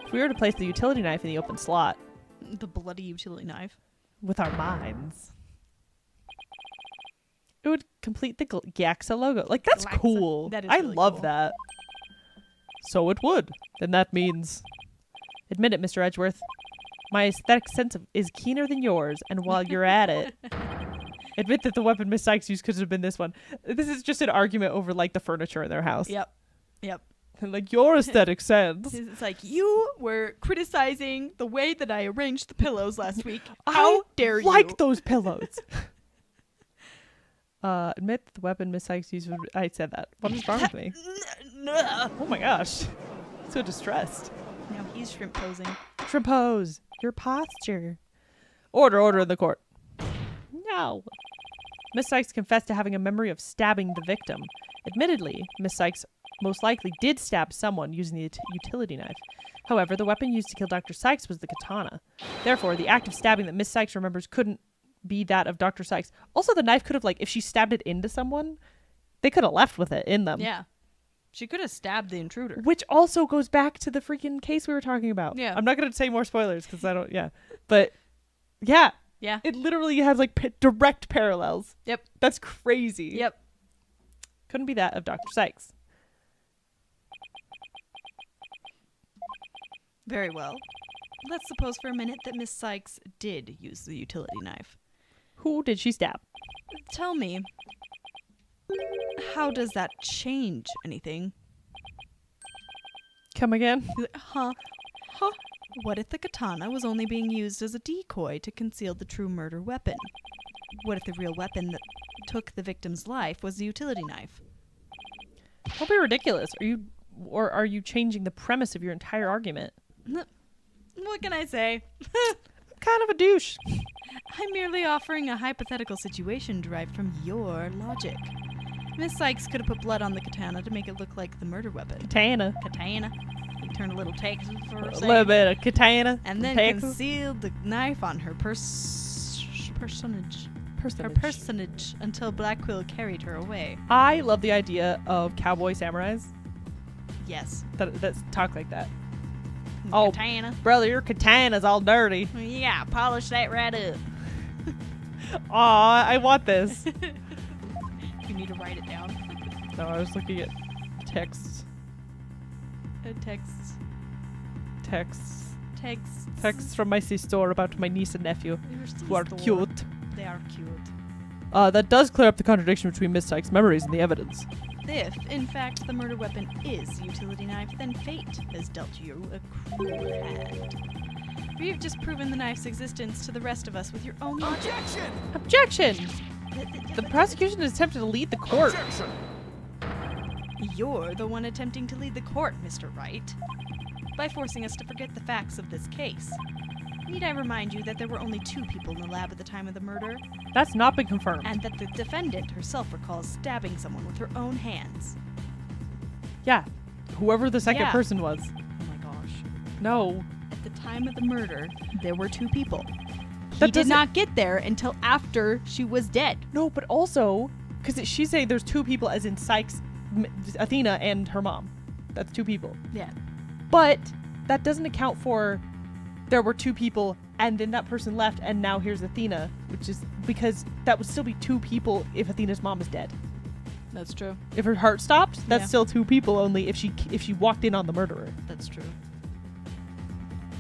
If we were to place the utility knife in the open slot The bloody utility knife. with our minds, it would complete the Gyaxa logo. Like, that's Gyaxa. cool. That is I really love cool. that. So it would. Then that means... Admit it, Mr. Edgeworth. My aesthetic sense is keener than yours, and while you're at it... Admit that the weapon Miss Sykes used could have been this one. This is just an argument over, like, the furniture in their house. Yep. Like, your aesthetic sense. It's like, you were criticizing the way that I arranged the pillows last week. How dare you? Like those pillows. Admit that the weapon Miss Sykes used. I said that. What is wrong with me? Oh my gosh. So distressed. Now he's shrimp posing. Shrimp pose. Your posture. Order in the court. No. Miss Sykes confessed to having a memory of stabbing the victim. Admittedly, Miss Sykes most likely did stab someone using the utility knife. However, the weapon used to kill Dr. Sykes was the katana. Therefore, the act of stabbing that Miss Sykes remembers couldn't be that of Dr. Sykes. Also, the knife could have, like, if she stabbed it into someone, they could have left with it in them. Yeah. She could have stabbed the intruder. Which also goes back to the freaking case we were talking about. Yeah. I'm not going to say more spoilers because I don't, yeah. But, yeah. Yeah. It literally has, like, direct parallels. Yep. That's crazy. Yep. Couldn't be that of Dr. Sykes. Very well. Let's suppose for a minute that Miss Sykes did use the utility knife. Who did she stab? Tell me, how does that change anything? Come again? Huh? What if the katana was only being used as a decoy to conceal the true murder weapon? What if the real weapon that took the victim's life was the utility knife? Don't be ridiculous. Are you changing the premise of your entire argument? What can I say? I'm kind of a douche. I'm merely offering a hypothetical situation derived from your logic. Miss Sykes could have put blood on the katana to make it look like the murder weapon. Katana. You turn a little Texas for a A second. little bit of katana. And then Texas. concealed the knife on her personage until Black Quill carried her away. I love the idea of cowboy samurais Yes. that talk like that. Oh. Katana. Brother, your katana's all dirty. Yeah, polish that right up. Aw, I want this. You need to write it down. No, I was looking at texts. Texts from my sister about my niece and nephew, who are cute. They are cute. That does clear up the contradiction between Miss Sykes' memories and the evidence. If, in fact, the murder weapon is a utility knife, then fate has dealt you a cruel hand. For you've just proven the knife's existence to the rest of us with your own logic. Objection! The prosecution is attempting to lead the court. You're the one attempting to lead the court, Mr. Wright, by forcing us to forget the facts of this case. Need I remind you that there were only 2 people in the lab at the time of the murder, That's not been confirmed. and that the defendant herself recalls stabbing someone with her own hands? Yeah, whoever the second Yeah. person was. Oh my gosh. No. At the time of the murder, there were 2 people. He That did doesn't- not get there until after she was dead. No, but also, because she's saying there's 2 people, as in Sykes, Athena, and her mom. That's 2 people. Yeah. But that doesn't account for there were 2 people and then that person left and now here's Athena, which is because that would still be 2 people if Athena's mom is dead. That's true. If her heart stopped, that's Yeah. still 2 people only if she walked in on the murderer. That's true.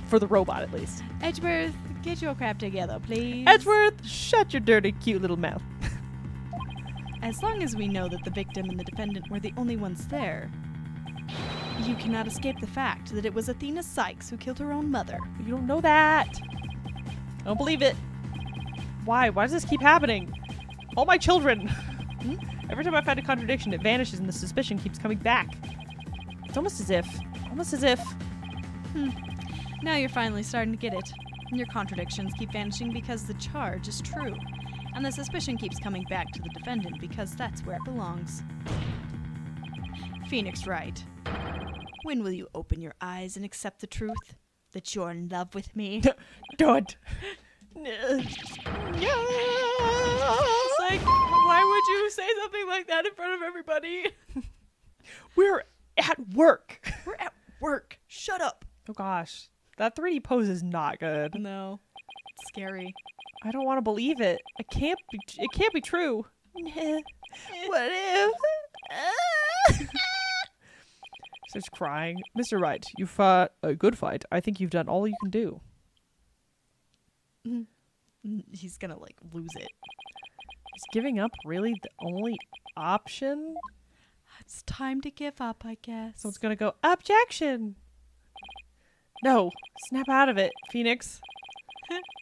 For the robot, at least. Edgeworth, get your crap together, please. Edgeworth, shut your dirty, cute little mouth. As long as we know that the victim and the defendant were the only ones there, you cannot escape the fact that it was Athena Sykes who killed her own mother. You don't know that. I don't believe it. Why? Why does this keep happening? All my children. Every time I find a contradiction, it vanishes and the suspicion keeps coming back. It's almost as if. Now you're finally starting to get it. Your contradictions keep vanishing because the charge is true. And the suspicion keeps coming back to the defendant because that's where it belongs. Phoenix Wright, when will you open your eyes and accept the truth? that you're in love with me. Don't. It's like, why would you say something like that in front of everybody? We're at work. We're at work. Shut up. Oh gosh, that 3D pose is not good. No. It's scary. I don't want to believe it. It can't be true. What if? Starts crying. Mr. Wright, you fought a good fight. I think you've done all you can do. He's gonna, like, lose it. Is giving up really the only option? It's time to give up, I guess. Someone's gonna go, objection! No, snap out of it, Phoenix.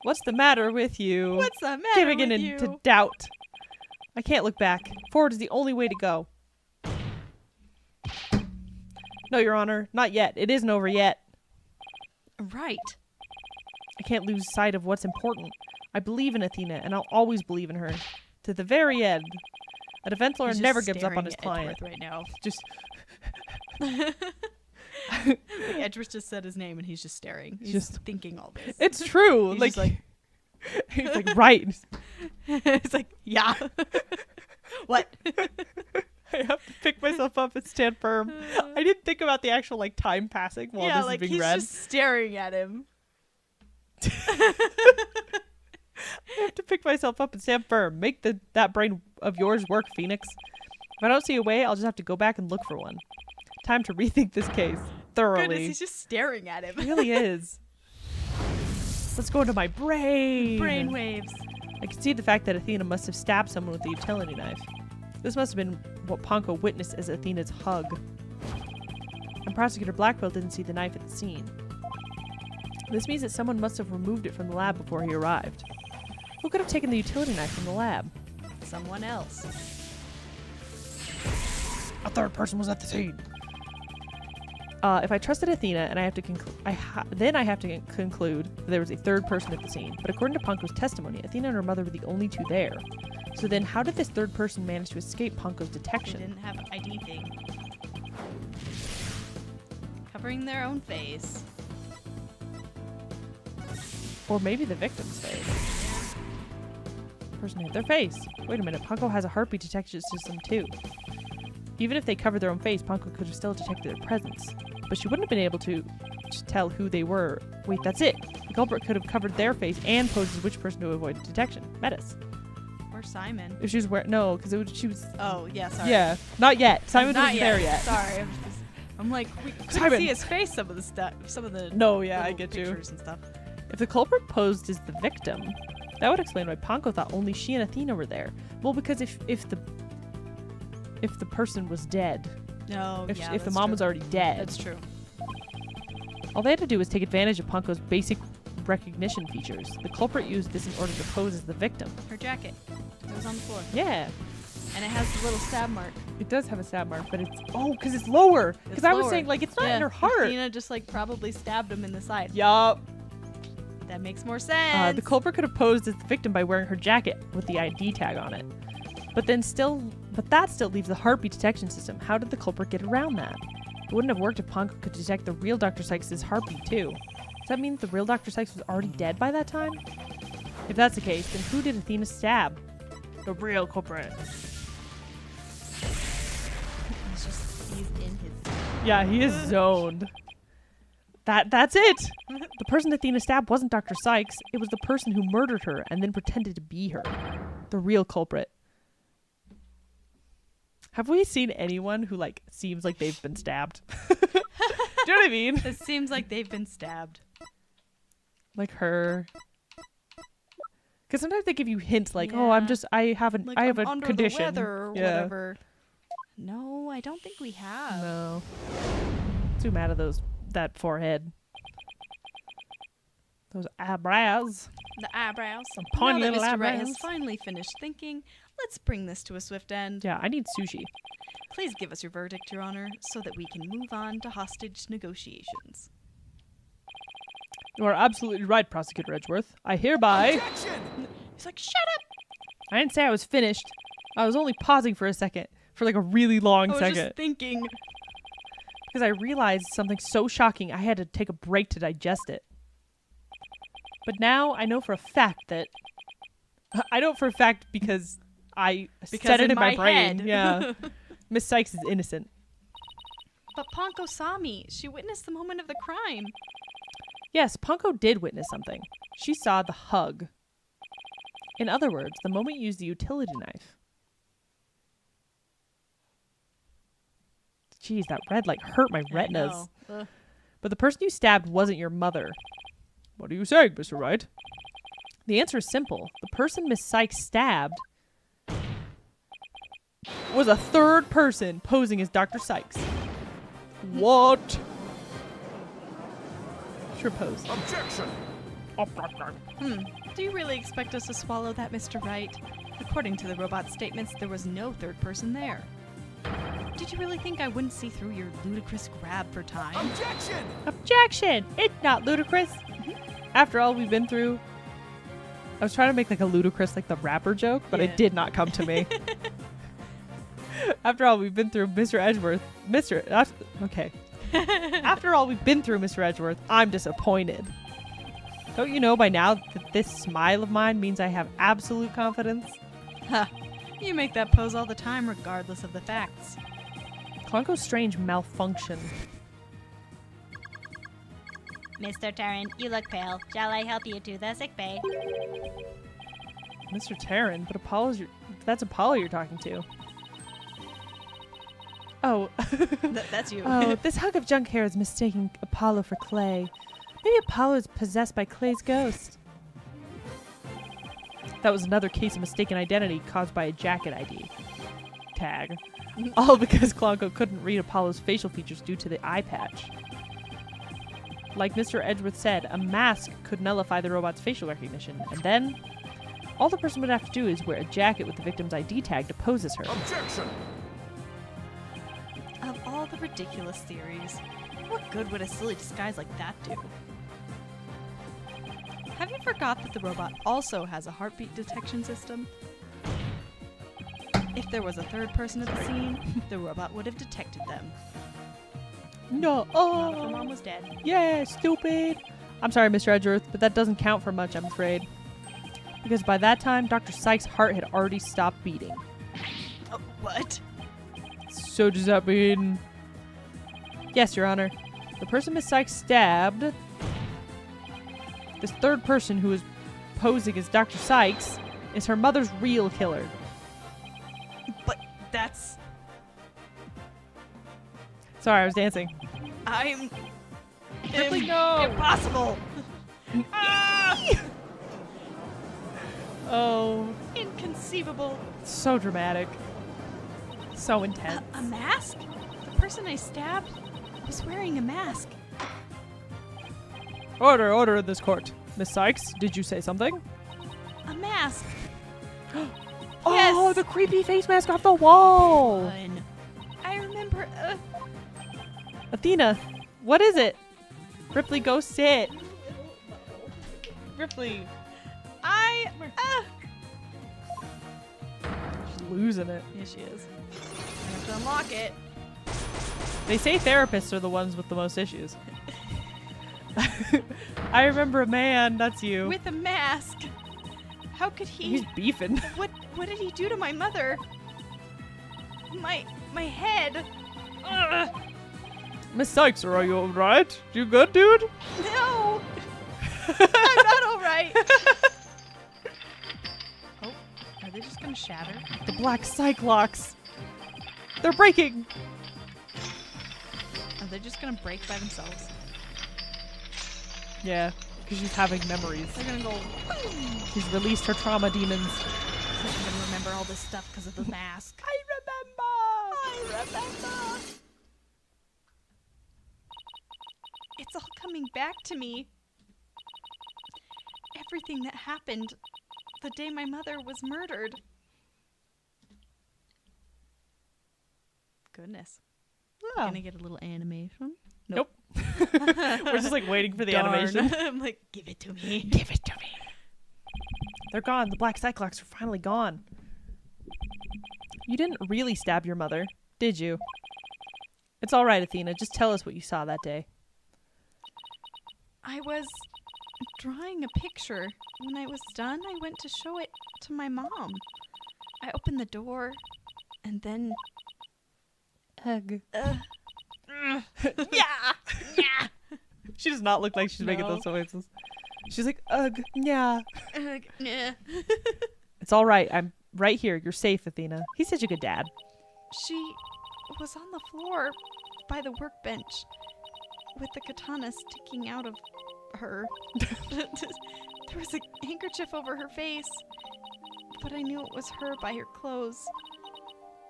What's the matter with you? What's the matter Giving with in you? into doubt. I can't look back. Forward is the only way to go. No, Your Honor, not yet. It isn't over yet. Right. I can't lose sight of what's important. I believe in Athena, and I'll always believe in her. To the very end. A defense lawyer He's never just gives up on his staring client. at Edgeworth right now. Just Like, Edgeworth just said his name and he's just staring. He's Just- thinking all this. it's true. He's like, just like he's like, right. it's like, yeah. What? I have to pick myself up and stand firm. I didn't think about the actual like time passing while yeah, this like is being he's read. just staring at him. I have to pick myself up and stand firm. Make that brain of yours work, Phoenix. If I don't see a way, I'll just have to go back and look for one. Time to rethink this case thoroughly. Goodness, he's just staring at him. It really is. Let's go into my brain. Brain waves. I can see the fact that Athena must have stabbed someone with the utility knife. This must have been what Ponko witnessed as Athena's hug. And Prosecutor Blackwell didn't see the knife at the scene. This means that someone must have removed it from the lab before he arrived. Who could have taken the utility knife from the lab? Someone else. A third person was at the scene. If I trusted Athena, and I have to then I have to conclude that there was a third person at the scene. But according to Ponko's testimony, Athena and her mother were the only two there. So then, how did this third person manage to escape Ponko's They detection? didn't have ID thing. Covering their own face. Or maybe the victim's face. Person hit their face. Wait a minute, Ponko has a heartbeat detection system too. Even if they covered their own face, Ponko could have still detected their presence. But she wouldn't have been able to tell who they were. Wait, that's it. The culprit could have covered their face and posed as which person to avoid detection. Metis. Or Simon. If she was wearing... No, because she was... Oh, yeah, sorry. Yeah, not yet. Simon Not wasn't there yet. Sorry. I'm like, we couldn't Simon. see his face some of the stuff. Some of the No, yeah, I little get you. pictures and stuff. If the culprit posed as the victim, that would explain why Ponko thought only she and Athena were there. Well, because if the person was dead, No, if yeah, the that's mom true. was already dead, That's true. all they had to do was take advantage of Ponko's basic recognition features. The culprit used this in order to pose as the victim. Her jacket. It was on the floor. Yeah, And it has the little stab mark. it does have a stab mark, but it's because it's lower. Because It's I was lower. saying like it's not Yeah, in her heart. Athena just like probably stabbed him in the side. Yup. That makes more sense. The culprit could have posed as the victim by wearing her jacket with the ID tag on it. But that still leaves the heartbeat detection system. How did the culprit get around that? It wouldn't have worked if Ponko could detect the real Dr. Sykes' heartbeat too. Does that mean that the real Dr. Sykes was already dead by that time? If that's the case, then who did Athena stab? The real culprit. He's in his. Yeah, he is zoned. That's it! The person Athena stabbed wasn't Dr. Sykes. It was the person who murdered her and then pretended to be her. The real culprit. Have we seen anyone who, like, seems like they've been stabbed? Do you know what I mean? It seems like they've been stabbed. Like her. Because sometimes they give you hints like, oh, Yeah. I have Like, I have I'm a under condition. the weather or Yeah. whatever. No, I don't think we have. No. Zoom out of that forehead. Those eyebrows. The eyebrows. Some Now pointy that little Mr. Wright eyebrows. has finally finished thinking, let's bring this to a swift end. Yeah, I need sushi. Please give us your verdict, Your Honor, so that we can move on to hostage negotiations. You are absolutely right, Prosecutor Edgeworth. I hereby... He's like, shut up! I didn't say I was finished. I was only pausing for a second. For like a really long I was second. just thinking. because I realized something so shocking I had to take a break to digest it. But now I know for a fact that... I know for a fact because I said it in my brain. head. Yeah. Miss Sykes is innocent. But Ponko saw me. She witnessed the moment of the crime. Yes, Ponko did witness something. She saw the hug. In other words, the moment you used the utility knife. Jeez, that red light hurt my retinas. Ugh. But the person you stabbed wasn't your mother. What are you saying, Mr. Wright? The answer is simple. The person Miss Sykes stabbed was a third person posing as Dr. Sykes. What? Sure pose. Objection! Do you really expect us to swallow that, Mr. Wright? According to the robot's statements, there was no third person there. Did you really think I wouldn't see through your ludicrous grab for time? Objection! Objection! It's not ludicrous. After all we've been through, I was trying to make like a ludicrous, like the rapper joke, but Yeah. it did not come to me. After all we've been through, Mr. Edgeworth, okay. After all we've been through, Mr. Edgeworth, I'm disappointed. Don't you know by now that this smile of mine means I have absolute confidence? Ha! You make that pose all the time, regardless of the facts. Clonko's strange malfunction. Mr. Tarrant, you look pale. Shall I help you to the sick bay? Mr. Taryn, but that's Apollo you're talking to. Oh. That's you. Oh, this hunk of junk hair is mistaking Apollo for Clay. Maybe Apollo is possessed by Clay's ghost. That was another case of mistaken identity caused by a jacket ID tag. All because Clonko couldn't read Apollo's facial features due to the eye patch. Like Mr. Edgeworth said, a mask could nullify the robot's facial recognition, and then all the person would have to do is wear a jacket with the victim's ID tag to pose as her. Objection! Of all the ridiculous theories, what good would a silly disguise like that do? Have you forgot that the robot also has a heartbeat detection system? If there was a third person at the scene, the robot would have detected them. No. Not if her mom Oh. was dead. Yeah, stupid. I'm sorry, Mr. Edgeworth, but that doesn't count for much, I'm afraid. Because by that time, Dr. Sykes' heart had already stopped beating. Oh, what? So does that mean... Yes, Your Honor. The person Miss Sykes stabbed... This third person who is posing as Dr. Sykes is her mother's real killer. But that's... Sorry, I was dancing. I'm... Ripley, no! Impossible! Oh, Inconceivable. so dramatic. So intense. A mask? The person I stabbed was wearing a mask. Order in this court. Miss Sykes, did you say something? A mask. Oh, Yes. the creepy face mask off the wall! Fun. I remember... Athena, what is it? Ripley, go sit. Ripley. She's losing it. Yeah, she is. I have to unlock it. They say therapists are the ones with the most issues. I remember a man, that's you. With a mask. How could he... He's beefing. What did he do to my mother? My head. Ugh. Miss Sykes, are you alright? You good, dude? No. I'm not all right. Oh, are they just gonna shatter? The black Cyclops. They're breaking. Are they just gonna break by themselves? Yeah, because she's having memories. They're gonna go. She's released her trauma demons. I'm gonna remember all this stuff because of the mask. I remember. It's all coming back to me. Everything that happened the day my mother was murdered. Goodness. Oh. Gonna get a little animation? Nope. We're just like waiting for the Darn. animation. I'm like, give it to me. Give it to me. They're gone. The black Cyclops are finally gone. You didn't really stab your mother, did you? It's all right, Athena. Just tell us what you saw that day. I was drawing a picture. When I was done, I went to show it to my mom. I opened the door, and then... Ugh. yeah! Yeah! She does not look like she's making No. those noises. She's like, ugh, yeah. Nah. It's all right. I'm right here. You're safe, Athena. He's such a good dad. She was on the floor by the workbench with the katana sticking out of her. There was a handkerchief over her face, but I knew it was her by her clothes.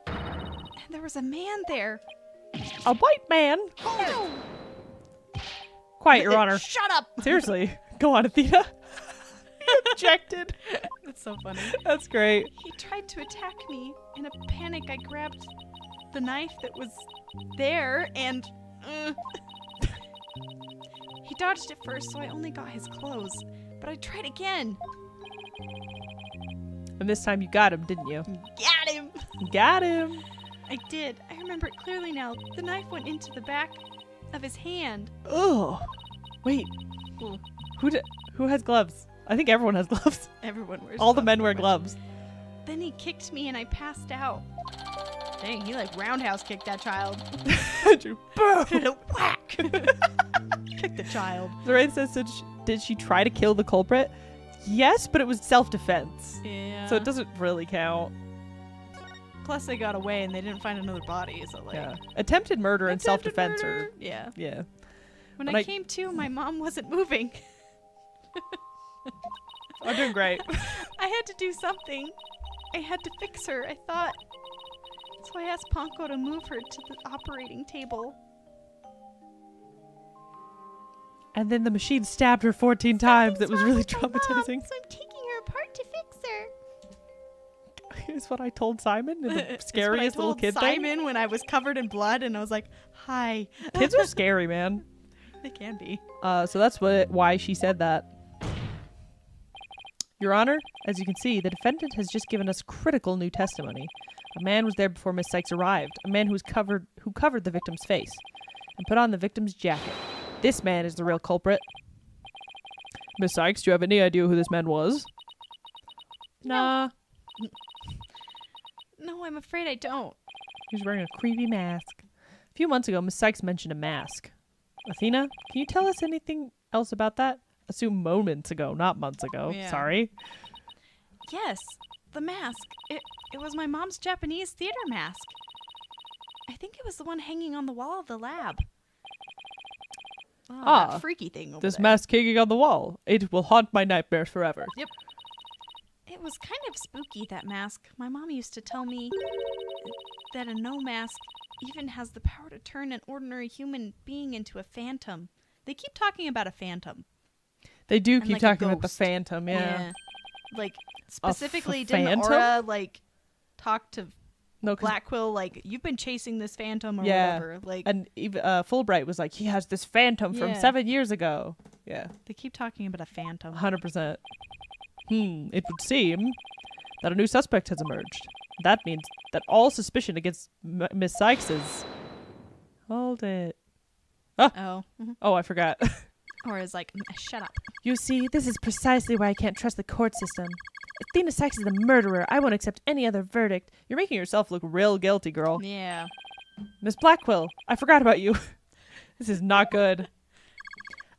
And there was a man there. A white man. No! Quiet, Your Honor. Shut up! Seriously. Go on, Athena. You objected. That's so funny. That's great. He tried to attack me. In a panic, I grabbed the knife that was there and... He dodged it first, so I only got his clothes. But I tried again. And this time you got him, didn't you? Got him! Got him. I did. I remember it clearly now. The knife went into the back of his hand. Oh. Wait. Ooh. Who has gloves? I think everyone has gloves. Everyone wears All the gloves men wear pretty much. gloves. Then he kicked me and I passed out. Dang, he like roundhouse kicked that child. Whack! Kicked the child. Lorraine says, did she try to kill the culprit? Yes, but it was self-defense. Yeah. So it doesn't really count. Plus they got away and they didn't find another body, so like... Yeah. Attempted murder and Attempted self-defense murder. are... Yeah. Yeah. When But I I- came to, my mom wasn't moving. I'm doing great. I had to do something. I had to fix her, I thought. So I asked Ponko to move her to the operating table. And then the machine stabbed her 14 times. It was really Something's wrong with my mom, traumatizing. so I'm taking her apart to fix her. Is what I told Simon in the It's what I scariest little told kid Simon when I was covered in blood and I was like, hi. thing. Kids are scary, man. They can be. So that's why she said that. Your Honor, as you can see, the defendant has just given us critical new testimony. A man was there before Miss Sykes arrived. A man who covered the victim's face and put on the victim's jacket. This man is the real culprit. Miss Sykes, do you have any idea who this man was? Nah. No, I'm afraid I don't. He was wearing a creepy mask. A few months ago, Miss Sykes mentioned a mask. Athena, can you tell us anything else about that? Assume moments ago, not months ago. Yeah. Sorry. Yes, the mask. It was my mom's Japanese theater mask. I think it was the one hanging on the wall of the lab. Oh, Ah, that freaky thing over This there. mask hanging on the wall. It will haunt my nightmares forever. It was kind of spooky, that mask. My mom used to tell me that a no mask even has the power to turn an ordinary human being into a phantom. They keep talking about a phantom. They do And keep like a talking about the ghost. phantom, yeah. Like, specifically, f- didn't phantom? Aura, like, talk to No, 'cause- Black Quill, like, you've been chasing this phantom or Yeah. whatever. Like, and even Fulbright was like, he has this phantom from Yeah. 7 years ago. Yeah, they keep talking about a phantom. 100%. It would seem that a new suspect has emerged. That means that all suspicion against Miss Sykes is... Hold it. Oh. Mhm. Oh, I forgot. Or is like, shut up. You see, this is precisely why I can't trust the court system. Athena Sykes is the murderer. I won't accept any other verdict. You're making yourself look real guilty, girl. Yeah. Miss Blackquill, I forgot about you. This is not good.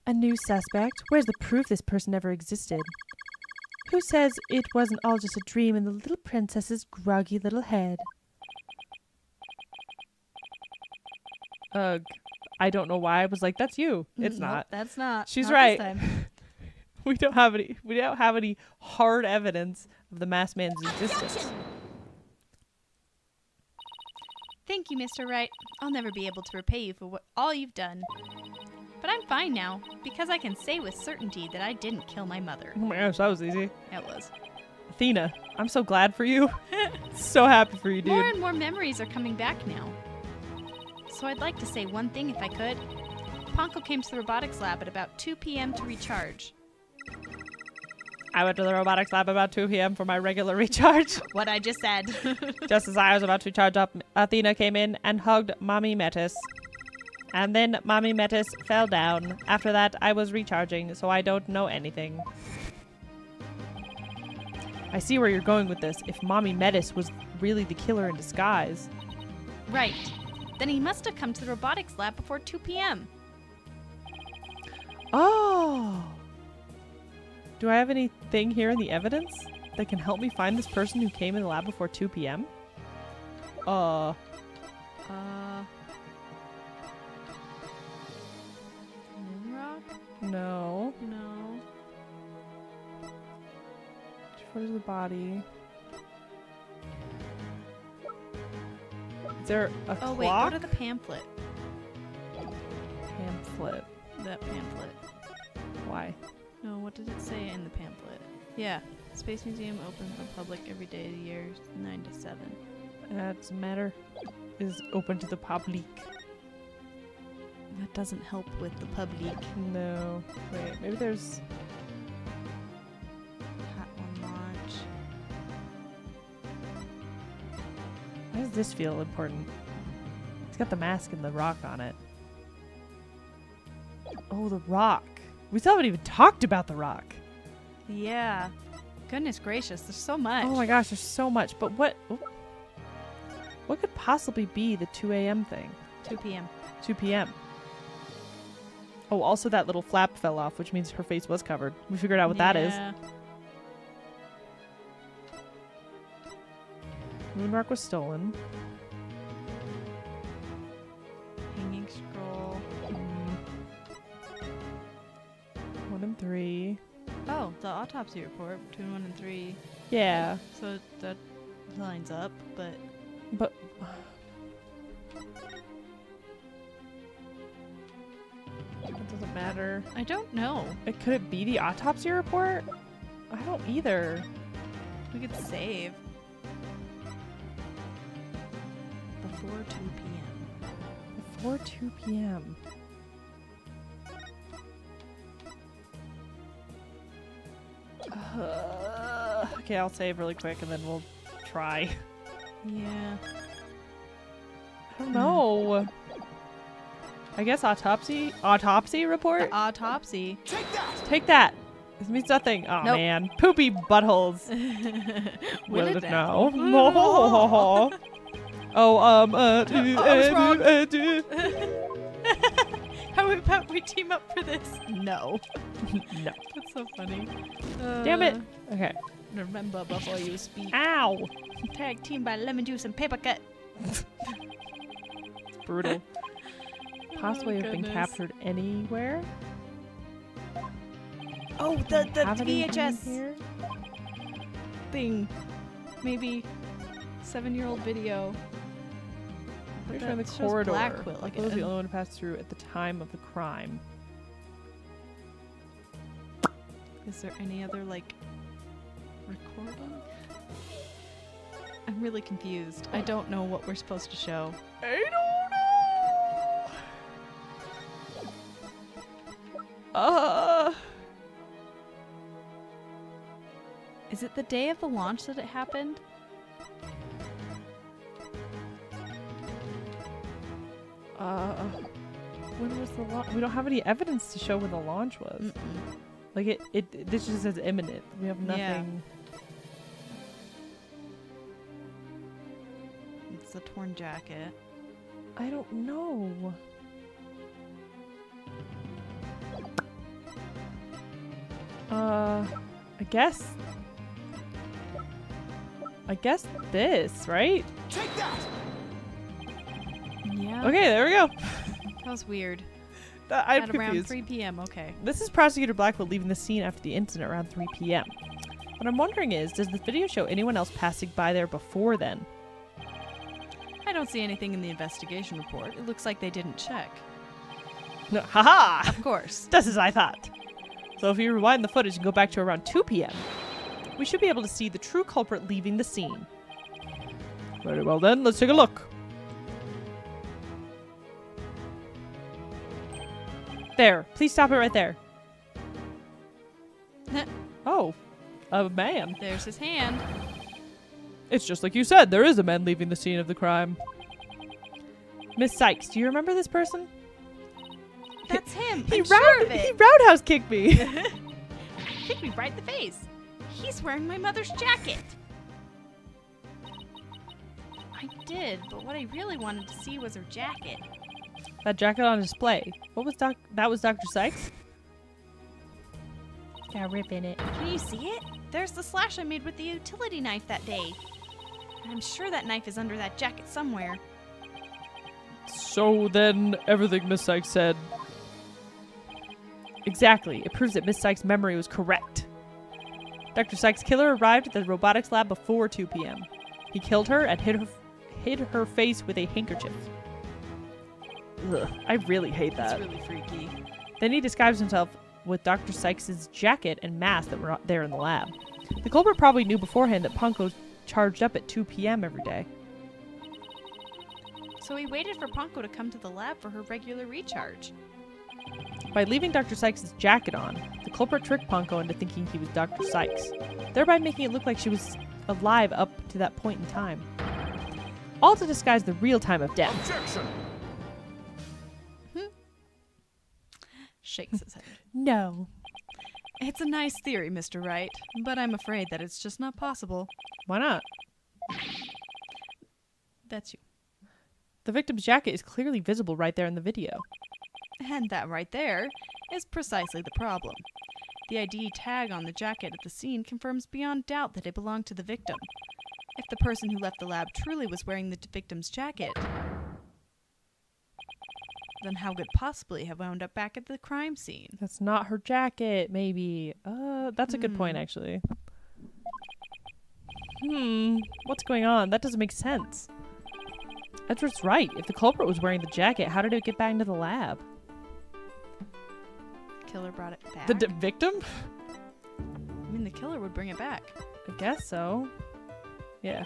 A new suspect? Where's the proof this person ever existed? Who says it wasn't all just a dream in the little princess's groggy little head? Ugh. I don't know why I was like, that's you. It's Nope, not. That's not. She's Not right. this time. We don't have any hard evidence of the masked man's existence. Thank you, Mr. Wright. I'll never be able to repay you for all you've done. But I'm fine now, because I can say with certainty that I didn't kill my mother. Oh my gosh, that was easy. It was. Athena, I'm so glad for you. So happy for you, dude. More and more memories are coming back now. So I'd like to say one thing if I could. Ponko came to the robotics lab at about 2 p.m. to recharge. I went to the robotics lab about 2 p.m. for my regular recharge. What I just said. Just as I was about to charge up, Athena came in and hugged Mommy Metis. And then Mommy Metis fell down. After that, I was recharging, so I don't know anything. I see where you're going with this. If Mommy Metis was really the killer in disguise. Right. Then he must have come to the robotics lab before 2 p.m. Oh. Do I have anything here in the evidence that can help me find this person who came in the lab before 2 p.m.? Moonrock? No. No. 2 photos of the body. Is there a Oh, clock? wait, go to the pamphlet. Pamphlet. That pamphlet. Why? No, what did it say in the pamphlet? Yeah. Space Museum open for public every day of the year, 9 to 7. That doesn't matter. Is open to the public. That doesn't help with the public. No. Wait, maybe there's... Hat on launch. Why does this feel important? It's got the mask and the rock on it. Oh, the rock. We still haven't even talked about the rock. Yeah. Goodness gracious, there's so much. Oh my gosh, there's so much. But what could possibly be the 2 a.m. thing? 2 p.m. 2 p.m. Oh, also that little flap fell off, which means her face was covered. We figured out what that is. Yeah. Moonrock was stolen. Hanging scroll. 1 and 3. Oh, the autopsy report between 1 and 3. Yeah, So that lines up, but but... That doesn't matter. I don't know. Could it be the autopsy report? I don't either. We could save. Before 2 p.m. Before 2 p.m. Okay, I'll save really quick and then we'll try. Yeah. I don't know. I guess autopsy report? The autopsy. Take that. This means nothing. Oh Nope. man. Poopy buttholes. Will it now? now? Oh, I was wrong. How about we team up for this? No. No. That's so funny. Damn it. Okay. Remember before you speak. Ow. Tag team by lemon juice and paper cut. Brutal. Possibly have been goodness. captured anywhere. Oh, the Have anything VHS here? thing. Maybe 7-year-old video. But Here's in the that shows corridor. black quilt. Like That was the only one to pass through at the time of the crime. Is there any other like recording? I'm really confused. I don't know what we're supposed to show. I don't know. Is it the day of the launch that it happened? When was the launch? We don't have any evidence to show when the launch was. Like this just says imminent. We have nothing. It's a torn jacket. I don't know. I guess this, right? Yeah. Okay, there we go. That was weird. I'm At around confused. 3 p.m. Okay. This is Prosecutor Blackwell leaving the scene after the incident around 3 p.m. What I'm wondering is, does the video show anyone else passing by there before then? I don't see anything in the investigation report. It looks like they didn't check. No, haha! Of course. Just as I thought. So if you rewind the footage and go back to around 2 p.m., we should be able to see the true culprit leaving the scene. Very well then, let's take a look. There, please stop it right there. Oh, a man. There's his hand. It's just like you said, there is a man leaving the scene of the crime. Miss Sykes, do you remember this person? That's him. He I'm sure of he it. roundhouse kicked me. Hit me right in the face. He's wearing my mother's jacket. I did, but what I really wanted to see was her jacket. That jacket on display. What was that was Dr. Sykes? Got a rip in it. Can you see it? There's the slash I made with the utility knife that day. And I'm sure that knife is under that jacket somewhere. So then everything Miss Sykes said. Exactly. It proves that Miss Sykes' memory was correct. Dr. Sykes' killer arrived at the robotics lab before 2 p.m. He killed her and hid her face with a handkerchief. Ugh, I really hate that. That's really freaky. Then he disguised himself with Dr. Sykes' jacket and mask that were there in the lab. The culprit probably knew beforehand that Punko charged up at 2 p.m. every day. So he waited for Ponko to come to the lab for her regular recharge. By leaving Dr. Sykes' jacket on, the culprit tricked Punko into thinking he was Dr. Sykes, thereby making it look like she was alive up to that point in time. All to disguise the real time of death. Objection! Shakes his head. No. It's a nice theory, Mr. Wright, but I'm afraid that it's just not possible. Why not? That's you. The victim's jacket is clearly visible right there in the video. And that right there is precisely the problem. The ID tag on the jacket at the scene confirms beyond doubt that it belonged to the victim. If the person who left the lab truly was wearing the victim's jacket, then how could it possibly have wound up back at the crime scene? That's not her jacket, maybe. That's a good point, actually. What's going on? That doesn't make sense. Edward's right. If the culprit was wearing the jacket, how did it get back into the lab? Killer brought it back. The victim? I mean, the killer would bring it back. I guess so. Yeah.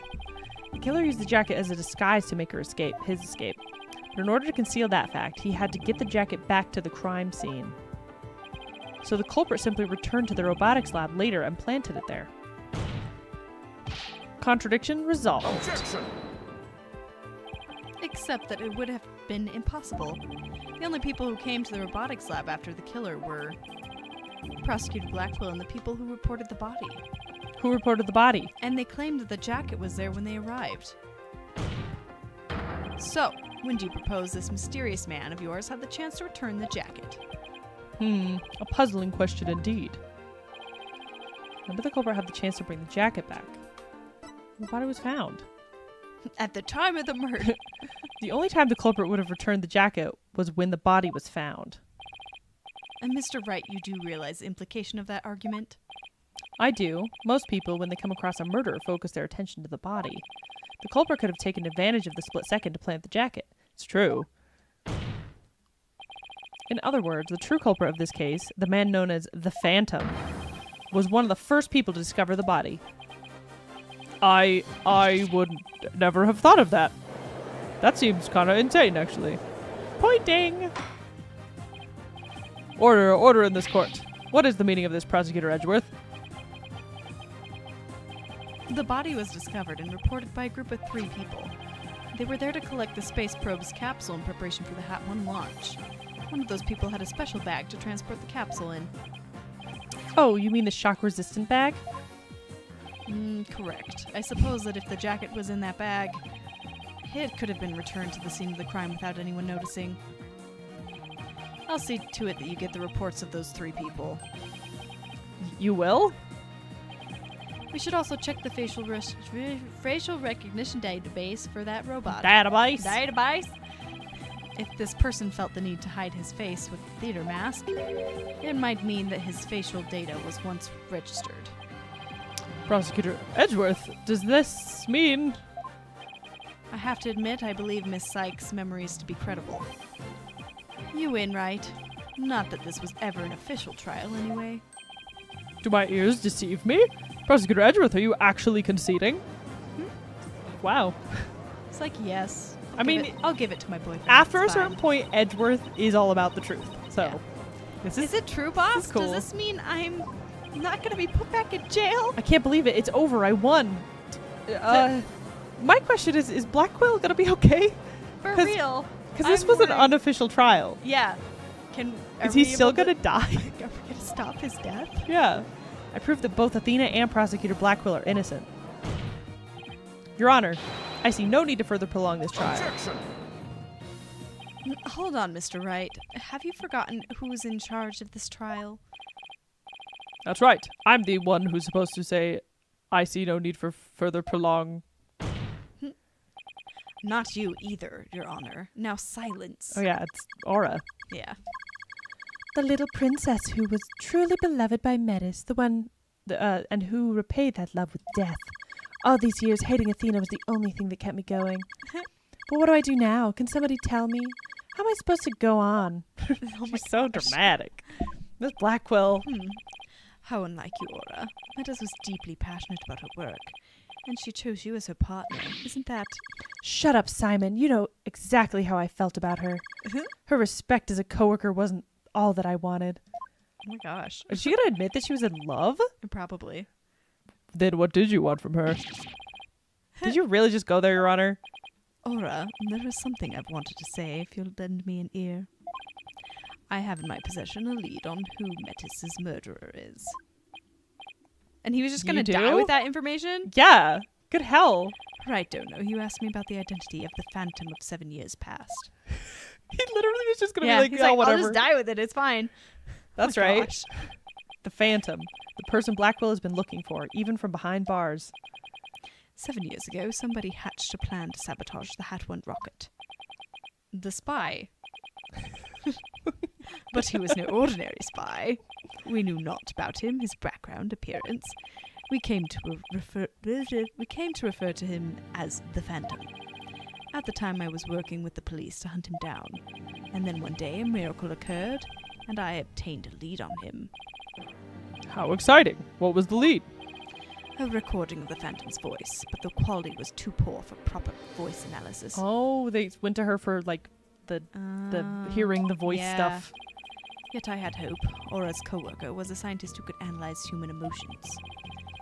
The killer used the jacket as a disguise to make his escape. But in order to conceal that fact, he had to get the jacket back to the crime scene. So the culprit simply returned to the robotics lab later and planted it there. Contradiction resolved. Objection! Except that it would have been impossible. The only people who came to the robotics lab after the killer were Prosecutor Blackwell and the people who reported the body. Who reported the body? And they claimed that the jacket was there when they arrived. So, when do you propose this mysterious man of yours had the chance to return the jacket? A puzzling question indeed. When did the culprit have the chance to bring the jacket back? The body was found. At the time of the murder. The only time the culprit would have returned the jacket was when the body was found. And Mr. Wright, you do realize the implication of that argument? I do. Most people, when they come across a murder, focus their attention to the body. The culprit could have taken advantage of the split second to plant the jacket. It's true. In other words, the true culprit of this case, the man known as the Phantom, was one of the first people to discover the body. I would never have thought of that. That seems kind of insane, actually. Pointing! Order in this court. What is the meaning of this, Prosecutor Edgeworth? The body was discovered and reported by a group of 3 people. They were there to collect the space probe's capsule in preparation for the Hat 1 launch. One of those people had a special bag to transport the capsule in. Oh, you mean the shock-resistant bag? Correct. I suppose that if the jacket was in that bag, it could have been returned to the scene of the crime without anyone noticing. I'll see to it that you get the reports of those 3 people. You will? We should also check the facial recognition database for that robot. Database? If this person felt the need to hide his face with the theater mask, it might mean that his facial data was once registered. Prosecutor Edgeworth, does this mean... I have to admit, I believe Miss Sykes' memories to be credible. You win, right? Not that this was ever an official trial, anyway. Do my ears deceive me? Prosecutor Edgeworth, are you actually conceding? Wow. It's like, yes. I'll give it to my boyfriend. After It's a certain fine. point, Edgeworth is all about the truth. So, Yeah. this Is it true, boss? this is cool. Does this mean I'm not going to be put back in jail? I can't believe it. It's over. I won. My question is Blackwell gonna be okay? For 'Cause- real? Because this I'm was an worried. unofficial trial. Yeah. Is he still gonna die? Are we gonna stop his death? Yeah. I proved that both Athena and Prosecutor Blackwell are innocent. Your Honor, I see no need to further prolong this trial. Objection! Hold on, Mr. Wright. Have you forgotten who's in charge of this trial? That's right. I'm the one who's supposed to say, I see no need for further prolong. Not you either, Your Honor. Now silence. Oh yeah, it's Aura. Yeah. The little princess who was truly beloved by Metis, and who repaid that love with death. All these years, hating Athena was the only thing that kept me going. But what do I do now? Can somebody tell me? How am I supposed to go on? She's so dramatic. Miss Blackwell. How unlike you, Aura. Metis was deeply passionate about her work, and she chose you as her partner. Isn't that... Shut up, Simon. You know exactly how I felt about her. Her respect as a coworker wasn't all that I wanted. Oh my gosh. Is she gonna admit that she was in love? Probably. Then what did you want from her? Did you really just go there, Your Honor? Aura, there is something I've wanted to say if you'll lend me an ear. I have in my possession a lead on who Metis's murderer is. And he was just gonna You die do? with that information? Yeah. Good hell. Right, Dono. You asked me about the identity of the phantom of 7 years past. He literally was just gonna Yeah, be like, he's oh, like, whatever. I'll just die with it. It's fine. That's Oh my right. gosh. The Phantom. The person Blackwell has been looking for, even from behind bars. 7 years ago, somebody hatched a plan to sabotage the Hat 1 rocket. The spy. But he was no ordinary spy. We knew not about him, his background, appearance. We came to refer to him as the Phantom. At the time, I was working with the police to hunt him down. And then one day, a miracle occurred, and I obtained a lead on him. How exciting. What was the lead? A recording of the Phantom's voice, but the quality was too poor for proper voice analysis. Oh, they went to her for, like, the hearing the voice yeah. stuff. Yet I had hope. Aura's co-worker was a scientist who could analyze human emotions.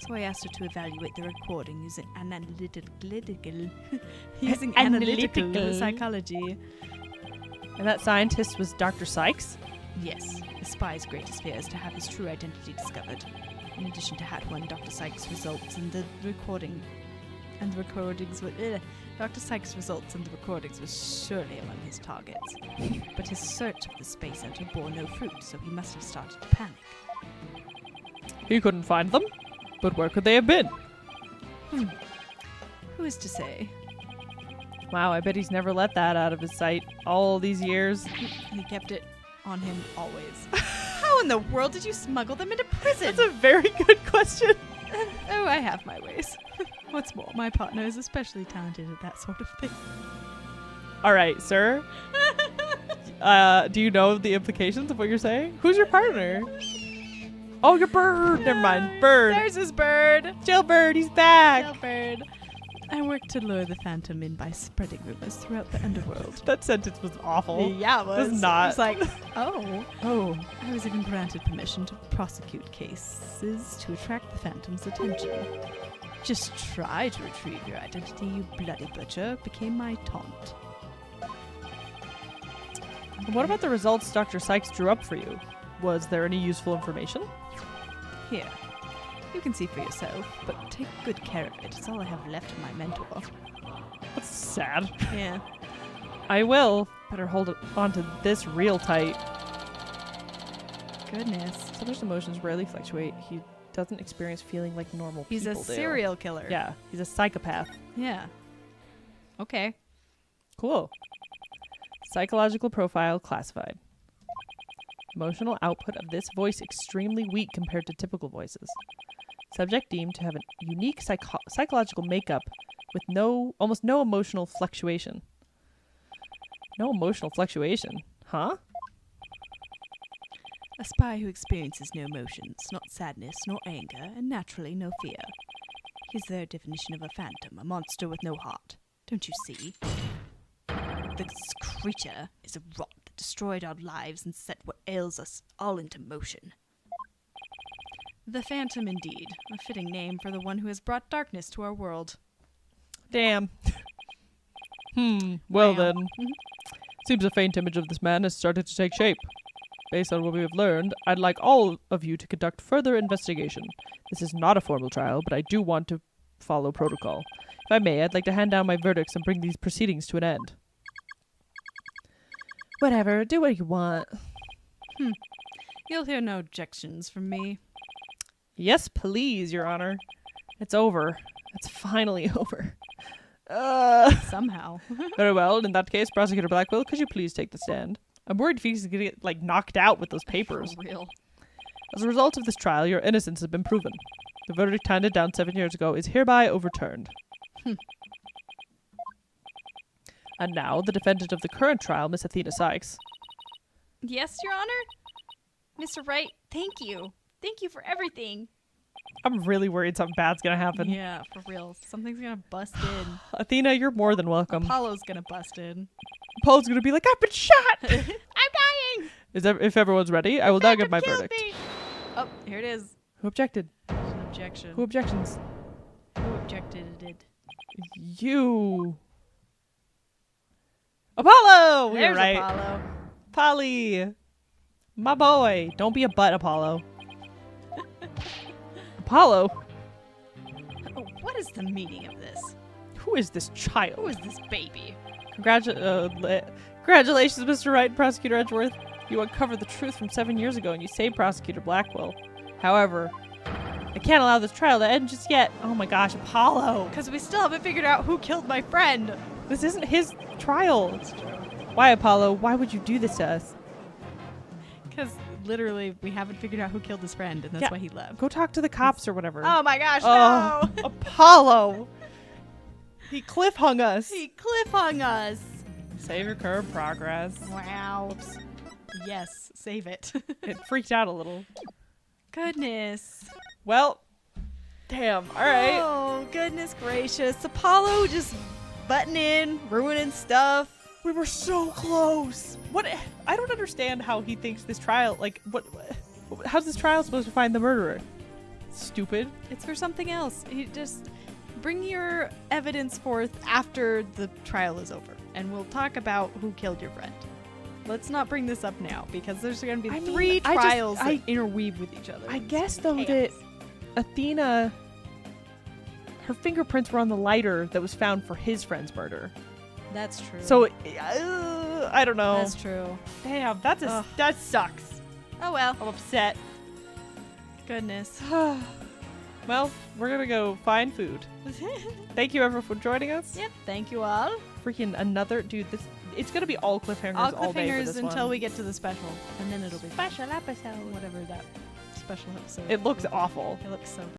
So I asked her to evaluate the recording using analytical psychology. And that scientist was Dr. Sykes? Yes, the spy's greatest fear is to have his true identity discovered. In addition to Hat 1, Dr. Sykes' results and the recordings were Dr. Sykes' results and the recordings were surely among his targets. But his search of the space center bore no fruit, so he must have started to panic. He couldn't find them? But where could they have been? Who is to say? Wow, I bet he's never let that out of his sight all these years. He kept it on him always. How in the world did you smuggle them into prison? That's a very good question. Oh, I have my ways. What's more, my partner is especially talented at that sort of thing. All right, sir. Do you know the implications of what you're saying? Who's your partner? Oh, your bird. Never mind. Bird. There's his bird. Jailbird, he's back. Jailbird. I worked to lure the Phantom in by spreading rumors throughout the underworld. That sentence was awful. Yeah, it was. It's not. It was like, oh. Oh. I was even granted permission to prosecute cases to attract the Phantom's attention. Just try to retrieve your identity, you bloody butcher, became my taunt. What about the results Dr. Sykes drew up for you? Was there any useful information? Here. You can see for yourself, but take good care of it. It's all I have left of my mentor. That's sad. Yeah. I will. Better hold on to this real tight. Goodness. Someone's emotions rarely fluctuate. He doesn't experience feeling like normal He's people a do. serial killer. Yeah, he's a psychopath. Yeah. Okay. Cool. Psychological profile classified. Emotional output of this voice extremely weak compared to typical voices. Subject deemed to have a unique psychological makeup with almost no emotional fluctuation. No emotional fluctuation, huh? A spy who experiences no emotions, not sadness nor anger, and naturally no fear. He's their definition of a phantom, a monster with no heart. Don't you see? This creature is a rot that destroyed our lives and set what ails us all into motion. The Phantom, indeed. A fitting name for the one who has brought darkness to our world. Damn. Well Wow. then. Seems a faint image of this man has started to take shape. Based on what we have learned, I'd like all of you to conduct further investigation. This is not a formal trial, but I do want to follow protocol. If I may, I'd like to hand down my verdicts and bring these proceedings to an end. Whatever, do what you want. You'll hear no objections from me. Yes, please, Your Honor. It's over. It's finally over. Somehow. Very well. In that case, Prosecutor Blackwell, could you please take the stand? I'm worried Phoenix is going to get, like, knocked out with those papers. For real. As a result of this trial, your innocence has been proven. The verdict handed down 7 years ago is hereby overturned. And now, the defendant of the current trial, Miss Athena Sykes. Yes, Your Honor? Mr. Wright, thank you. Thank you for everything. I'm really worried something bad's going to happen. Yeah, for real. Something's gonna bust in. Athena, you're more than welcome. Apollo's gonna bust in. Paul's going to be like, I've been shot! I'm dying! If everyone's ready, I will now give my Killed verdict. me. Oh, here it is. Who objected? There's an objection. Who objections? Who objected it? You. Apollo! You're There's right. Apollo. Polly. My boy. Don't be a butt, Apollo. Apollo? Oh, what is the meaning of this? Who is this child? Who is this baby? Congratulations, Mr. Wright and Prosecutor Edgeworth. You uncovered the truth from 7 years ago and you saved Prosecutor Blackwell. However, I can't allow this trial to end just yet. Oh my gosh, Apollo. Because we still haven't figured out who killed my friend. This isn't his trial. Why, Apollo? Why would you do this to us? Because literally, we haven't figured out who killed his friend, and that's Yeah. why he left. Go talk to the cops or whatever. Oh my gosh, Oh, no! Apollo. He cliffhung us. He cliffhung us. Save your current progress. Wow. Yes, save it. It freaked out a little. Goodness. Well, damn. All right. Oh, goodness gracious. Apollo just butting in, ruining stuff. We were so close. What? I don't understand how he thinks this trial. Like, how's this trial supposed to find the murderer? Stupid. It's for something else. You just bring your evidence forth after the trial is over, and we'll talk about who killed your friend. Let's not bring this up now because there's going to be three trials that interweave with each other. I It's guess just though chaos. that Athena, her fingerprints were on the lighter that was found for his friend's murder. That's true. So I don't know. that's true. Damn, that sucks. Oh well. I'm upset. Goodness. Well, we're gonna go find food. Thank you everyone for joining us. Yep. Thank you all. Freaking another dude. It's gonna be all cliffhangers All all day for cliffhangers this until one. we get to the special, and then it'll be Special episode. whatever that special episode. It looks awful. It looks so